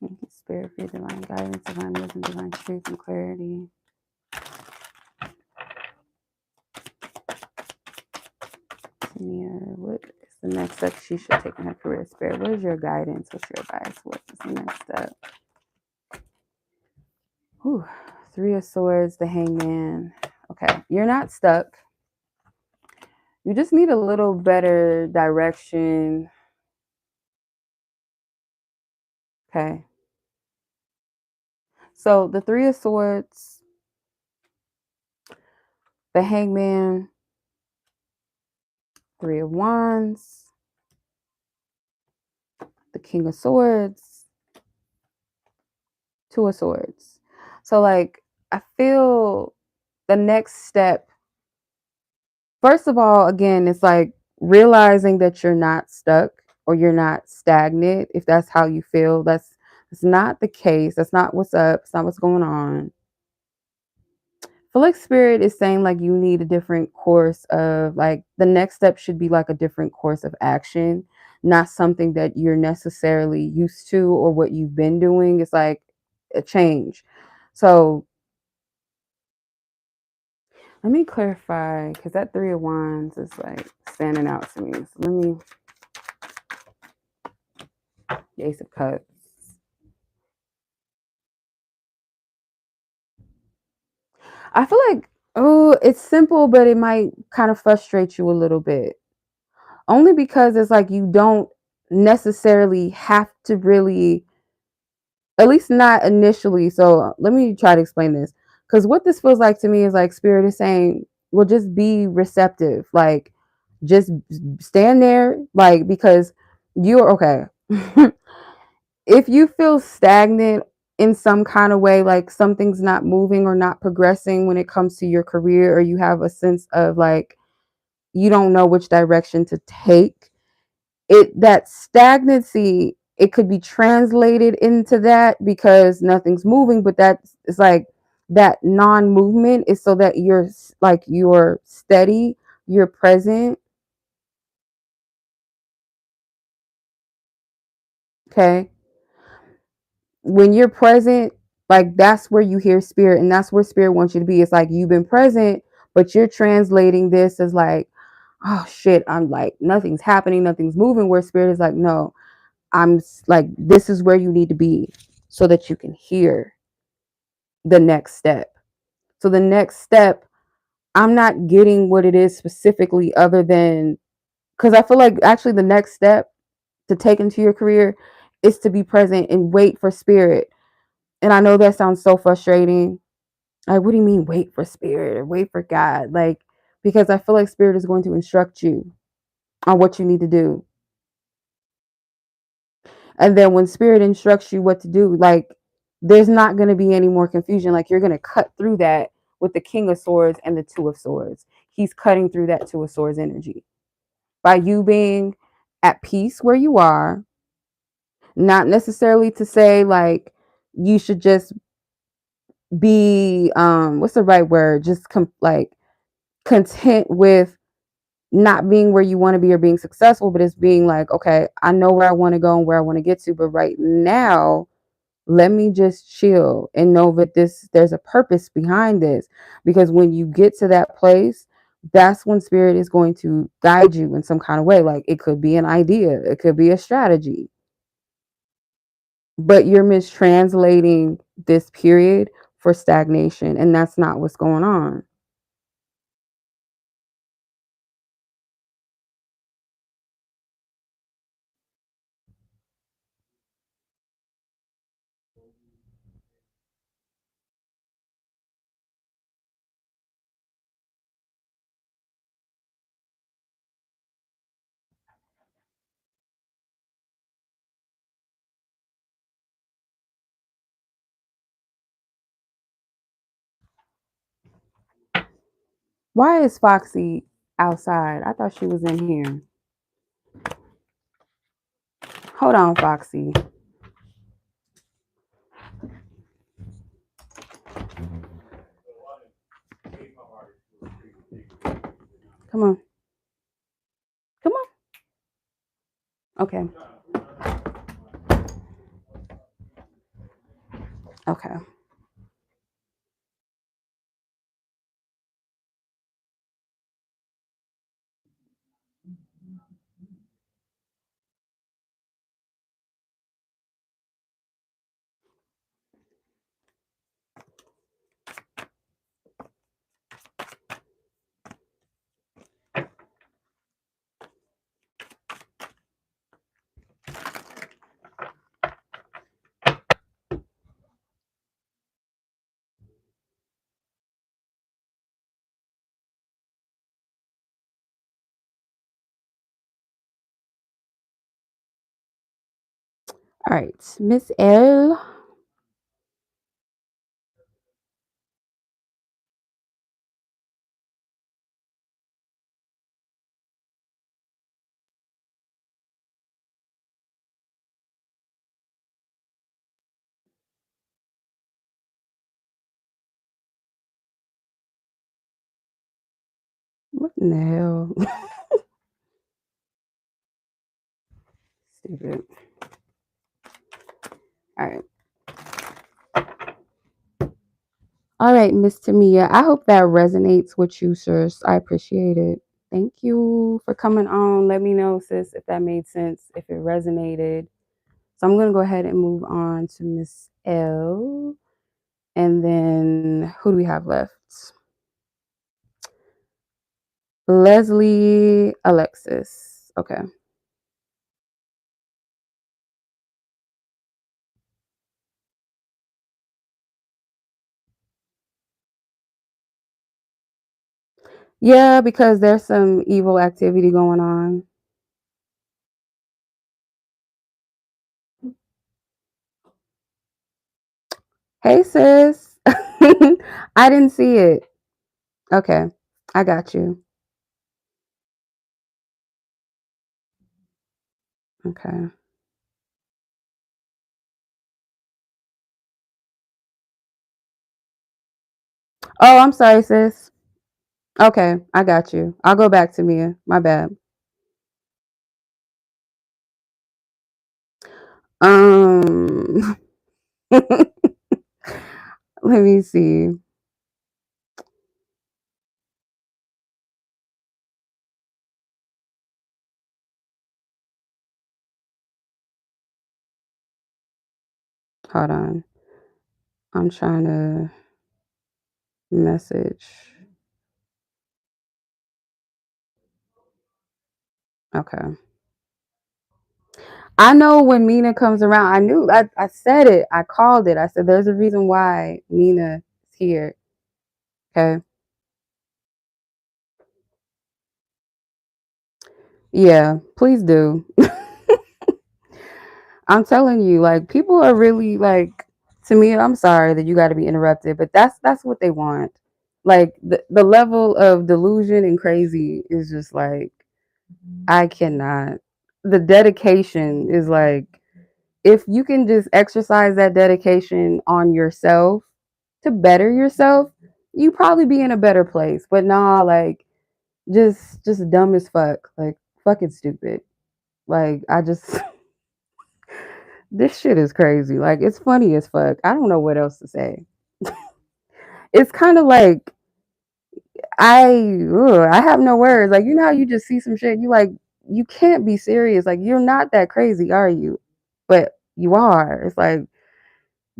Thank you, Spirit, for your divine guidance, divine wisdom, divine truth, and clarity. Temia, what is the next step she should take in her career? Spirit, what is your guidance? What's your advice? What is the next step? Whew. 3 of Swords, the Hangman. Okay, you're not stuck. You just need a little better direction. Okay. So the 3 of Swords, the Hangman, 3 of Wands, the King of Swords, 2 of Swords. So like, I feel the next step, first of all, again, it's like realizing that you're not stuck or you're not stagnant. If that's how you feel, that's not the case. That's not what's up. It's not what's going on. I feel like Spirit is saying like you need a different course of, like, the next step should be like a different course of action, not something that you're necessarily used to or what you've been doing. It's like a change. So let me clarify, because that 3 of Wands is like standing out to me. So let me, the Ace of Cups. I feel like, it's simple, but it might kind of frustrate you a little bit. Only because it's like you don't necessarily have to really, at least not initially. So let me try to explain this. Because what this feels like to me is like Spirit is saying, well, just be receptive. Like, just stand there. Like, because you're okay. If you feel stagnant in some kind of way, like something's not moving or not progressing when it comes to your career, or you have a sense of like you don't know which direction to take, that stagnancy, it could be translated into that because nothing's moving, but that's, it's like that non-movement is so that you're steady, you're present. Okay. When you're present, like that's where you hear Spirit, and that's where Spirit wants you to be. It's like you've been present, but you're translating this as like, oh shit, I'm like, nothing's happening, nothing's moving. Where Spirit is like, no, I'm like, this is where you need to be so that you can hear the next step. So the next step, I'm not getting what it is specifically, other than, because I feel like actually the next step to take into your career is to be present and wait for Spirit. And I know that sounds so frustrating. Like, what do you mean wait for Spirit or wait for God? Like, because I feel like Spirit is going to instruct you on what you need to do. And then when Spirit instructs you what to do, like, there's not going to be any more confusion. Like, you're going to cut through that with the King of Swords and the 2 of Swords. He's cutting through that 2 of Swords energy by you being at peace where you are. Not necessarily to say like you should just be what's the right word, just like content with not being where you want to be or being successful, but it's being like, okay, I know where I want to go and where I want to get to, but right now, let me just chill and know that there's a purpose behind this. Because when you get to that place, that's when spirit is going to guide you in some kind of way. Like it could be an idea, it could be a strategy, but you're mistranslating this period for stagnation, and that's not what's going on. Why is Foxy outside? I thought she was in here. Hold on, Foxy. Come on. Come on. Okay. Okay. All right. Miss Elle. What in the hell? Stupid. All right. All right, Miss Temia. I hope that resonates with you, sis. I appreciate it. Thank you for coming on. Let me know, sis, if that made sense, if it resonated. So I'm going to go ahead and move on to Miss L. And then who do we have left? Leslie, Alexis. Okay. Yeah, because there's some evil activity going on. Hey, sis. I didn't see it. Okay. I got you. Okay. Oh, I'm sorry, sis. Okay. I got you. I'll go back to Mia. My bad. Um, let me see. Hold on. I'm trying to message. Okay. I know when Minah comes around, I said it. I called it. I said there's a reason why Minah is here. Okay. Yeah, please do. I'm telling you, like people are really like to me, I'm sorry that you gotta be interrupted, but that's what they want. Like the level of delusion and crazy is just like I cannot. The dedication is like if you can just exercise that dedication on yourself to better yourself, you probably be in a better place. But nah, like just dumb as fuck. Like fucking stupid. Like I just this shit is crazy. Like it's funny as fuck. I don't know what else to say. It's kind of like I have no words. Like you know how you just see some shit, you like you can't be serious. Like you're not that crazy, are you? But you are. It's like,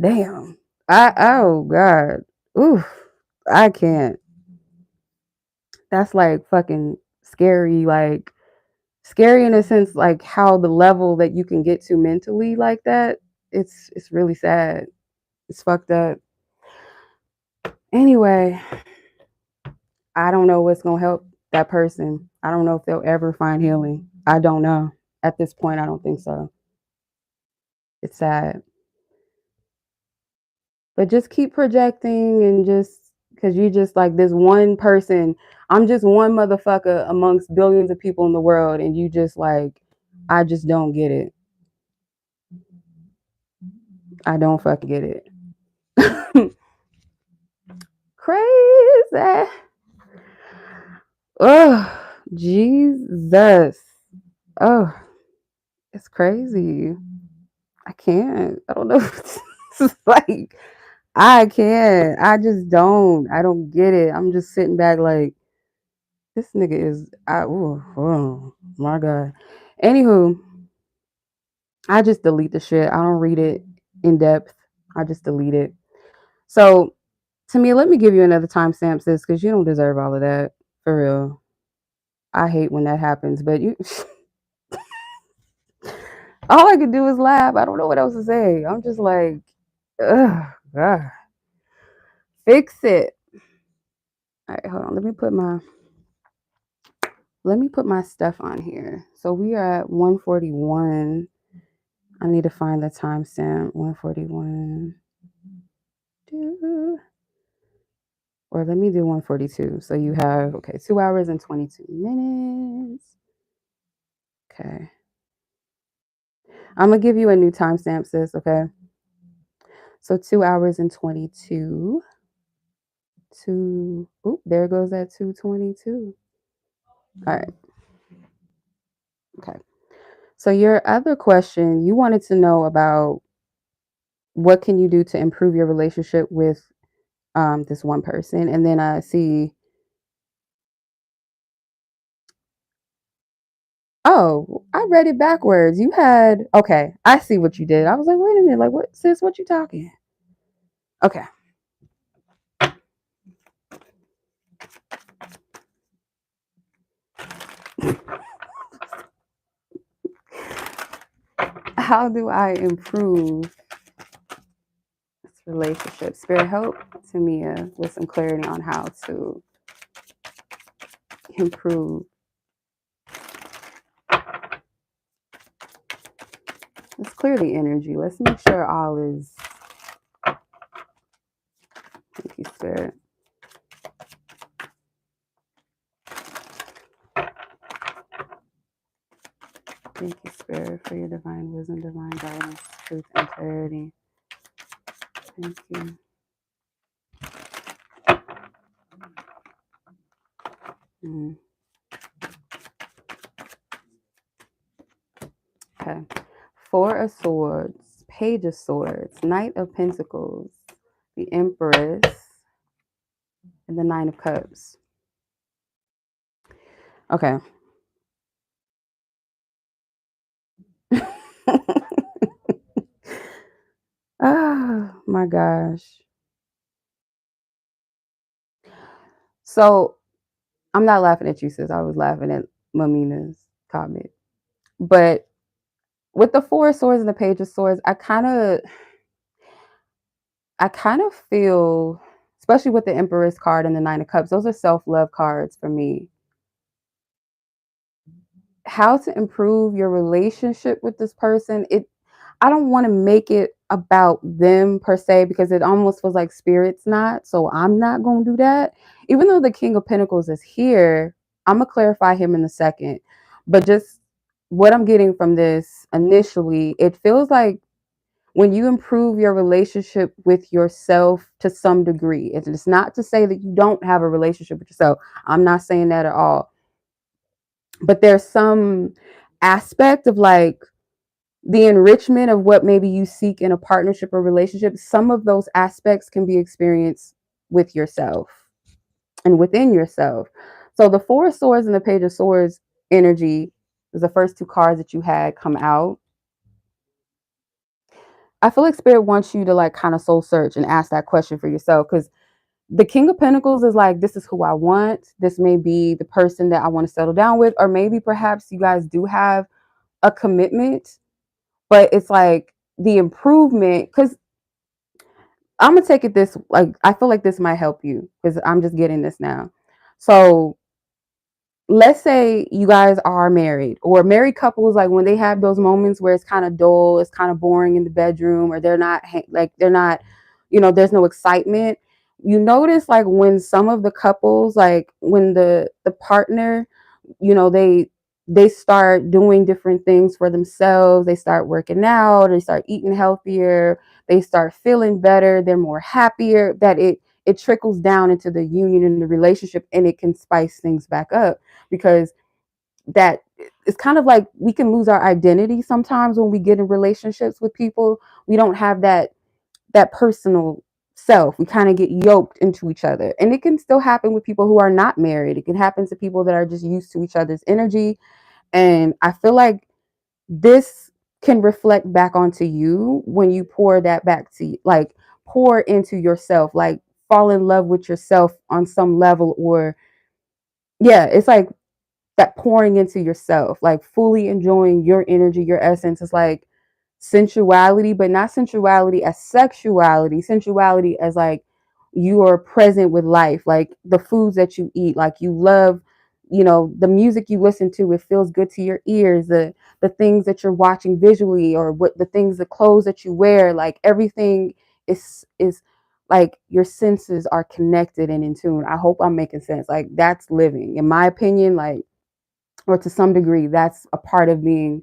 damn. Oh God. Oof. I can't. That's like fucking scary. Like scary in a sense, like how the level that you can get to mentally like that. It's really sad. It's fucked up. Anyway, I don't know what's gonna help that person. I don't know if they'll ever find healing. I don't know. At this point, I don't think so. It's sad. But just keep projecting and just because you just like this one person. I'm just one motherfucker amongst billions of people in the world, and you just like, I just don't get it. I don't fucking get it. Crazy. Oh, Jesus. Oh, it's crazy. I can't. I don't know. It's like I can't. I just don't. I don't get it. I'm just sitting back like this nigga is. Oh my God. Anywho, I just delete the shit. I don't read it in depth. I just delete it. So, Temia, let me give you another timestamp, sis, because you don't deserve all of that. For real. I hate when that happens, but you. All I can do is laugh. I don't know what else to say. I'm just like, ugh, God. Fix it. All right, hold on. Let me put my stuff on here. So we are at 141. I need to find the timestamp. 141. Or let me do 142. So you have 2 hours and 22 minutes. Okay. I'm gonna give you a new timestamp, sis, okay? So 2 hours and 22. There goes that 222. All right. Okay. So your other question, you wanted to know about what can you do to improve your relationship with this one person, and then I see. Oh, I read it backwards. You had okay. I see what you did. I was like, wait a minute, like what, sis? What you talking? Okay. How do I improve this relationship? Spirit, help Temia with some clarity on how to improve. Let's clear the energy. Let's make sure all is. Thank you, Spirit. Thank you, Spirit, for your divine wisdom, divine guidance, truth, and clarity. Thank you. Okay. Four of Swords, Page of Swords, Knight of Pentacles, the Empress, and the Nine of Cups. Okay. Oh my gosh. So I'm not laughing at you, sis. I was laughing at Mamina's comment. But with the Four of Swords and the Page of Swords, I kind of feel, especially with the Empress card and the Nine of Cups, those are self-love cards for me. How to improve your relationship with this person, I don't want to make it about them per se, because it almost feels like spirit's not. So I'm not going to do that. Even though the King of Pentacles is here, I'm going to clarify him in a second. But just what I'm getting from this initially, it feels like when you improve your relationship with yourself to some degree, it's not to say that you don't have a relationship with yourself. I'm not saying that at all. but there's some aspect of like the enrichment of what maybe you seek in a partnership or relationship. Some of those aspects can be experienced with yourself and within yourself. So the Four of Swords and the Page of Swords energy is the first two cards that you had come out. I feel like Spirit wants you to like kind of soul search and ask that question for yourself, because the King of Pentacles is like, this is who I want. This may be the person that I want to settle down with, or maybe perhaps you guys do have a commitment, but it's like the improvement. Because I'm gonna take it this, like, I feel like this might help you because I'm just getting this now. So let's say you guys are married, or married couples, like when they have those moments where it's kind of dull, it's kind of boring in the bedroom, or they're not like they're not, there's no excitement. You notice like when some of the couples, like when the partner, they start doing different things for themselves, they start working out, they start eating healthier, they start feeling better, they're more happier, that it trickles down into the union and the relationship, and it can spice things back up, because that it's kind of like we can lose our identity sometimes when we get in relationships with people. We don't have that personal self. We kind of get yoked into each other, and it can still happen with people who are not married. It can happen to people that are just used to each other's energy. And I feel like this can reflect back onto you when you pour that back to you, like pour into yourself, like fall in love with yourself on some level. Or yeah, it's like that pouring into yourself, like fully enjoying your energy, your essence. Is like sensuality, but not sensuality as sexuality, sensuality as like you are present with life, like the foods that you eat, like you love, the music you listen to, it feels good to your ears, the things that you're watching visually, or what the clothes that you wear, like everything is like your senses are connected and in tune. I hope I'm making sense. Like that's living, in my opinion, like, or to some degree, that's a part of being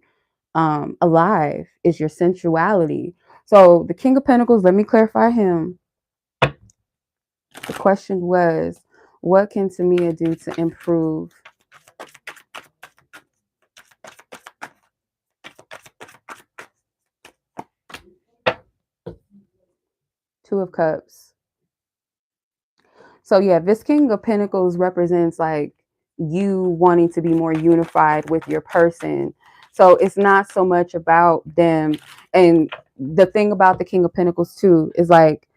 alive, is your sensuality. So the King of Pentacles, let me clarify him. The question was, what can Temia do to improve? Two of Cups. So yeah, this King of Pentacles represents like you wanting to be more unified with your person. So it's not so much about them. And the thing about the King of Pentacles too is like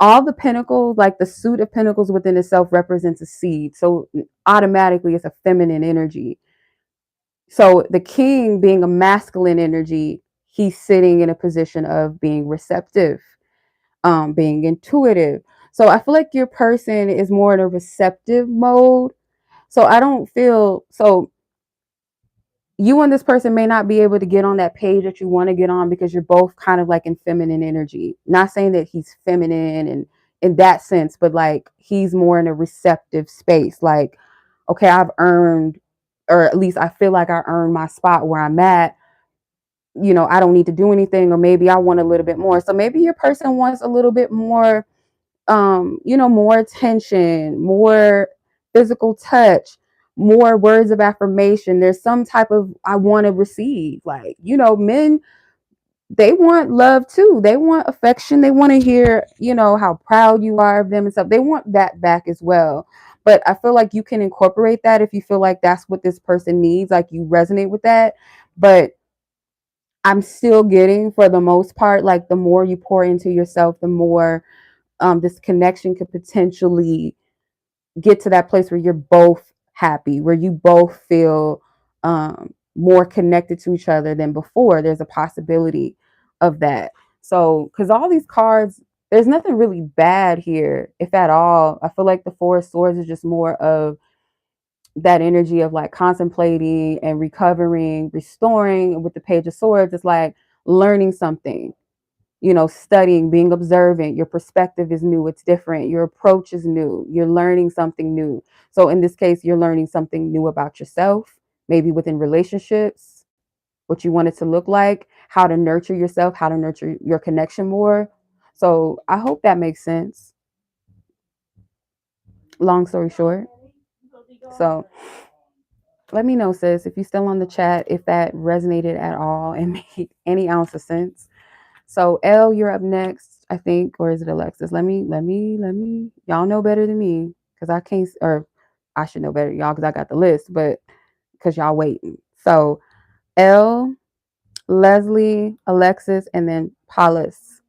all the pentacles, like the suit of pentacles within itself represents a seed. So automatically it's a feminine energy. So the king being a masculine energy, he's sitting in a position of being receptive, being intuitive. So I feel like your person is more in a receptive mode. So I don't feel so you and this person may not be able to get on that page that you want to get on, because you're both kind of like in feminine energy. Not saying that he's feminine and in that sense, but like he's more in a receptive space. Like, okay, I've earned, or at least I feel like I earned my spot where I'm at. I don't need to do anything, or maybe I want a little bit more. So maybe your person wants a little bit more, more attention, more physical touch, more words of affirmation. There's some type of I want to receive. Like, men, they want love too. They want affection. They want to hear, how proud you are of them and stuff. They want that back as well. But I feel like you can incorporate that if you feel like that's what this person needs, like you resonate with that. But I'm still getting, for the most part, like the more you pour into yourself, the more this connection could potentially get to that place where you're both happy, where you both feel more connected to each other than before. There's a possibility of that. So, because all these cards, there's nothing really bad here, if at all. I feel like the Four of Swords is just more of that energy of like contemplating and recovering, restoring. And with the Page of Swords, it's like learning something, studying, being observant. Your perspective is new, it's different. Your approach is new. You're learning something new. So in this case, you're learning something new about yourself, maybe within relationships, what you want it to look like, how to nurture yourself, how to nurture your connection more. So I hope that makes sense. Long story short. So Let me know, sis, if you're still on the chat, if that resonated at all and made any ounce of sense. So Elle, you're up next, I think, or is it Alexis? Let me. Y'all know better than me because I can't, or I should know better, y'all, because I got the list, but because y'all waiting. So Elle, Leslie, Alexis, and then Paulus.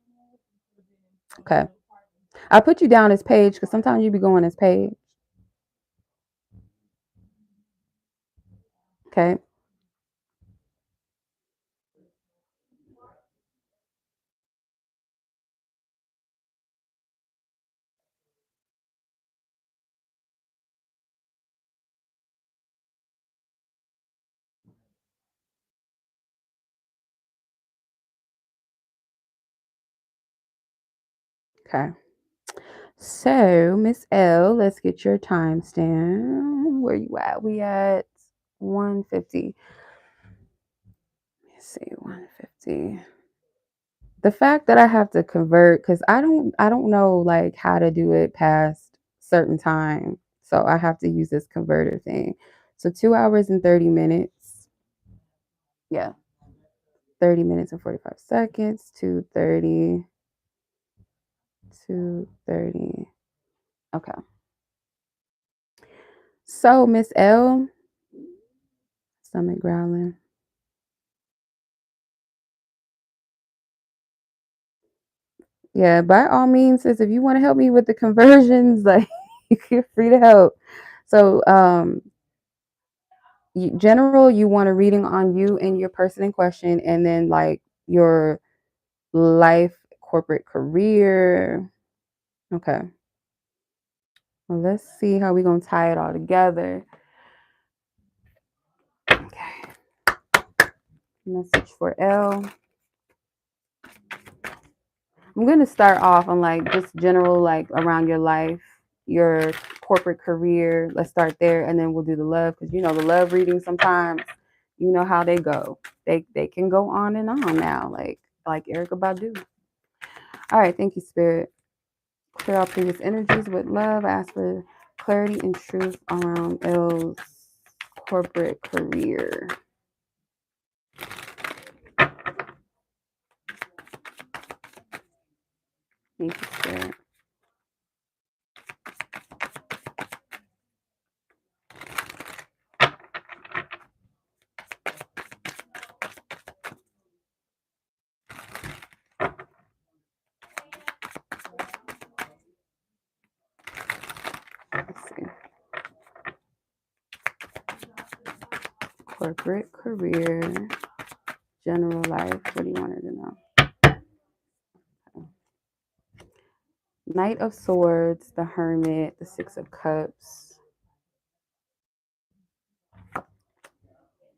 Okay. I put you down as Paige because sometimes you be going as Paige. Okay. Okay. So, Miss L, let's get your timestamp. Where you at? We at 150. Let's see, 150. The fact that I have to convert, because I don't know like how to do it past certain time. So I have to use this converter thing. So 2 hours and 30 minutes. Yeah. 30 minutes and 45 seconds. 2:30. 2:30. Okay. So Miss L, stomach growling. Yeah, by all means, sis, if you want to help me with the conversions, like you're free to help. So, general, you want a reading on you and your person in question, and then like your life, corporate career. Okay. Well, let's see how we're gonna tie it all together. Okay. Message for Elle. I'm gonna start off on like just general, like around your life, your corporate career. Let's start there, and then we'll do the love, because you know the love reading sometimes, you know how they go. They can go on and on now, like Erica Badu. All right, thank you, Spirit. Clear out previous energies with love. Ask for clarity and truth around Elle's corporate career. Thank you, Spirit. Let's see. Corporate career, general life. What do you want to know? Knight of Swords, the Hermit, the Six of Cups,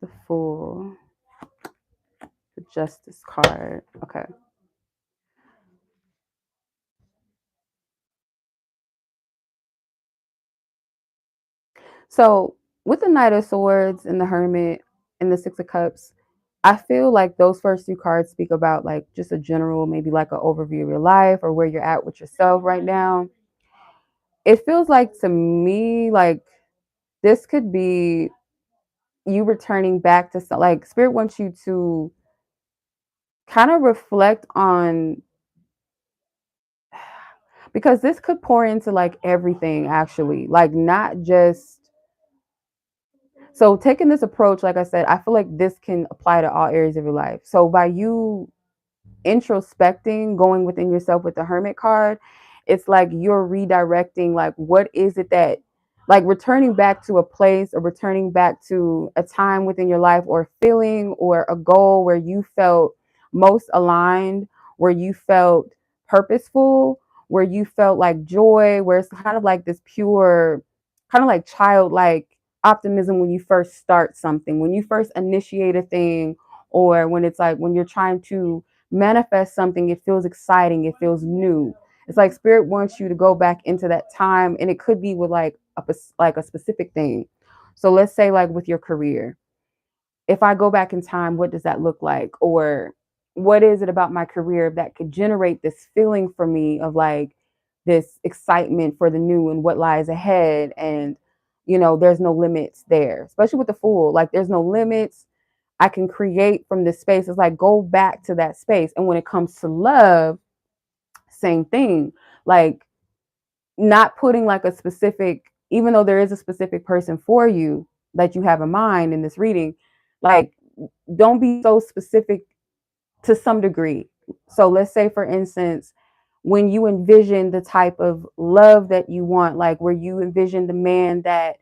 the Fool, the Justice card. Okay. So with the Knight of Swords and the Hermit and the Six of Cups, I feel like those first two cards speak about like just a general, maybe like an overview of your life or where you're at with yourself right now. It feels like to me like this could be you returning back to some, like Spirit wants you to kind of reflect on, because this could pour into like everything actually, like not just, so taking this approach, like I said, I feel like this can apply to all areas of your life. So by you introspecting, going within yourself with the Hermit card, it's like you're redirecting, like what is it that, like returning back to a place or returning back to a time within your life or feeling or a goal where you felt most aligned, where you felt purposeful, where you felt like joy, where it's kind of like this pure, kind of like childlike optimism when you first start something, when you first initiate a thing, or when it's like when you're trying to manifest something, it feels exciting, it feels new. It's like Spirit wants you to go back into that time, and it could be with like a specific thing. So let's say like with your career, if I go back in time, what does that look like? Or what is it about my career that could generate this feeling for me of like this excitement for the new and what lies ahead? And there's no limits there, especially with the Fool. Like, there's no limits. I can create from this space. It's like, go back to that space. And when it comes to love, same thing. Like, not putting like a specific, even though there is a specific person for you that you have in mind in this reading, like, don't be so specific to some degree. So let's say, for instance, when you envision the type of love that you want, like where you envision the man that,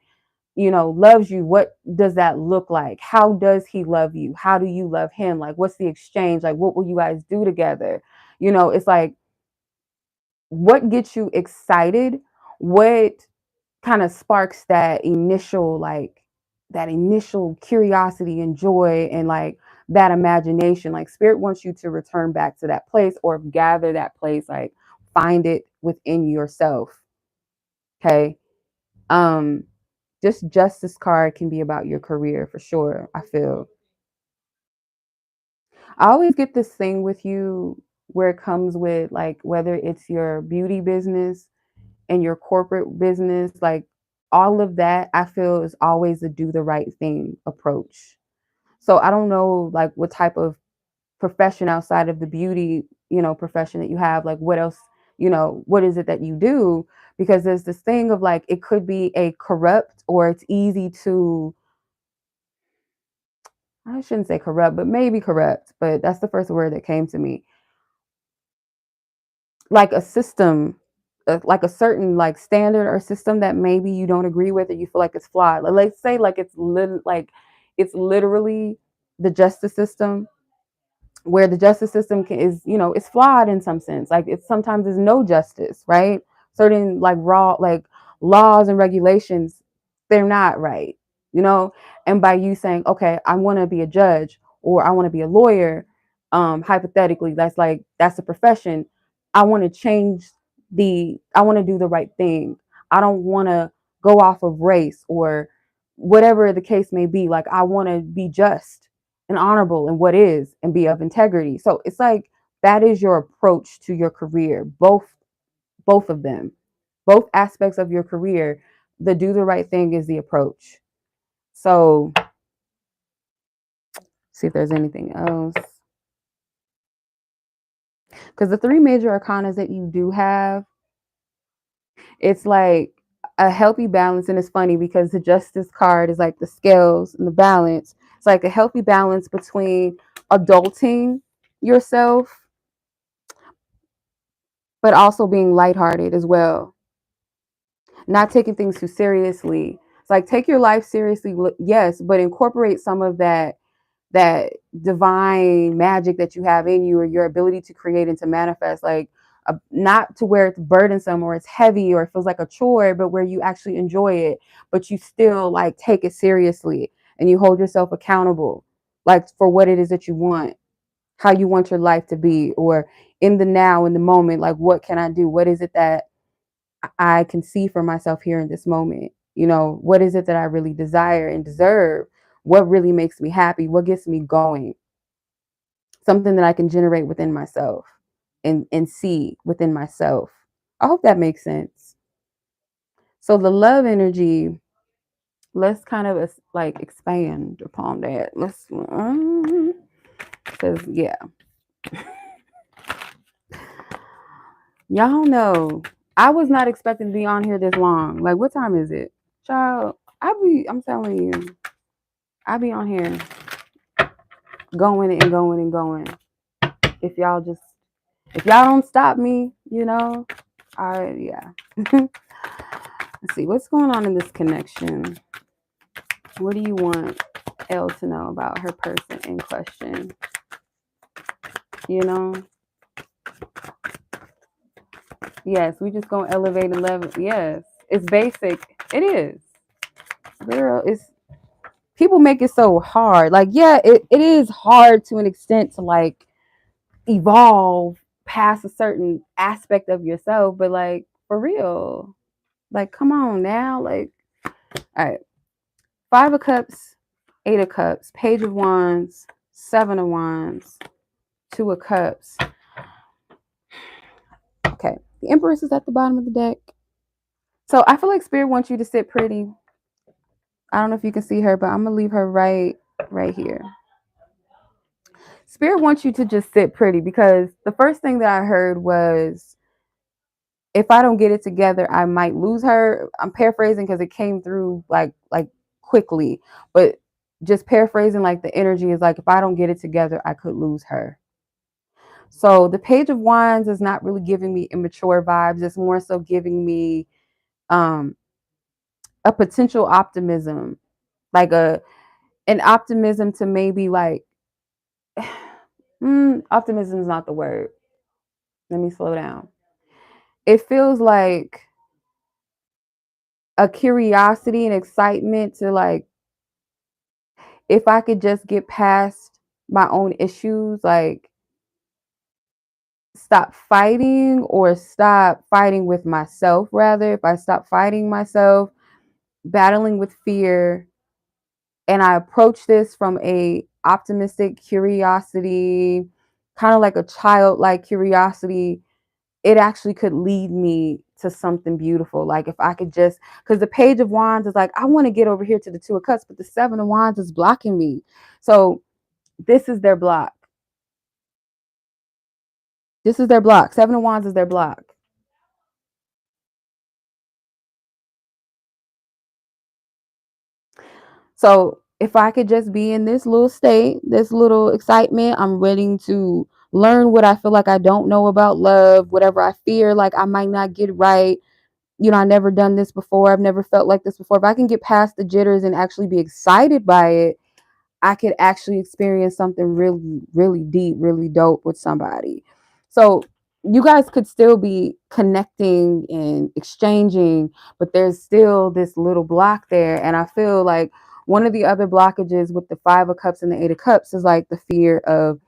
loves you, what does that look like? How does he love you? How do you love him? Like, what's the exchange? Like, what will you guys do together? It's like, what gets you excited? What kind of sparks that initial curiosity and joy and like that imagination? Like, spirit wants you to return back to that place, or gather that place, like find it within yourself. Okay. Just Justice card can be about your career for sure. I always get this thing with you where it comes with, like, whether it's your beauty business and your corporate business, like all of that, I feel is always a do the right thing approach. So I don't know, like, what type of profession outside of the beauty, profession that you have, like what else, what is it that you do? Because there's this thing of like, it could be a corrupt, or it's easy to, I shouldn't say corrupt, but maybe corrupt, but that's the first word that came to me. Like a system, like a certain like standard or system that maybe you don't agree with, or you feel like it's flawed. Like, let's say like it's literally the justice system, where the justice system is, it's flawed in some sense. Like, it's sometimes there's no justice, right? Certain like raw, like laws and regulations, they're not right, and by you saying, okay, I want to be a judge, or I want to be a lawyer, hypothetically, that's a profession. I want to I want to do the right thing. I don't want to go off of race or whatever the case may be. Like, I want to be just and honorable in what is, and be of integrity. So it's like, that is your approach to your career. Both of them, both aspects of your career, the do the right thing is the approach. So see if there's anything else, because the three major arcanas that you do have, it's like a healthy balance. And it's funny because the Justice card is like the scales and the balance. It's like a healthy balance between adulting yourself, but also being lighthearted as well. Not taking things too seriously. It's like, take your life seriously, yes, but incorporate some of that divine magic that you have in you, or your ability to create and to manifest, like not to where it's burdensome or it's heavy or it feels like a chore, but where you actually enjoy it, but you still like take it seriously, and you hold yourself accountable, like for what it is that you want, how you want your life to be, or in the now, in the moment, like, what can I do? What is it that I can see for myself here in this moment? What is it that I really desire and deserve? What really makes me happy? What gets me going? Something that I can generate within myself and see within myself. I hope that makes sense. So the love energy, let's kind of like expand upon that. Let's, because yeah, y'all know I was not expecting to be on here this long. Like, what time is it, child? I'm telling you, I be on here going and going and going. If y'all don't stop me, yeah. Let's see what's going on in this connection. What do you want Elle to know about her person in question? Yes, we just gonna elevate and level. Yes, it's basic. It is. Girl, people make it so hard. Like, yeah, it is hard to an extent to like evolve past a certain aspect of yourself, but like, for real, like, come on now. Like, all right, 5 of Cups, 8 of Cups, Page of Wands, 7 of Wands, 2 of Cups. Okay, the Empress is at the bottom of the deck. So I feel like Spirit wants you to sit pretty. I don't know if you can see her, but I'm gonna leave her right here. Spirit wants you to just sit pretty, because the first thing that I heard was, if I don't get it together, I might lose her. I'm paraphrasing because it came through like quickly, but just paraphrasing, like the energy is like, if I don't get it together, I could lose her. So the Page of Wands is not really giving me immature vibes. It's more so giving me um a potential optimism, like an optimism to maybe like optimism is not the word. Let me slow down. It feels like a curiosity and excitement to like, if I could just get past my own issues, like stop fighting, or stop fighting with myself, rather, if I stop fighting myself, battling with fear, and I approach this from a optimistic curiosity, kind of like a childlike curiosity, it actually could lead me to something beautiful. Like if I could just, because the Page of Wands is like, I want to get over here to the Two of Cups, but the Seven of Wands is blocking me. So this is their block. This is their block. Seven of Wands is their block. So if I could just be in this little state, this little excitement, I'm willing to learn what I feel like I don't know about love, whatever I fear like I might not get right. You know, I never done this before. I've never felt like this before. If I can get past the jitters and actually be excited by it, I could actually experience something really, really deep, really dope with somebody. So you guys could still be connecting and exchanging, but there's still this little block there. And I feel like one of the other blockages with the Five of Cups and the Eight of Cups is like the fear of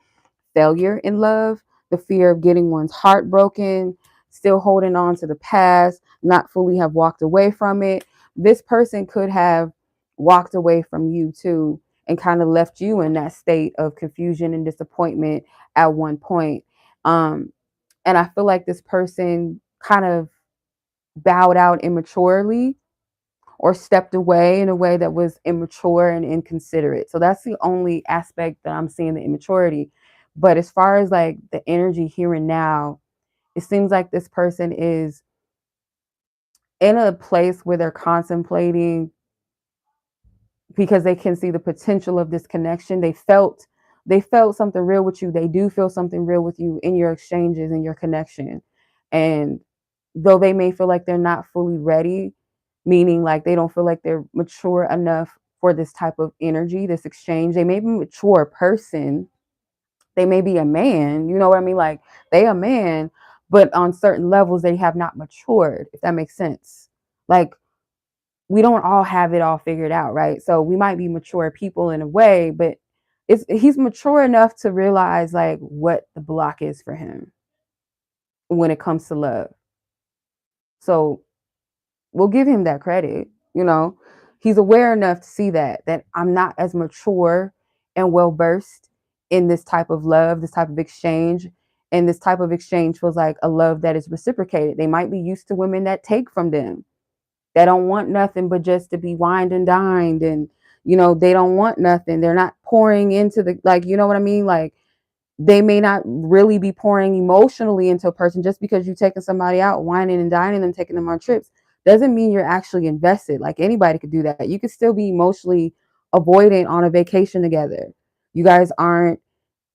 failure in love, the fear of getting one's heart broken, still holding on to the past, not fully have walked away from it. This person could have walked away from you too, and kind of left you in that state of confusion and disappointment at one point. And I feel like this person kind of bowed out immaturely, or stepped away in a way that was immature and inconsiderate. So that's the only aspect that I'm seeing, the immaturity. But as far as like the energy here and now, it seems like this person is in a place where they're contemplating, because they can see the potential of this connection. They felt something real with you. They do feel something real with you in your exchanges and your connection. And though they may feel like they're not fully ready, meaning like they don't feel like they're mature enough for this type of energy, this exchange. They may be a mature person. They may be a man, you know what I mean? Like they a man, but on certain levels they have not matured, if that makes sense. Like we don't all have it all figured out, right? So we might be mature people in a way, but he's mature enough to realize like what the block is for him when it comes to love. So we'll give him that credit, you know. He's aware enough to see that I'm not as mature and well versed in this type of love, this type of exchange. And this type of exchange feels like a love that is reciprocated. They might be used to women that take from them, that don't want nothing but just to be wined and dined, and you know, they don't want nothing. They're not pouring into the, like, you know what I mean? Like they may not really be pouring emotionally into a person. Just because you're taking somebody out, whining and dining them, taking them on trips, doesn't mean you're actually invested. Like anybody could do that. You could still be emotionally avoidant on a vacation together. You guys aren't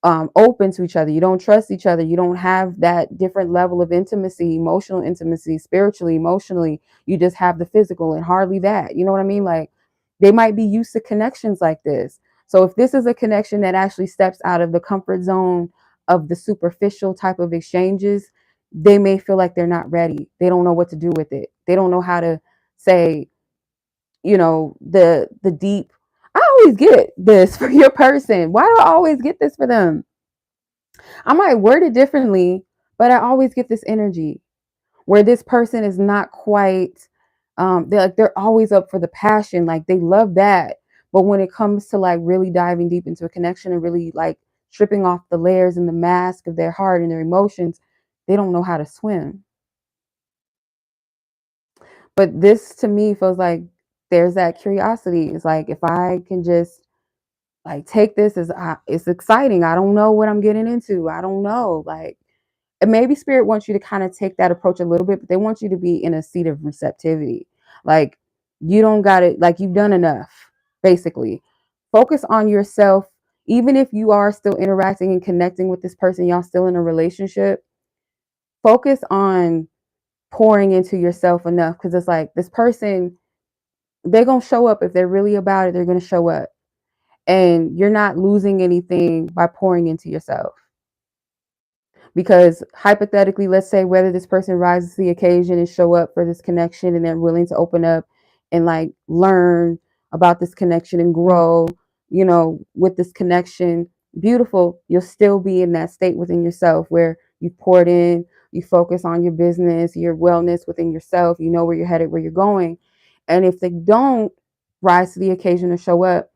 open to each other. You don't trust each other. You don't have that different level of intimacy, emotional intimacy, spiritually, emotionally. You just have the physical and hardly that. You know what I mean? Like they might be used to connections like this. So if this is a connection that actually steps out of the comfort zone of the superficial type of exchanges, they may feel like they're not ready. They don't know what to do with it. They don't know how to say, you know, the deep. I always get this for your person. Why do I always get this for them? I might word it differently, but I always get this energy where this person is not quite they're always up for the passion, like they love that. But when it comes to like really diving deep into a connection and really like stripping off the layers and the mask of their heart and their emotions, they don't know how to swim. But this to me feels like there's that curiosity. It's like, if I can just like take this as it's exciting. I don't know what I'm getting into. I don't know. Like, and maybe spirit wants you to kind of take that approach a little bit, but they want you to be in a seat of receptivity. Like, you don't got it. Like, you've done enough, basically. Focus on yourself. Even if you are still interacting and connecting with this person, y'all still in a relationship, focus on pouring into yourself enough. Because it's like, this person, they're going to show up. If they're really about it, they're going to show up. And you're not losing anything by pouring into yourself. Because hypothetically, let's say whether this person rises to the occasion and show up for this connection, and they're willing to open up and like learn about this connection and grow, with this connection, beautiful. You'll still be in that state within yourself where you poured in, you focus on your business, your wellness within yourself, you know where you're headed, where you're going. And if they don't rise to the occasion or show up,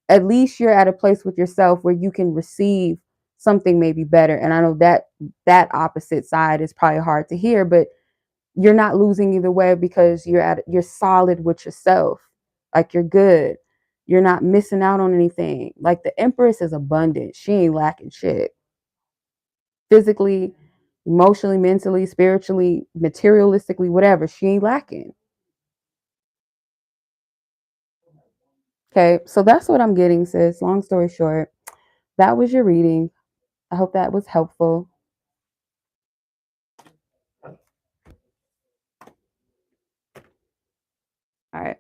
at least you're at a place with yourself where you can receive something maybe better. And I know that opposite side is probably hard to hear, but you're not losing either way, because you're solid with yourself. Like, you're good. You're not missing out on anything. Like, the Empress is abundant. She ain't lacking shit. Physically, emotionally, mentally, spiritually, materialistically, whatever. She ain't lacking. Okay, so that's what I'm getting, sis. Long story short, that was your reading. I hope that was helpful. All right.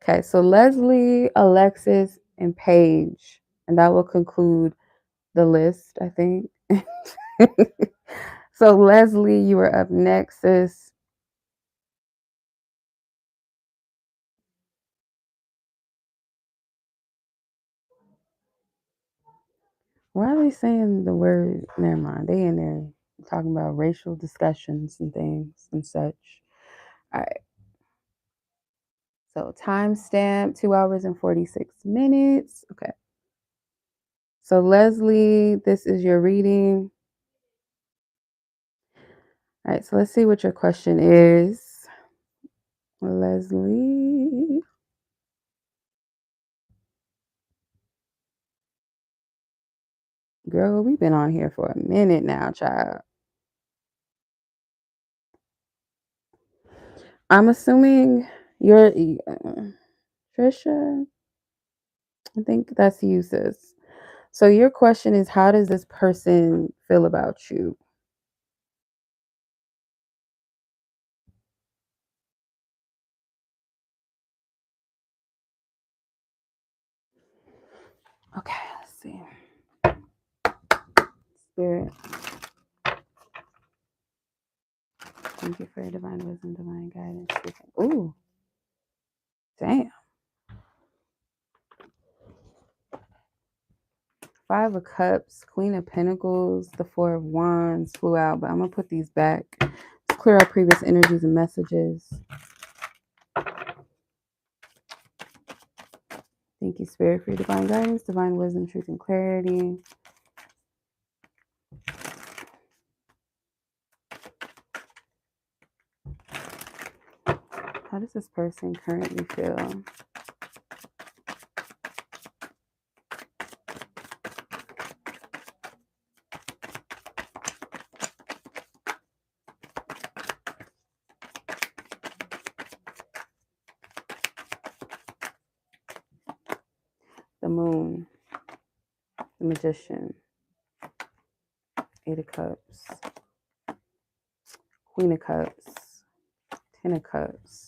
Okay, so Leslie, Alexis, and Paige. And that will conclude the list, I think. So Leslie, you are up next, sis. Why are they saying the word? Never mind. They in there talking about racial discussions and things and such. All right. So timestamp 2 hours and 46 minutes. Okay. So Leslie, this is your reading. All right. So let's see what your question is. Leslie. Girl, we've been on here for a minute now, child. I'm assuming you're Trisha. I think that's you, sis. So your question is, how does this person feel about you? Okay, let's see. Spirit, thank you for your divine wisdom, divine guidance. Ooh, damn. 5 of Cups, Queen of Pentacles, the 4 of Wands flew out, but I'm going to put these back. Let's clear our previous energies and messages. Thank you, Spirit, for your divine guidance, divine wisdom, truth, and clarity. How does this person currently feel? The Moon, the Magician, 8 of Cups, Queen of Cups, 10 of Cups.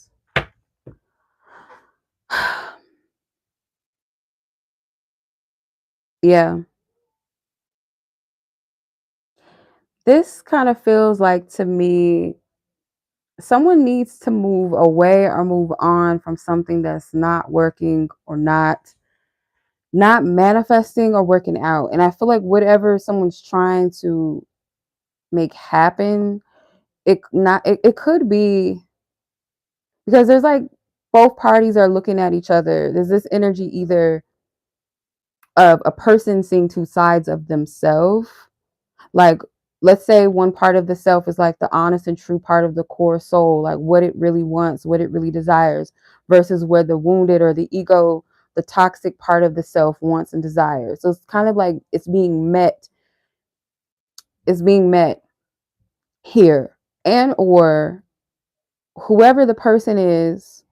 Yeah. This kind of feels like, to me, someone needs to move away or move on from something that's not working or not manifesting or working out. And I feel like whatever someone's trying to make happen, it could be, because there's like both parties are looking at each other. There's this energy either of a person seeing two sides of themselves. Like, let's say one part of the self is like the honest and true part of the core soul, like what it really wants, what it really desires, versus where the wounded or the ego, the toxic part of the self wants and desires. So it's kind of like it's being met here. And or whoever the person is,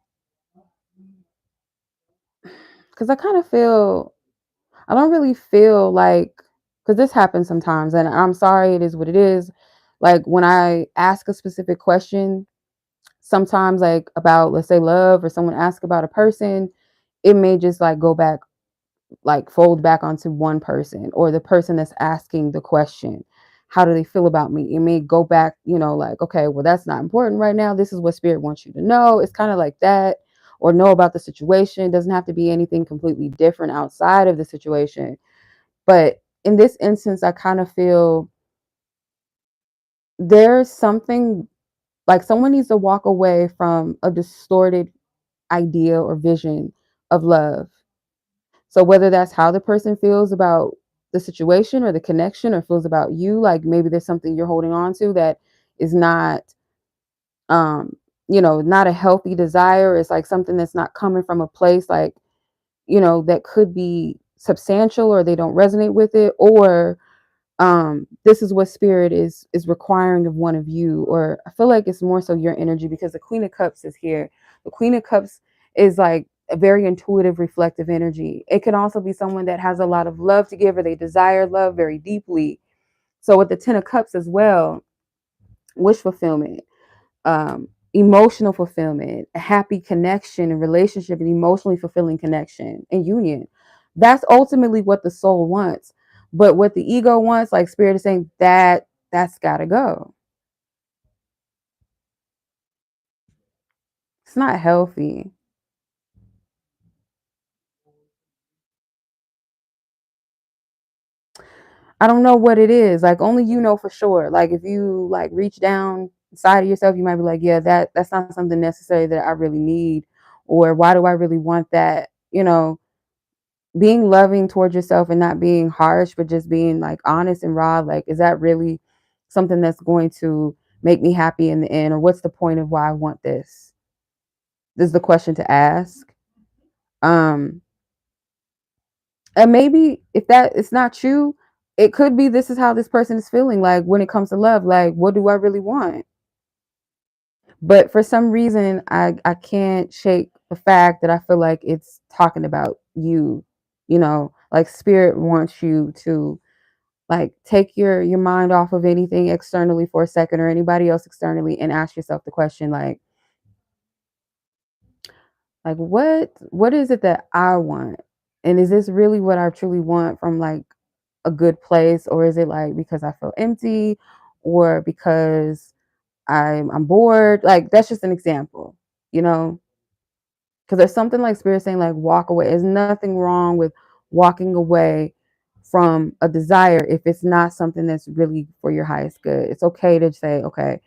because I don't really feel like, because this happens sometimes, and I'm sorry, it is what it is. Like when I ask a specific question, sometimes like about, let's say, love, or someone asks about a person, it may just like go back, like fold back onto one person, or the person that's asking the question. How do they feel about me? It may go back, like, okay, well, that's not important right now. This is what spirit wants you to know. It's kind of like that. Or know about the situation. It doesn't have to be anything completely different outside of the situation. But in this instance, I kind of feel there's something, like someone needs to walk away from a distorted idea or vision of love. So whether that's how the person feels about the situation or the connection, or feels about you, like maybe there's something you're holding on to that is not, um, not a healthy desire. It's like something that's not coming from a place like, that could be substantial, or they don't resonate with it, or this is what spirit is requiring of one of you. Or I feel like it's more so your energy, because the Queen of Cups is here. The Queen of Cups is like a very intuitive, reflective energy. It can also be someone that has a lot of love to give, or they desire love very deeply. So with the Ten of Cups as well, wish fulfillment, emotional fulfillment, a happy connection and relationship, and emotionally fulfilling connection and union. That's ultimately what the soul wants. But what the ego wants, like spirit is saying, that's gotta go. It's not healthy. I don't know what it is. Like only you know for sure. Like if you like reach down inside of yourself, you might be like, yeah, that's not something necessary that I really need. Or why do I really want that? Being loving towards yourself and not being harsh, but just being like honest and raw. Like, is that really something that's going to make me happy in the end? Or what's the point of why I want this? This is the question to ask. Um, and maybe if that is not you, it could be this is how this person is feeling like when it comes to love. Like, what do I really want? But for some reason, I can't shake the fact that I feel like it's talking about you. Like spirit wants you to like take your mind off of anything externally for a second, or anybody else externally, and ask yourself the question like what is it that I want, and is this really what I truly want from like a good place, or is it like because I feel empty, or because I'm bored? Like that's just an example, you know because there's something like spirit saying like walk away. There's nothing wrong with walking away from a desire if it's not something that's really for your highest good. It's okay to say, okay,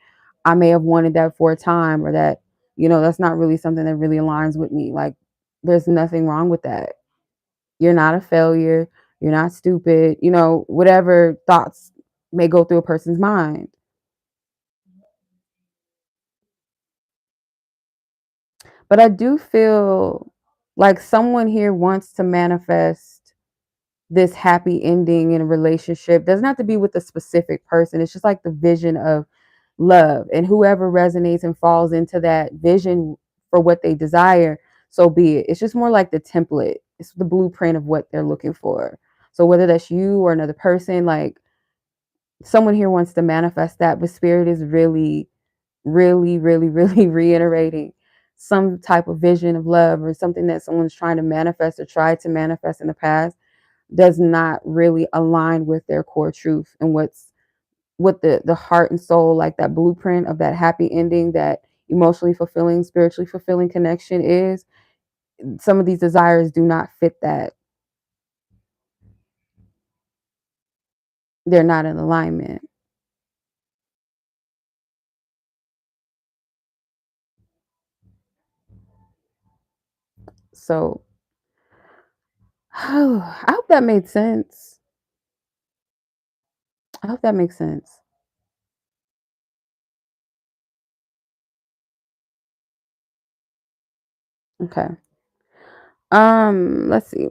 I may have wanted that for a time, or that, that's not really something that really aligns with me. Like there's nothing wrong with that. You're not a failure. You're not stupid. Whatever thoughts may go through a person's mind. But I do feel like someone here wants to manifest this happy ending in a relationship. Doesn't have to be with a specific person. It's just like the vision of love, and whoever resonates and falls into that vision for what they desire, so be it. It's just more like the template. It's the blueprint of what they're looking for. So whether that's you or another person, like someone here wants to manifest that, but spirit is really, really, really, really reiterating some type of vision of love, or something that someone's trying to manifest or tried to manifest in the past, does not really align with their core truth, and what the heart and soul, like that blueprint of that happy ending, that emotionally fulfilling, spiritually fulfilling connection is. Some of these desires do not fit that. They're not in alignment. So I hope that made sense. I hope that makes sense. Okay. Let's see.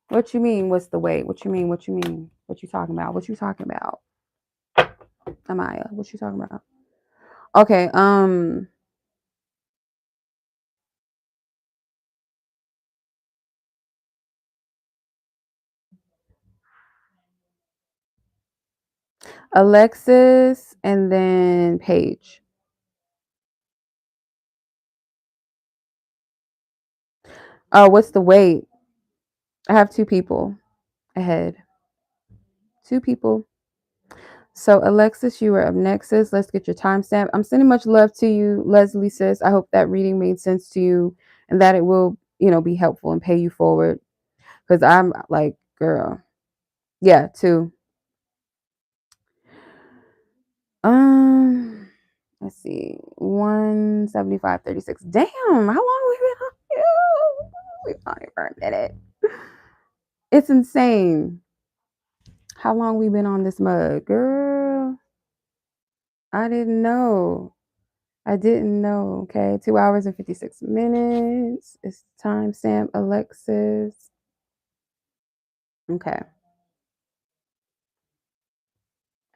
What you mean? What's the weight? What you mean? What you mean? What you talking about? What you talking about? Amaya, what you talking about? Okay. Alexis and then Paige. Oh, what's the weight? I have two people ahead. Two people. So Alexis, you are up next, sis. Let's get your timestamp. I'm sending much love to you, Leslie, sis. I hope that reading made sense to you and that it will, be helpful and pay you forward. Because I'm like, girl. Yeah, two. Um, let's see. 175.36. Damn, how long we been on you? We've been on it for a minute. It's insane how long we been on this mug, girl. I didn't know. I didn't know. Okay, 2 hours and 56 minutes. It's timestamp, Alexis. Okay.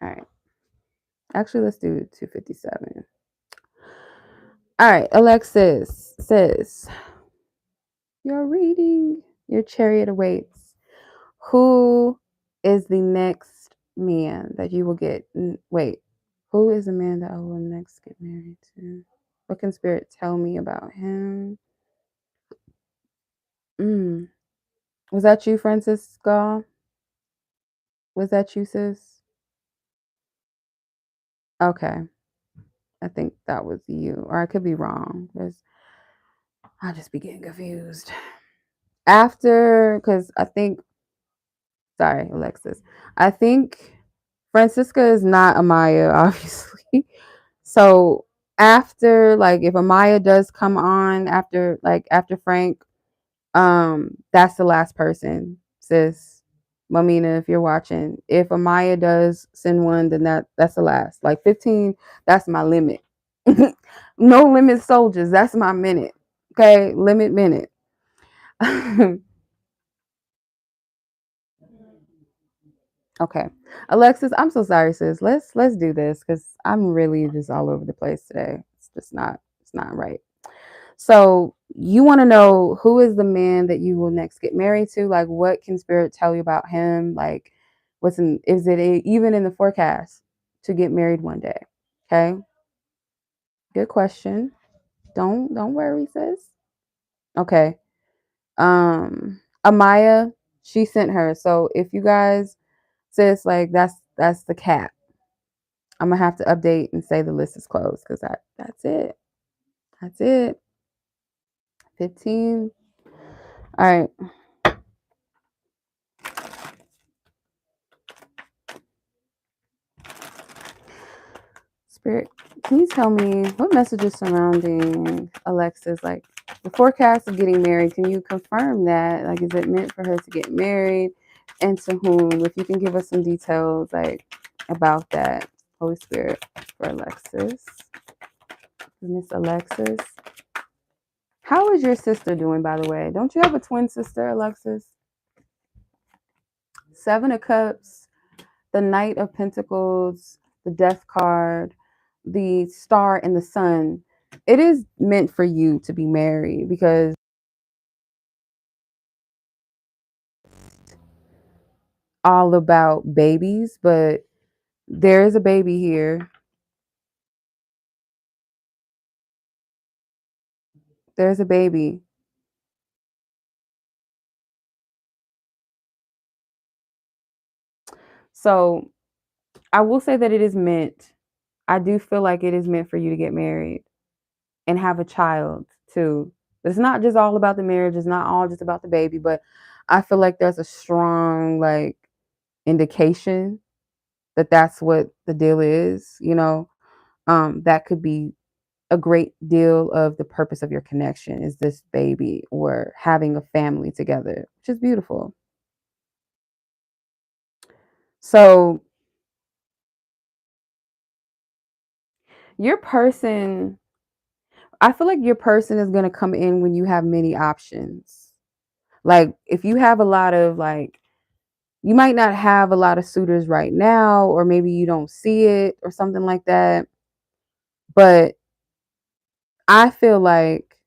All right. Actually, let's do 257. All right, Alexis says, your reading, your chariot awaits. Who is the next man that you will get? Wait, who is the man that I will next get married to? What can spirit tell me about him? Was that you, Francisco? Was that you, sis? Okay. I think that was you. Or I could be wrong. I'll just be getting confused. Because sorry, Alexis. I think Francisca is not Amaya, obviously. So after, like, if Amaya does come on after Frank, that's the last person, sis. Mamina, if you're watching, if Amaya does send one, then that's the last. Like 15, that's my limit. No limit soldiers, that's my minute. Okay, limit minute. Okay, Alexis, I'm so sorry, sis. Let's do this because I'm really just all over the place today. It's not right. So you want to know who is the man that you will next get married to? Like, what can spirit tell you about him? Like, is it even in the forecast to get married one day? Okay, good question. Don't worry, sis. Okay. Amaya, she sent her. So if you guys, sis, like that's the cap. I'm gonna have to update and say the list is closed because that's it. That's it. 15. All right. Spirit, can you tell me what messages surrounding Alexis? Like the forecast of getting married, can you confirm that? Like, is it meant for her to get married? And to whom? If you can give us some details like about that, Holy Spirit, for Alexis. Miss Alexis. How is your sister doing, by the way? Don't you have a twin sister, Alexis? 7 of Cups, the Knight of Pentacles, the Death card, the Star, and the Sun. It is meant for you to be married because all about babies, but there is a baby here. There's a baby. So I will say that it is meant. I do feel like it is meant for you to get married and have a child too. It's not just all about the marriage. It's not all just about the baby, but I feel like there's a strong like indication that that's what the deal is. That could be a great deal of the purpose of your connection is this baby or having a family together, which is beautiful. So your person, I feel like your person is going to come in when you have many options. Like if you have a lot of like, you might not have a lot of suitors right now, or maybe you don't see it or something like that. But I feel like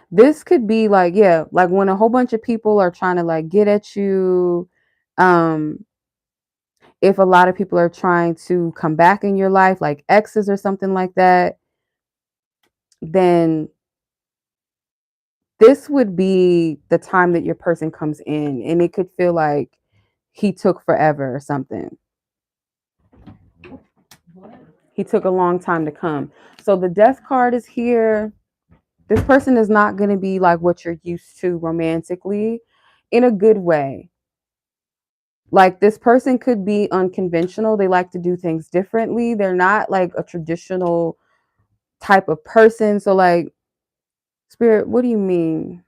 this could be like, yeah, like when a whole bunch of people are trying to like get at you, um, if a lot of people are trying to come back in your life, like exes or something like that, then this would be the time that your person comes in, and it could feel like he took forever or something. He took a long time to come. So the death card is here. This person is not going to be like what you're used to romantically in a good way. Like this person could be unconventional. They like to do things differently. They're not like a traditional type of person. So like, Spirit, what do you mean?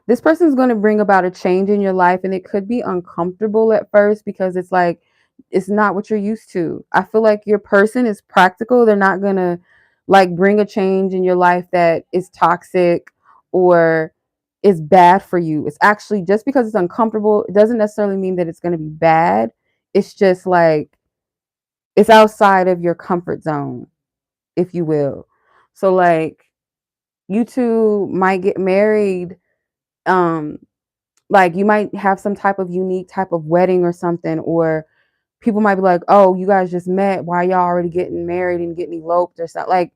This person is going to bring about a change in your life, and it could be uncomfortable at first because it's like it's not what you're used to. I feel like your person is practical. They're not going to like bring a change in your life that is toxic or is bad for you. It's actually just because it's uncomfortable, it doesn't necessarily mean that it's going to be bad. It's just like it's outside of your comfort zone, if you will. So like you two might get married, um like you might have some type of unique type of wedding or something, or people might be like, oh, you guys just met, why y'all already getting married and getting eloped or something. Like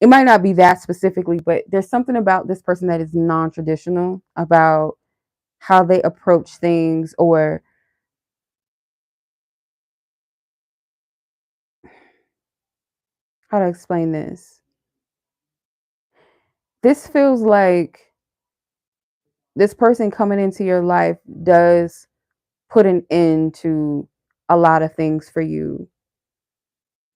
it might not be that specifically, but there's something about this person that is non-traditional about how they approach things, or how to explain this. This feels like this person coming into your life does put an end to a lot of things for you.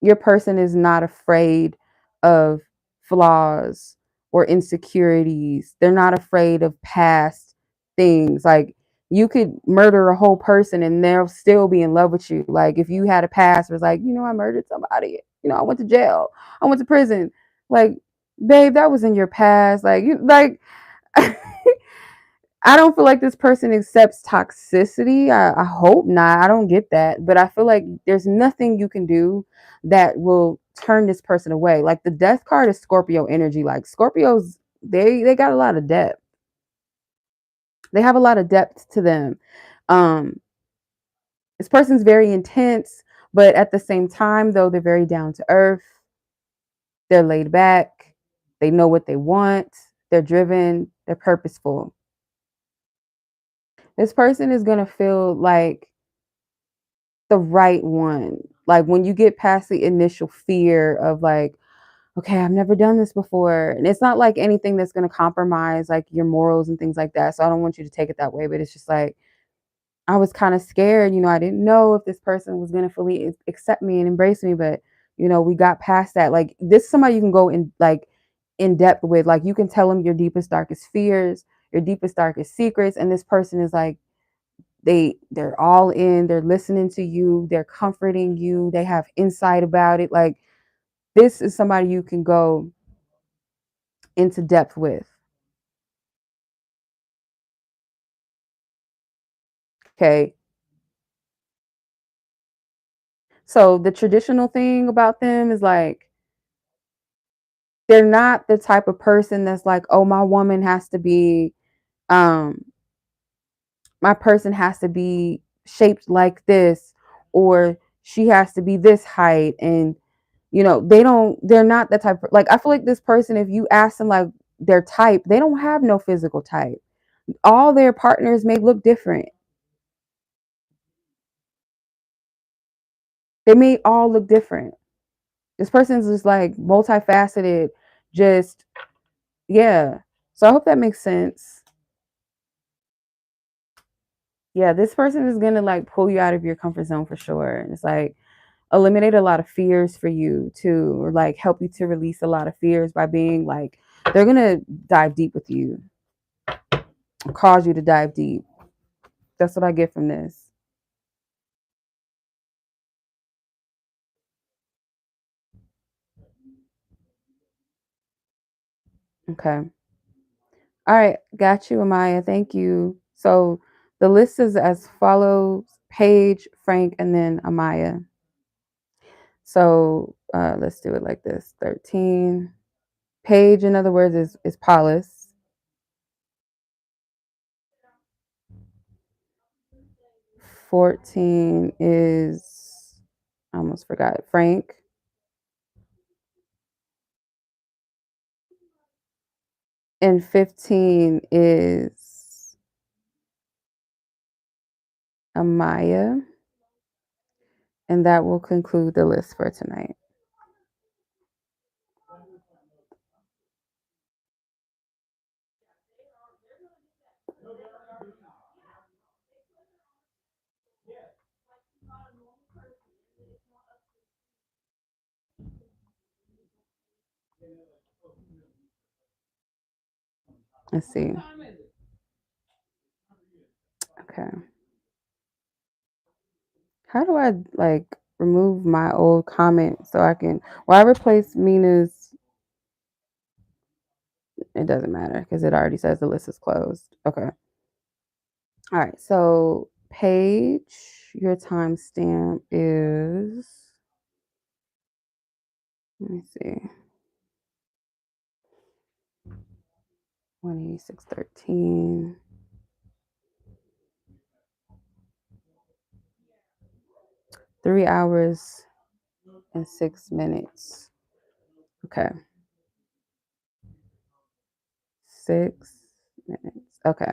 Your person is not afraid of flaws or insecurities. They're not afraid of past things. Like you could murder a whole person and they'll still be in love with you. Like if you had a past where it's like, I murdered somebody, I went to jail, I went to prison. Like, babe, that was in your past. Like you like I don't feel like this person accepts toxicity. I hope not. I don't get that. But I feel like there's nothing you can do that will turn this person away. Like the death card is Scorpio energy. Like Scorpios, they got a lot of depth. They have a lot of depth to them. Um, this person's very intense, but at the same time, though, they're very down to earth. They're laid back. They know what they want. They're driven. They're purposeful. This person is going to feel like the right one. Like when you get past the initial fear of like, okay, I've never done this before. And it's not like anything that's going to compromise like your morals and things like that. So I don't want you to take it that way, but it's just like, I was kind of scared. I didn't know if this person was going to fully accept me and embrace me, but we got past that. Like this is somebody you can go in like in depth with. Like you can tell them your deepest, darkest fears, your deepest, darkest secrets. And this person is like, they're all in, they're listening to you, they're comforting you, they have insight about it. Like this is somebody you can go into depth with. Okay, so the traditional thing about them is like they're not the type of person that's like, oh, um my person has to be shaped like this, or she has to be this height. And they're not that type of, like I feel like this person, if you ask them like their type, they don't have no physical type. All their partners may look different. They may all look different. This person's just like multifaceted, just yeah. So I hope that makes sense. Yeah, this person is gonna like pull you out of your comfort zone for sure. And it's like eliminate a lot of fears for you too, or like help you to release a lot of fears by being like they're gonna dive deep with you, cause you to dive deep. That's what I get from this. Okay. All right, got you, Amaya. Thank you. So the list is as follows: Paige, Frank, and then Amaya. So let's do it like this: 13. Paige, in other words, is Paulus. 14 is, I almost forgot, Frank. And 15 is Amaya. And that will conclude the list for tonight. Let's see. Okay. How do I like remove my old comment so I can, well, I replace Minah's, it doesn't matter because it already says the list is closed. Okay. All right. So Paige, your timestamp is, let me see, 186:13. 3 hours and 6 minutes. Okay. 6 minutes. Okay.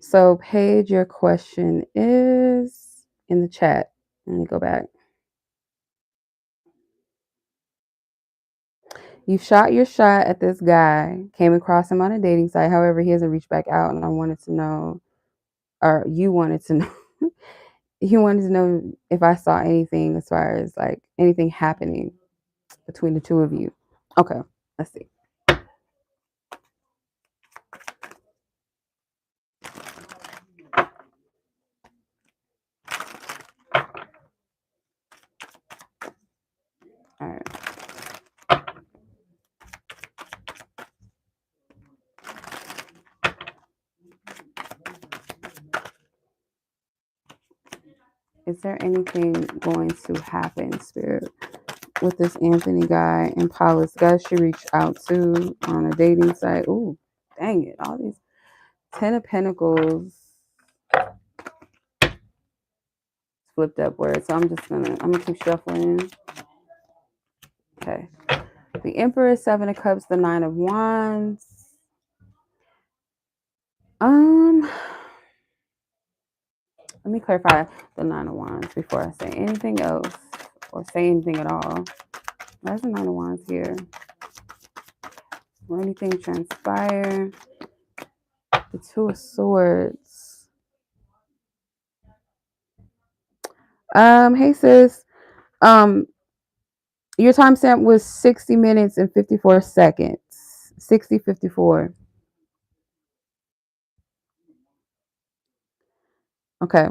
So, Paige, your question is in the chat. Let me go back. You shot your shot at this guy, came across him on a dating site. However, he hasn't reached back out, and I wanted to know, or you wanted to know, you wanted to know if I saw anything as far as like anything happening between the two of you. Okay. Let's see. All right. Is there anything going to happen, Spirit, with this Anthony guy and Paulus guy she reached out to on a dating site? Ooh, dang it. All these 10 of Pentacles flipped up words. So I'm gonna keep shuffling. Okay. The Emperor, 7 of Cups, the 9 of Wands. Let me clarify the 9 of Wands before I say anything else or say anything at all. Why is the 9 of Wands here? Will anything transpire? The 2 of Swords. Hey sis. Your timestamp was 60 minutes and 54 seconds. 60:54. Okay.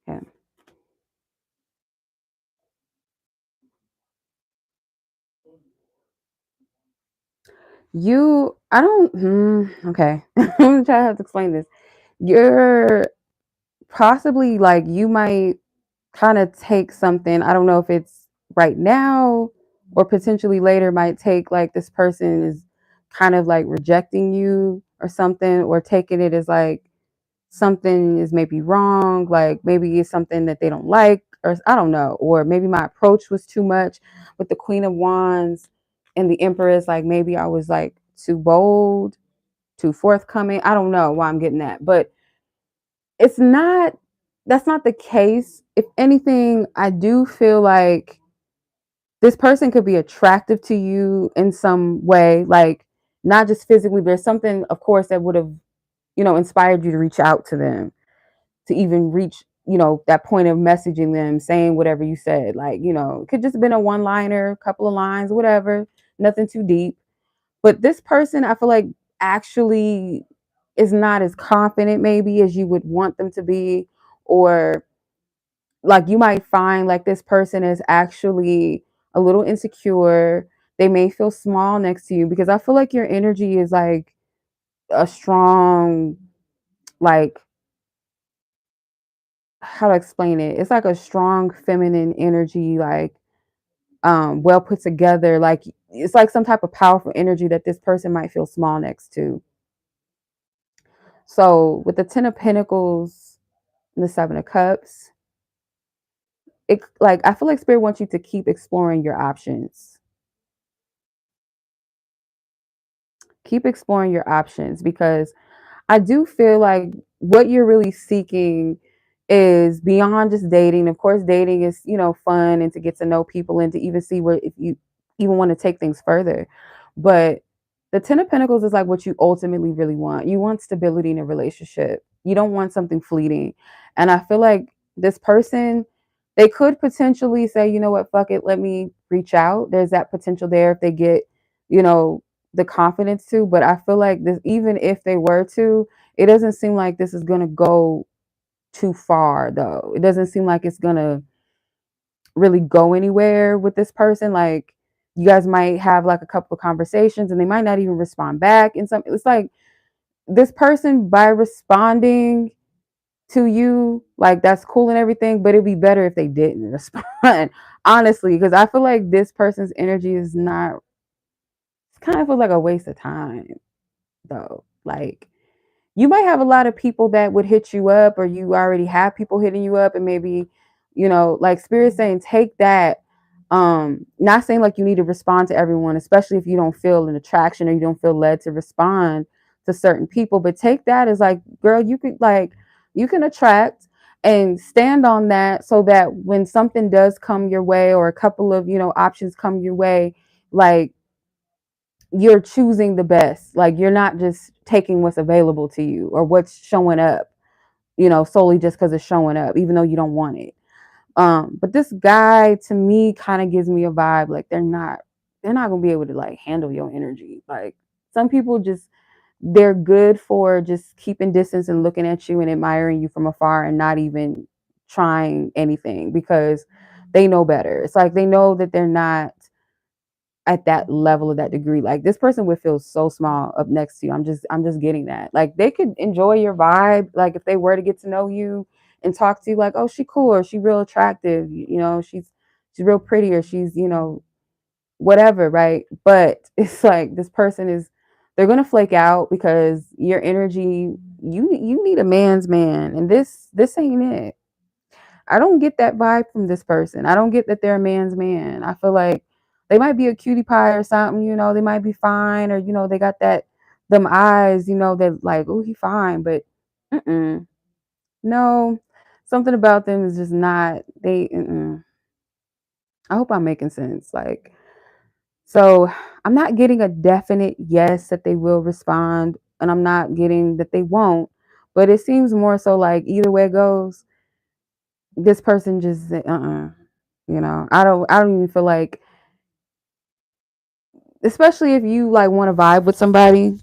Okay. I don't, okay. I'm gonna try to have to explain this. You're possibly like, you might kind of take something. I don't know if it's right now or potentially later, might take like this person is kind of like rejecting you or something, or taking it as like something is maybe wrong, like maybe it's something that they don't like, or I don't know, or maybe my approach was too much with the Queen of Wands and the Empress, like maybe I was like too bold too forthcoming. I don't know why I'm getting that, but it's not, that's not the case. If anything, I do feel like this person could be attractive to you in some way, like not just physically, there's something, of course, that would have, inspired you to reach out to them, to even reach, that point of messaging them, saying whatever you said. Like, it could just have been a one liner, couple of lines, whatever, nothing too deep. But this person, I feel like, actually is not as confident maybe as you would want them to be, or like you might find like this person is actually a little insecure. They may feel small next to you because I feel like your energy is like a strong, like, how to explain it? It's like a strong feminine energy, like well put together. Like it's like some type of powerful energy that this person might feel small next to. So with the Ten of Pentacles and the Seven of Cups, it, like, I feel like Spirit wants you to keep exploring your options. Keep exploring your options, because I do feel like what you're really seeking is beyond just dating. Of course, dating is, fun, and to get to know people and to even see where, if you even want to take things further. But the Ten of Pentacles is like what you ultimately really want. You want stability in a relationship. You don't want something fleeting. And I feel like this person, they could potentially say, you know what, fuck it, let me reach out. There's that potential there if they get, you know, the confidence to. But I feel like this, even if they were to, it doesn't seem like this is going to go too far, though. It doesn't seem like it's going to really go anywhere with this person. Like, you guys might have like a couple of conversations and they might not even respond back. And some, it's like this person, by responding to you, like, that's cool and everything, but it'd be better if they didn't respond, honestly, because I feel like this person's energy is not, it kind of feels like a waste of time, though. Like, you might have a lot of people that would hit you up, or you already have people hitting you up, and maybe, like Spirit saying, take that. Not saying like you need to respond to everyone, especially if you don't feel an attraction or you don't feel led to respond to certain people, but take that as like, girl, you could, like, you can attract and stand on that, so that when something does come your way, or a couple of, options come your way, like, you're choosing the best. Like, you're not just taking what's available to you or what's showing up, solely just because it's showing up, even though you don't want it. But this guy, to me, kind of gives me a vibe like they're not gonna be able to like handle your energy. Like, some people just, they're good for just keeping distance and looking at you and admiring you from afar and not even trying anything, because they know better. It's like they know that they're not at that level, of that degree. Like, this person would feel so small up next to you. I'm just getting that. Like, they could enjoy your vibe. Like, if they were to get to know you and talk to you, like, oh, she cool, or she real attractive, she's real pretty, or she's, whatever, right? But it's like this person is, they're gonna flake out because your energy, you need a man's man, and this ain't it. I don't get that vibe from this person. I don't get that they're a man's man. I feel like they might be a cutie pie or something, they might be fine, or, they got them eyes, that like, oh, he fine, but no, something about them is just not, I hope I'm making sense. Like, so I'm not getting a definite yes that they will respond, and I'm not getting that they won't, but it seems more so like either way it goes, this person just, I don't even feel like, especially if you like want to vibe with somebody,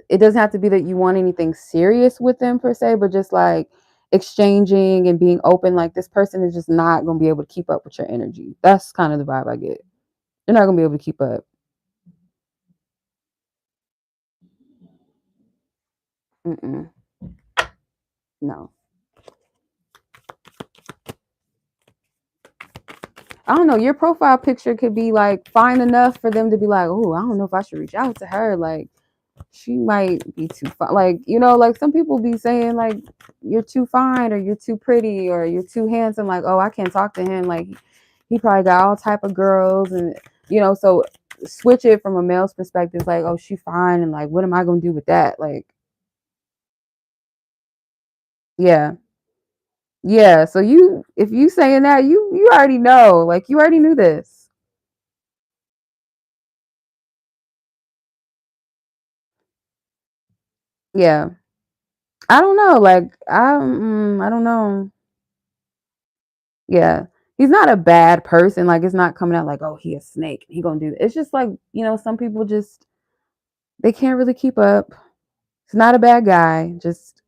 it doesn't have to be that you want anything serious with them per se, but just like exchanging and being open. Like, this person is just not going to be able to keep up with your energy. That's kind of the vibe I get. They're not going to be able to keep up. Mm-mm. No. I don't know. Your profile picture could be like fine enough for them to be like, oh, I don't know if I should reach out to her. Like, she might be too fine. Like, like some people be saying like, you're too fine, or you're too pretty, or you're too handsome. Like, oh, I can't talk to him. Like, he probably got all type of girls, and so switch it from a male's perspective. It's like, oh, she fine, and like, what am I gonna do with that? Like, yeah. Yeah, so if you saying that, you already know, like you already knew this. Yeah, I don't know, like I don't know. Yeah, he's not a bad person. Like it's not coming out like, oh, he a snake. He gonna do this. It's just like some people just they can't really keep up. He's not a bad guy. Just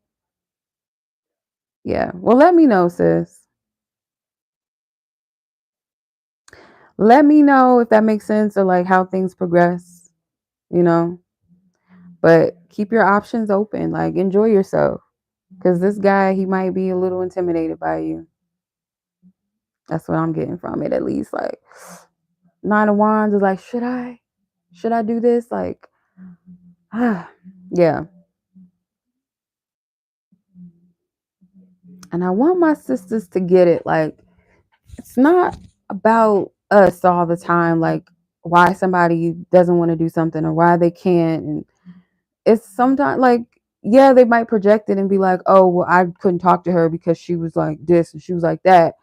yeah. Well, let me know, sis. Let me know if that makes sense or like how things progress. You know. But keep your options open. Like enjoy yourself. Because this guy, he might be a little intimidated by you. That's what I'm getting from it, at least. Like, Nine of Wands is like, should I? Should I do this? Like, yeah. And I want my sisters to get it. Like, it's not about us all the time. Like, why somebody doesn't want to do something or why they can't. And it's sometimes like, yeah, they might project it and be like, oh, well, I couldn't talk to her because she was like this and she was like that.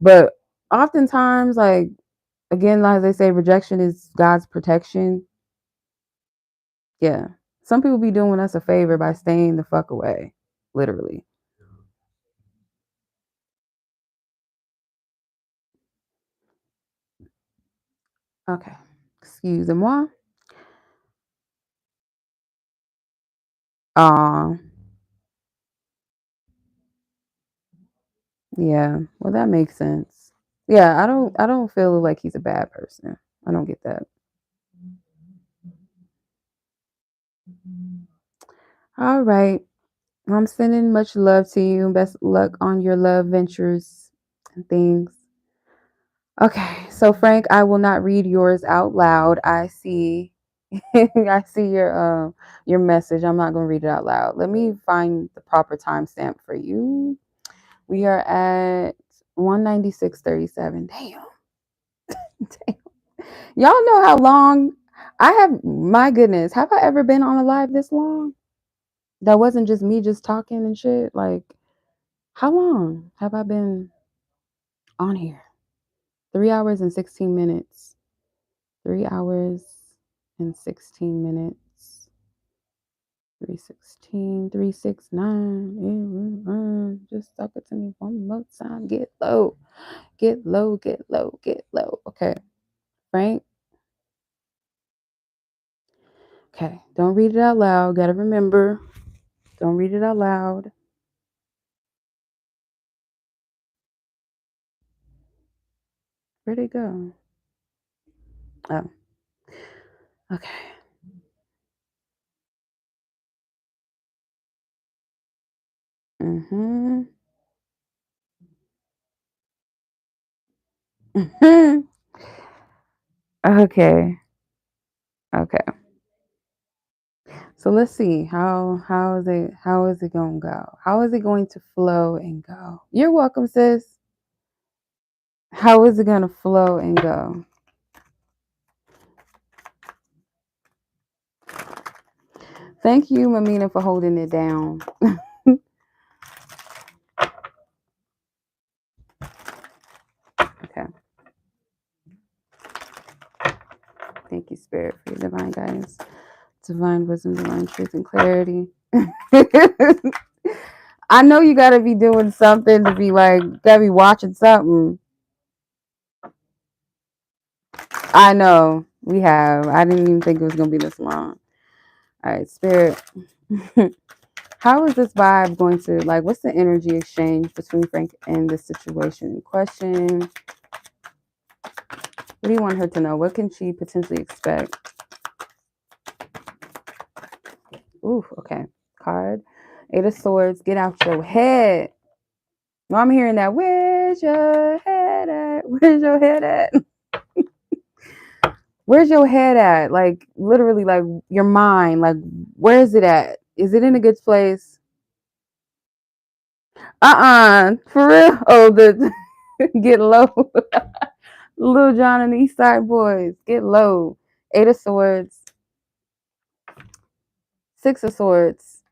But oftentimes, like, again, like they say, rejection is God's protection. Yeah. Some people be doing us a favor by staying the fuck away. Literally. Okay. Excusez-moi. Uh yeah. Well, that makes sense. Yeah, I don't feel like he's a bad person. I don't get that. All right. I'm sending much love to you. Best luck on your love ventures and things. Okay, so Frank, I will not read yours out loud. I see I see your message. I'm not gonna read it out loud. Let me find the proper timestamp for you. We are at 196:37. Damn. Damn. Y'all know how long I have, my goodness, have I ever been on a live this long? That wasn't just me just talking and shit. Like, how long have I been on here? 3 hours and 16 minutes. 3 hours and 16 minutes. 316, 369. Just talk it to me one more time. Get low. Get low, get low, get low. Okay. Frank. Okay. Don't read it out loud. Gotta remember. Don't read it out loud. Where'd it go? Oh. Okay. Mm-hmm. Okay. Okay. So let's see how is it gonna go? How is it going to flow and go? You're welcome, sis. How is it gonna flow and go? Thank you, Mamina, for holding it down. Okay. Thank you, Spirit, for your divine guidance, divine wisdom, divine truth, and clarity. I know you gotta be doing something to be like, gotta be watching something. I know we have. I didn't even think it was gonna be this long. All right, Spirit. How is this vibe going to, like, what's the energy exchange between Frank and the situation in question? What do you want her to know? What can she potentially expect? Ooh, okay. Card. 8 of Swords. Get out your head. No, I'm hearing that. Where's your head at? Where's your head at? Where's your head at? Like, literally, like, your mind. Like, where is it at? Is it in a good place? For real? Oh, the get low. Lil Jon and the East Side Boys. Get low. Eight of Swords, Six of Swords,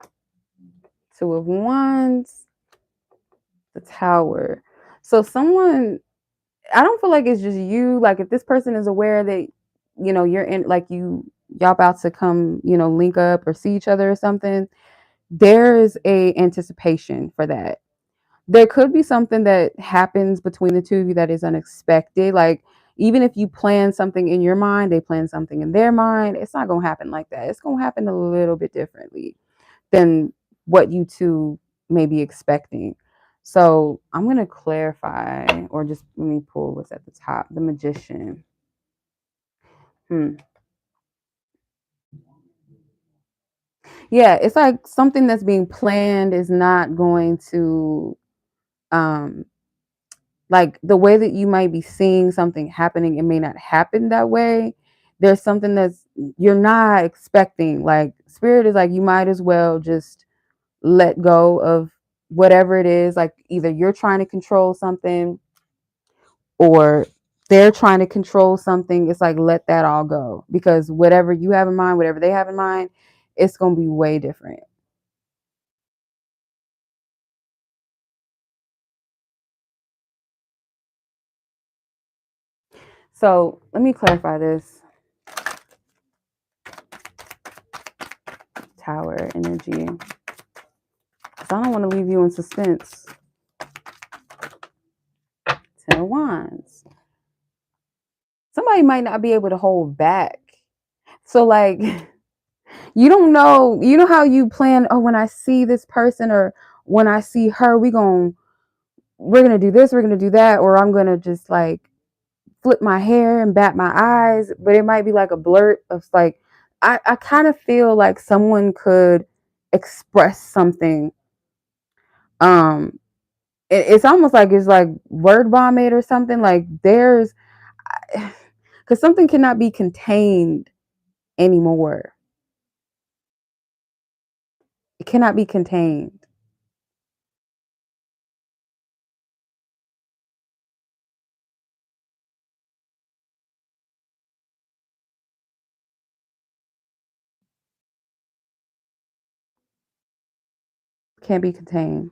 Two of Wands, the Tower. So someone, I don't feel like it's just you. Like if this person is aware that, you're in, like y'all about to come, link up or see each other or something, there's a anticipation for that. There could be something that happens between the two of you that is unexpected. Like even if you plan something in your mind, they plan something in their mind, it's not going to happen like that. It's going to happen a little bit differently than what you two may be expecting. So I'm going to clarify, or just let me pull what's at the top. The Magician. Yeah, it's like something that's being planned is not going to, like the way that you might be seeing something happening, it may not happen that way. There's something that's you're not expecting. Like spirit is like, you might as well just let go of whatever it is. Like either you're trying to control something or they're trying to control something. It's like, let that all go, because whatever you have in mind, whatever they have in mind, it's going to be way different. So let me clarify this. Tower energy. So I don't want to leave you in suspense. Ten of Wands. Somebody might not be able to hold back. So like, you don't know, how you plan, oh, when I see this person or when I see her, we're going to do this, we're going to do that, or I'm going to just like flip my hair and bat my eyes. But it might be like a blurt of like, I kind of feel like someone could express something. It's almost like it's like word vomit or something. Like there's, because something cannot be contained anymore. It cannot be contained. Can't be contained.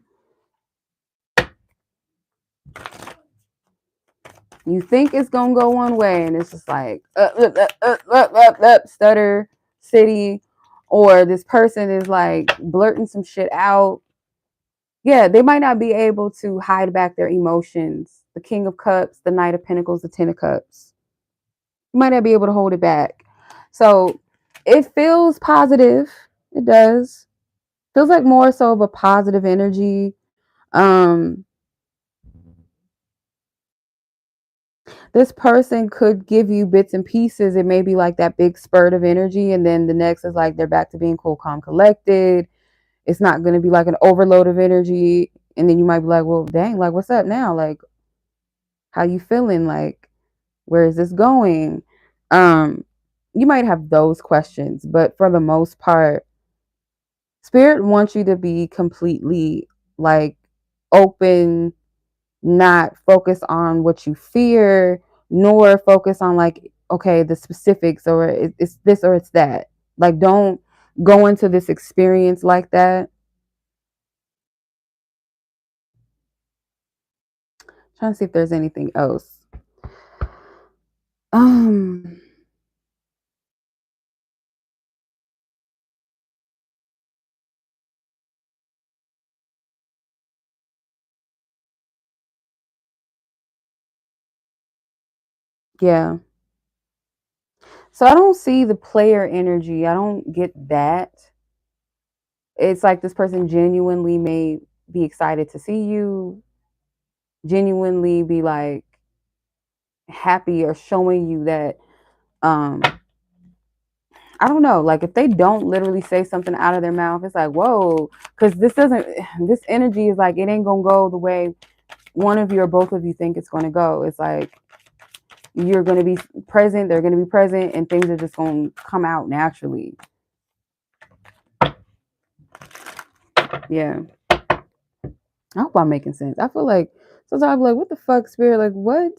You think it's gonna go one way, and it's just like stutter city, or this person is like blurting some shit out. Yeah, they might not be able to hide back their emotions. The King of Cups, the Knight of Pentacles, the Ten of Cups. You might not be able to hold it back. So it feels positive. It does. Feels like more so of a positive energy. Um, this person could give you bits and pieces. It may be like that big spurt of energy, and then the next is like they're back to being cool, calm, collected. It's not going to be like an overload of energy, and then you might be like, well, dang, like what's up now? Like, how you feeling? Like, where is this going? You might have those questions, but for the most part, spirit wants you to be completely like open, not focus on what you fear, nor focus on like, okay, the specifics, or it's this or it's that. Like, don't go into this experience like that. Trying to see if there's anything else. Um, yeah. So I don't see the player energy. I don't get that. It's like this person genuinely may be excited to see you, genuinely be like happy or showing you that I don't know, like if they don't literally say something out of their mouth, it's like, whoa, because this energy is like, it ain't gonna go the way one of you or both of you think it's gonna go. It's like you're gonna be present, they're gonna be present, and things are just gonna come out naturally. Yeah. I hope I'm making sense. I feel like sometimes I'm like, what the fuck, spirit? Like, what?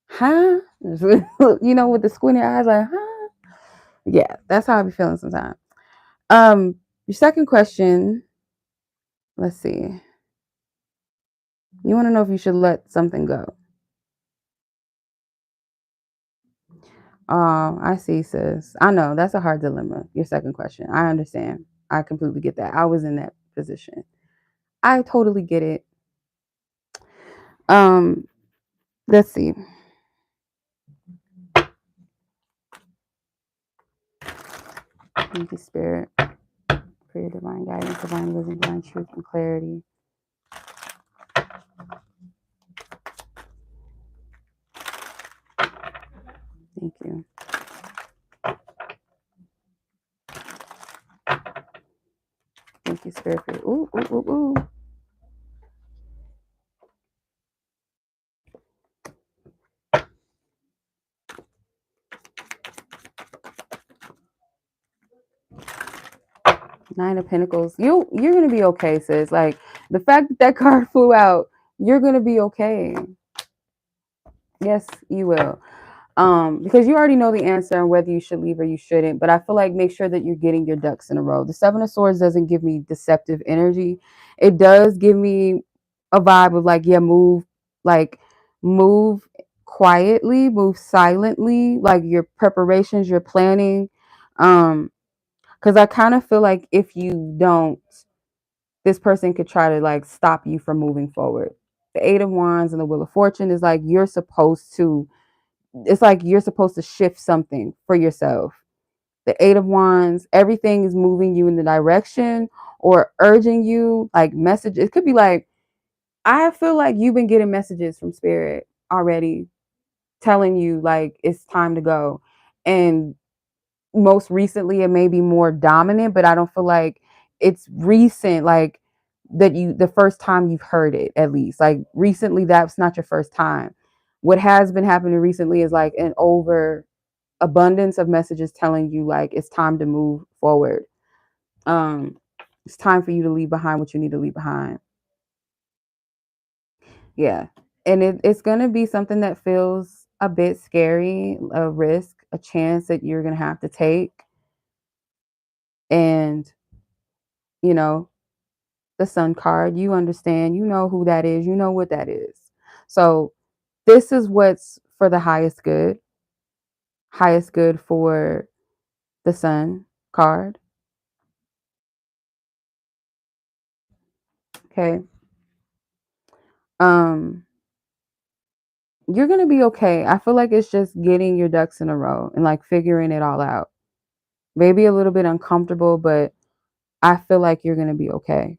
Huh? With the squinty eyes, like, huh? Yeah, that's how I be feeling sometimes. Your second question, let's see. You want to know if you should let something go. I see, sis. I know that's a hard dilemma. Your second question. I understand. I completely get that. I was in that position. I totally get it. Let's see. Thank you, Spirit, for your divine guidance, divine wisdom, divine truth, and clarity. Thank you. Thank you, Spirit, for ooh, ooh, ooh, ooh. Nine of Pentacles. You're gonna be okay, sis. Like the fact that card flew out, you're gonna be okay. Yes, you will. Because you already know the answer on whether you should leave or you shouldn't. But I feel like make sure that you're getting your ducks in a row. The Seven of Swords doesn't give me deceptive energy. It does give me a vibe of like, yeah, move quietly, move silently, like your preparations, your planning. Because I kind of feel like if you don't, this person could try to like stop you from moving forward. The Eight of Wands and the Wheel of Fortune is like it's like you're supposed to shift something for yourself. The Eight of Wands, everything is moving you in the direction or urging you, like message. It could be like, I feel like you've been getting messages from Spirit already telling you like it's time to go. And most recently it may be more dominant, but I don't feel like it's recent, like that you the first time you've heard it, at least like recently. That's not your first time. What has been happening recently is like an over abundance of messages telling you like it's time to move forward. um it's time for you to leave behind what you need to leave behind. Yeah, and it's going to be something that feels a bit scary, a risk, a chance that you're going to have to take. And you know, the Sun card, you understand, you know who that is, you know what that is. So this is what's for the highest good for the Sun card. Okay. um you're gonna be okay. I feel like it's just getting your ducks in a row and like figuring it all out. Maybe a little bit uncomfortable, but I feel like you're gonna be okay.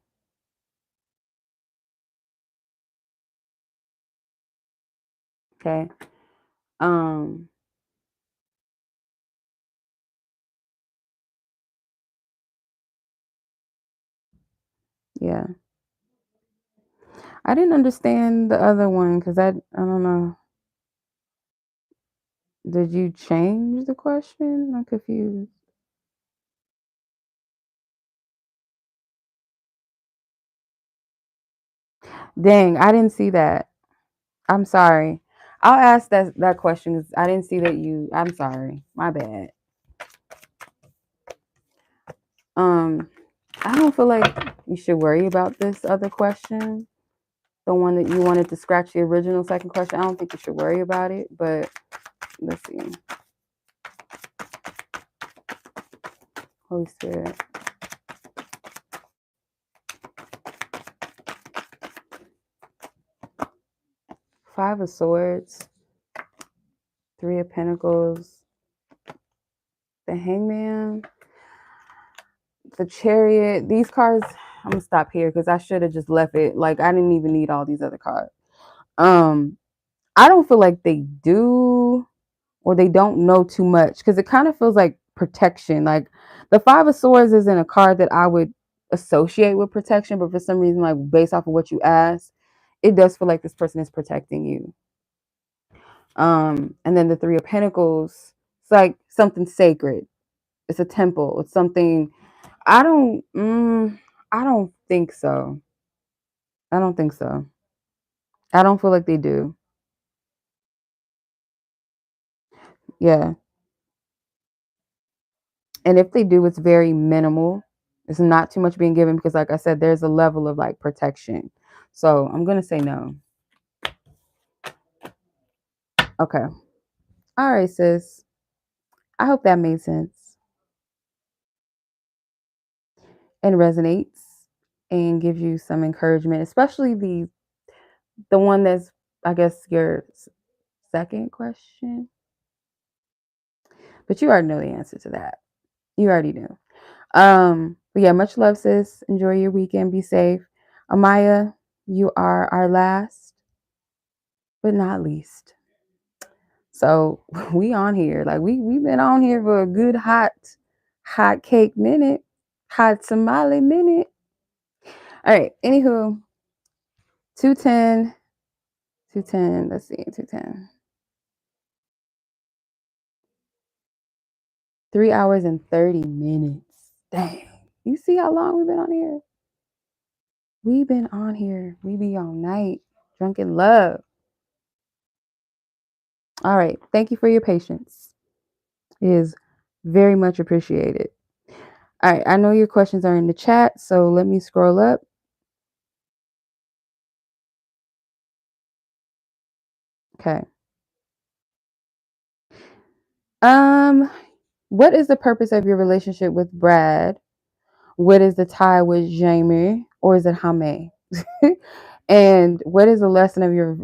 Okay. um yeah, I didn't understand the other one because I don't know. Did you change the question? I'm confused. Dang, I didn't see that. I'm sorry. I'll ask that question because I didn't see that you. I'm sorry. My bad. Um, I don't feel like you should worry about this other question. The one that you wanted to scratch the original second question. I don't think you should worry about it. But let's see. Holy Spirit. Five of Swords. Three of Pentacles. The Hangman. The Chariot. These cards, I'm gonna stop here because I should have just left it. Like I didn't even need all these other cards. I don't feel like they do or they don't know too much because it kind of feels like protection. Like the Five of Swords isn't a card that I would associate with protection, but for some reason, like based off of what you asked, it does feel like this person is protecting you. And then the Three of Pentacles, it's like something sacred. It's a temple. It's something. I don't. I don't think so. I don't think so. I don't feel like they do. Yeah. And if they do, it's very minimal. It's not too much being given because, like I said, there's a level of like protection. So I'm going to say no. Okay. All right, sis. I hope that made sense and resonates and gives you some encouragement, especially the one that's, I guess, your second question. But you already know the answer to that. You already do. But yeah, much love, sis. Enjoy your weekend. Be safe. Amaya, you are our last but not least. So we on here. Like we've been on here for a good hot cake minute. Hot tamale minute. All right. Anywho, 210. 210. Let's see. 210. 3 hours and 30 minutes. Dang. You see how long we've been on here? We've been on here. We be all night. Drunk in love. All right. Thank you for your patience. It is very much appreciated. All right. I know your questions are in the chat, so let me scroll up. Okay. What is the purpose of your relationship with Brad? What is the tie with Jamie, or is it Hame? And what is the lesson of your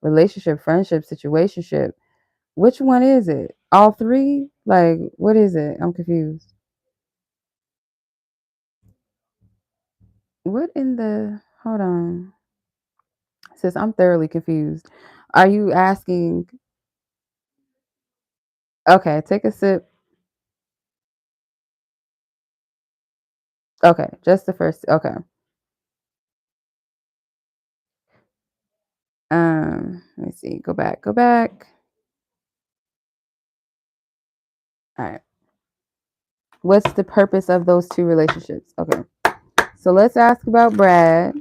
relationship, friendship, situationship? Which one is it? All three? Like, what is it? I'm confused. What in the hold on. Sis, I'm thoroughly confused. Are you asking? Okay, take a sip. Okay, just the first. Okay. Let me see. Go back. Go back. All right. What's the purpose of those two relationships? Okay. So let's ask about Brad.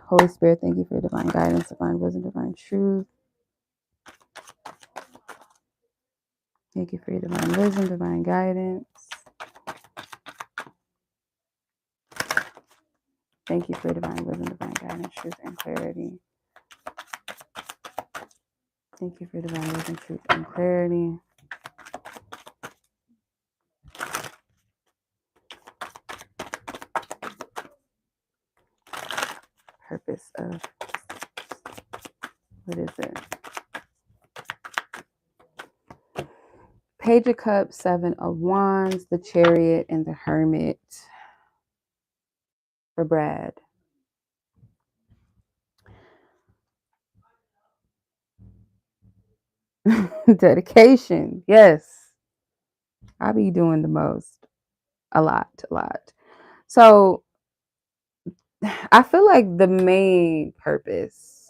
Holy Spirit, thank you for your divine guidance, divine wisdom, divine truth. Thank you for your divine wisdom, divine guidance. Thank you for your divine wisdom, divine guidance, truth, and clarity. Thank you for your divine wisdom, truth, and clarity. Purpose of what is it? Page of Cups, Seven of Wands, the Chariot, and the Hermit for Brad. Dedication. Yes. I be doing the most. A lot. So I feel like the main purpose.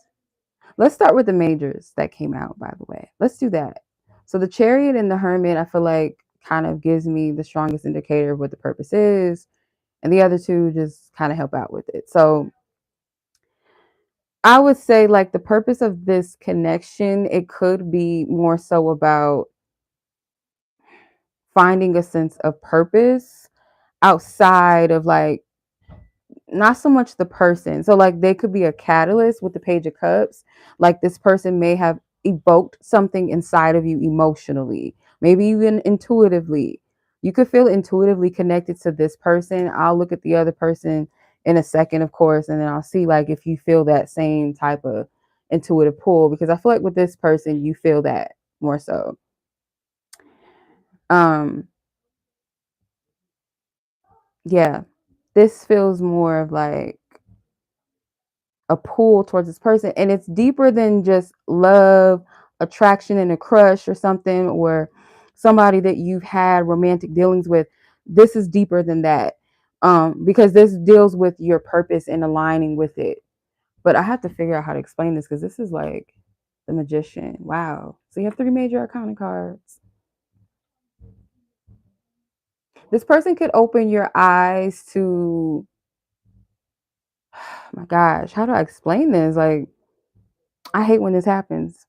Let's start with the majors that came out, by the way. Let's do that. So the Chariot and the Hermit, I feel like kind of gives me the strongest indicator of what the purpose is. And the other two just kind of help out with it. So I would say like the purpose of this connection, it could be more so about finding a sense of purpose outside of like not so much the person. So like they could be a catalyst with the Page of Cups. Like this person may have evoked something inside of you emotionally, maybe even intuitively. You could feel intuitively connected to this person. I'll look at the other person in a second, of course, and then I'll see like if you feel that same type of intuitive pull, because I feel like with this person you feel that more so. Um yeah. This feels more of like a pull towards this person, and it's deeper than just love, attraction, and a crush or something, or somebody that you've had romantic dealings with. This is deeper than that, because this deals with your purpose and aligning with it. But I have to figure out how to explain this because this is like the Magician. Wow. So you have 3 major arcana cards. This person could open your eyes to, oh my gosh, how do I explain this? Like, I hate when this happens.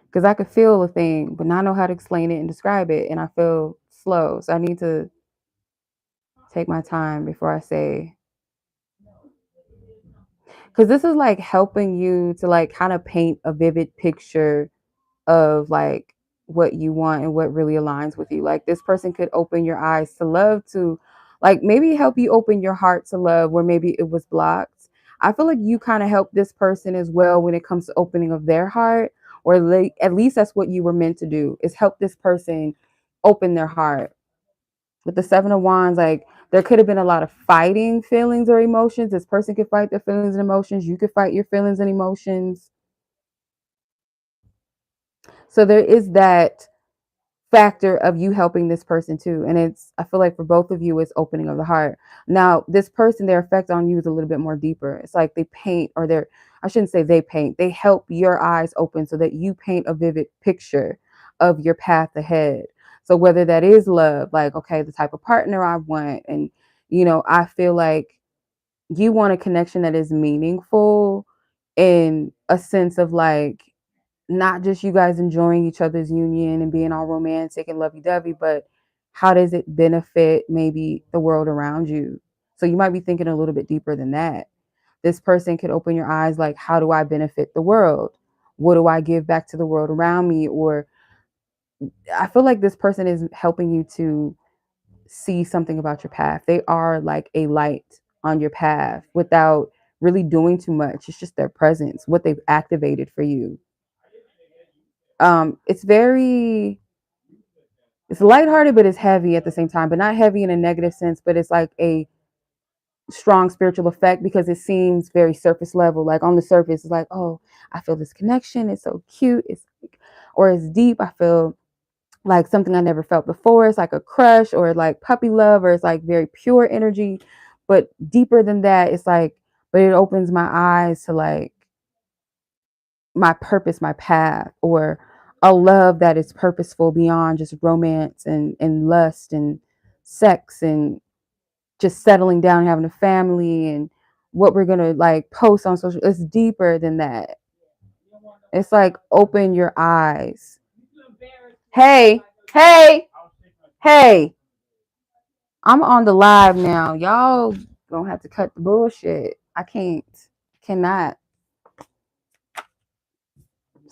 because I could feel a thing, but not know how to explain it and describe it. And I feel slow. So I need to take my time before I say, because this is like helping you to like kind of paint a vivid picture of like what you want and what really aligns with you. Like this person could open your eyes to love, to like maybe help you open your heart to love where maybe it was blocked. I feel like you kind of help this person as well when it comes to opening of their heart, or like, at least that's what you were meant to do, is help this person open their heart. With the Seven of Wands, like there could have been a lot of fighting feelings or emotions. This person could fight their feelings and emotions. You could fight your feelings and emotions. So there is that factor of you helping this person too. And it's, I feel like for both of you, it's opening of the heart. Now, this person, their effect on you is a little bit more deeper. It's like they paint, or they're, I shouldn't say they paint, they help your eyes open so that you paint a vivid picture of your path ahead. So whether that is love, like, okay, the type of partner I want. And, you know, I feel like you want a connection that is meaningful in a sense of like, not just you guys enjoying each other's union and being all romantic and lovey-dovey, but how does it benefit maybe the world around you? So you might be thinking a little bit deeper than that. This person could open your eyes like, how do I benefit the world? What do I give back to the world around me? Or I feel like this person is helping you to see something about your path. They are like a light on your path without really doing too much. It's just their presence, what they've activated for you. It's very, it's lighthearted, but it's heavy at the same time, but not heavy in a negative sense, but it's like a strong spiritual effect because it seems very surface level. Like on the surface, it's like, oh, I feel this connection. It's so cute. It's like, or it's deep. I feel like something I never felt before. It's like a crush or like puppy love, or it's like very pure energy. But deeper than that, it's like, but it opens my eyes to like my purpose, my path, or a love that is purposeful beyond just romance and lust and sex and just settling down and having a family and what we're gonna like post on social. It's deeper than that. It's like open your eyes. Hey, hey, hey. I'm on the live now. Y'all gonna have to cut the bullshit. I can't. Cannot.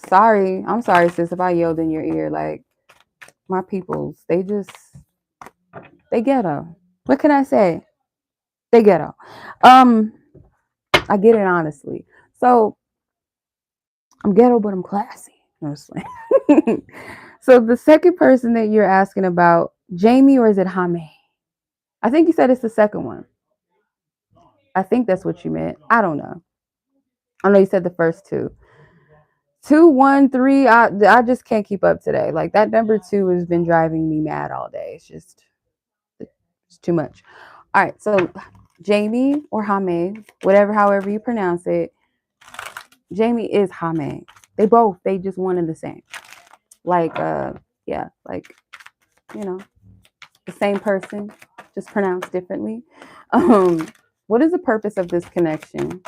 Sorry. I'm sorry, sis, if I yelled in your ear. Like, my peoples, they ghetto. What can I say? They ghetto. I get it honestly. So I'm ghetto, but I'm classy. Honestly. So the second person that you're asking about, Jamie, or is it ℍ𝕒? I think you said it's the second one. I think that's what you meant. I don't know. I know you said the first two. 2, 1, 3. I just can't keep up today. Like that number 2 has been driving me mad all day. It's too much. All right, so Jamie or ℍ𝕒, however you pronounce it. Jamie is ℍ𝕒. They just one and the same. Like yeah, like, you know, the same person, just pronounced differently. What is the purpose of this connection?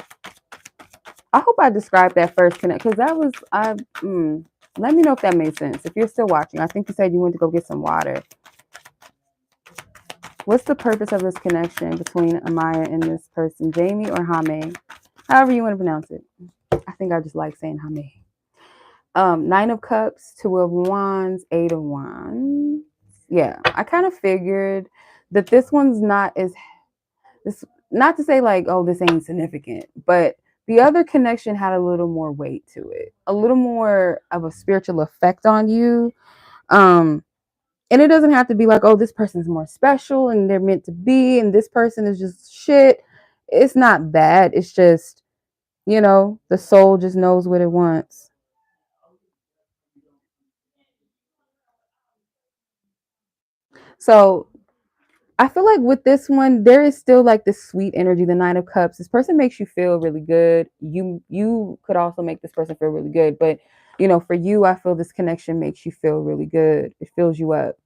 I hope I described that first connect, because that was let me know if that made sense. If you're still watching, I think you said you went to go get some water. What's the purpose of this connection between Amaya and this person, Jamie or ℍ𝕒? However you want to pronounce it. I think I just like saying ℍ𝕒. 9 of Cups, 2 of Wands, 8 of Wands. Yeah, I kind of figured that this one's not as this. Not to say like, oh, this ain't significant, but the other connection had a little more weight to it, a little more of a spiritual effect on you. And it doesn't have to be like, oh, this person's more special and they're meant to be, and this person is just shit. It's not bad. It's just, you know, the soul just knows what it wants. So I feel like with this one, there is still like this sweet energy, the 9 of Cups. This person makes you feel really good. You could also make this person feel really good. But, you know, for you, I feel this connection makes you feel really good. It fills you up.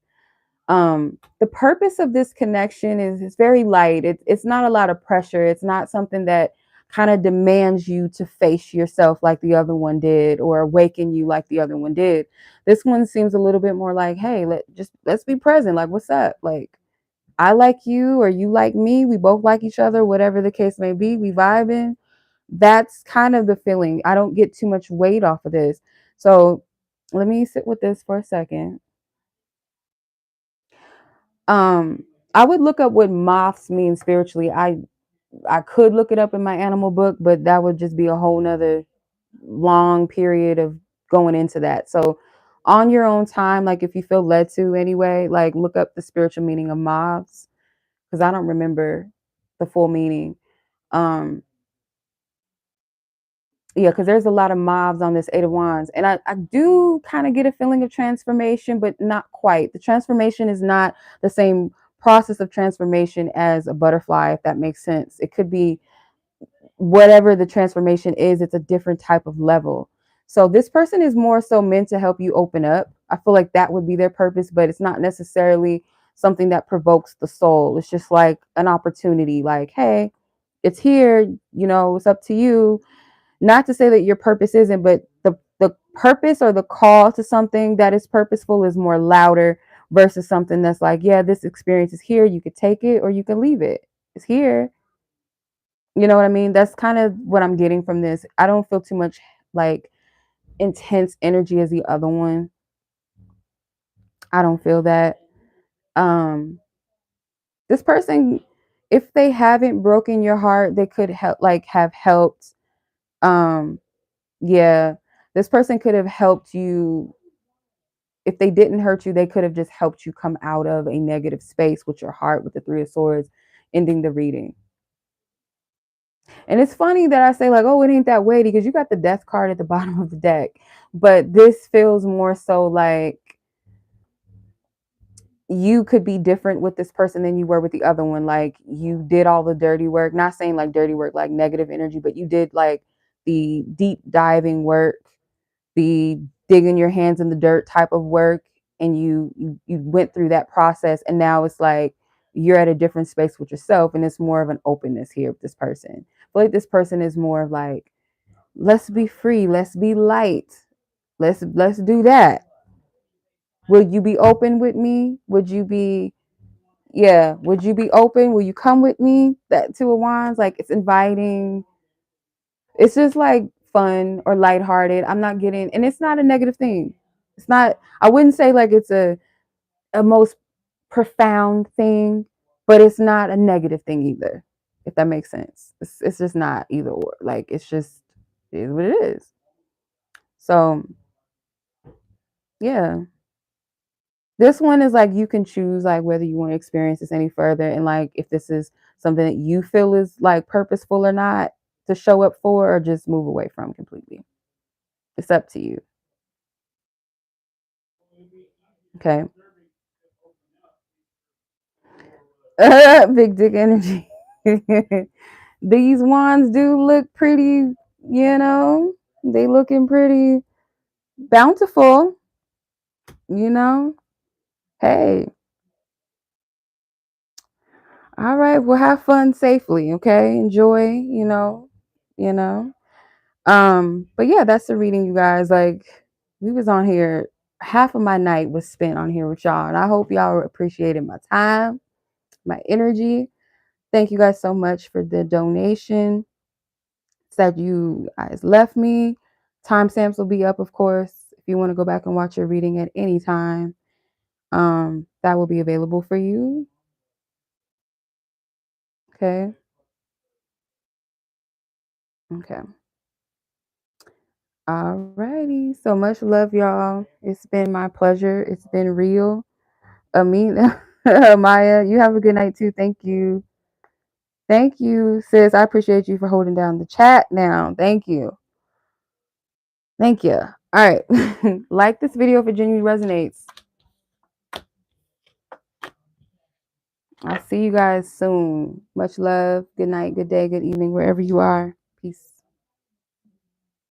The purpose of this connection is very light. It's not a lot of pressure. It's not something that kind of demands you to face yourself like the other one did, or awaken you like the other one did. This one seems a little bit more like, hey, let's be present. Like, what's up? Like, I like you or you like me. We both like each other, whatever the case may be. We vibing. That's kind of the feeling. I don't get too much weight off of this. So let me sit with this for a second. I would look up what moths mean spiritually. I could look it up in my animal book, but that would just be a whole nother long period of going into that. So on your own time, like if you feel led to anyway, like look up the spiritual meaning of moths, because I don't remember the full meaning. Um, yeah, because there's a lot of mobs on this Eight of Wands. And I do kind of get a feeling of transformation, but not quite. The transformation is not the same process of transformation as a butterfly, if that makes sense. It could be whatever the transformation is, it's a different type of level. So this person is more so meant to help you open up. I feel like that would be their purpose, but it's not necessarily something that provokes the soul. It's just like an opportunity, like, hey, it's here, it's up to you. Not to say that your purpose isn't, but the purpose or the call to something that is purposeful is more louder versus something that's like, yeah, this experience is here. You could take it or you can leave it. It's here. You know what I mean? That's kind of what I'm getting from this. I don't feel too much like intense energy as the other one. I don't feel that. Um, this person, if they haven't broken your heart, they could have helped. Um, yeah, this person could have helped you. If they didn't hurt you, they could have just helped you come out of a negative space with your heart, with the Three of Swords, ending the reading. And it's funny that I say like, oh, it ain't that weighty, because you got the Death card at the bottom of the deck. But this feels more so like you could be different with this person than you were with the other one. Like you did all the dirty work, not saying like dirty work, like negative energy, but you did like the deep diving work, the digging your hands in the dirt type of work. And you went through that process. And now it's like you're at a different space with yourself. And it's more of an openness here with this person. I feel like this person is more of like, let's be free, let's be light. Let's do that. Will you be open with me? Would you be open? Will you come with me? That Two of Wands, like it's inviting. It's just like fun or lighthearted. I'm not getting, and it's not a negative thing. It's not, I wouldn't say like it's a most profound thing, but it's not a negative thing either, if that makes sense. It's just not either or. Like it's just, it is what it is. So yeah. This one is like you can choose like whether you want to experience this any further, and like if this is something that you feel is like purposeful or not to show up for, or just move away from completely. It's up to you. Okay. Big dick energy. These wands do look pretty, they looking pretty bountiful, you know. Hey, all right, well have fun safely, okay? Enjoy, you know. But yeah, that's the reading, you guys. Like we was on here, half of my night was spent on here with y'all, and I hope y'all appreciated my time, my energy. Thank you guys so much for the donation that you guys left me. Timestamps will be up, of course, if you want to go back and watch your reading at any time. That will be available for you. Okay. Okay. All righty. So much love, y'all. It's been my pleasure. It's been real. Amina, Amaya, you have a good night too. Thank you. Thank you, sis. I appreciate you for holding down the chat now. Thank you. Thank you. All right. Like this video if it genuinely resonates. I'll see you guys soon. Much love. Good night, good day, good evening, wherever you are. Peace.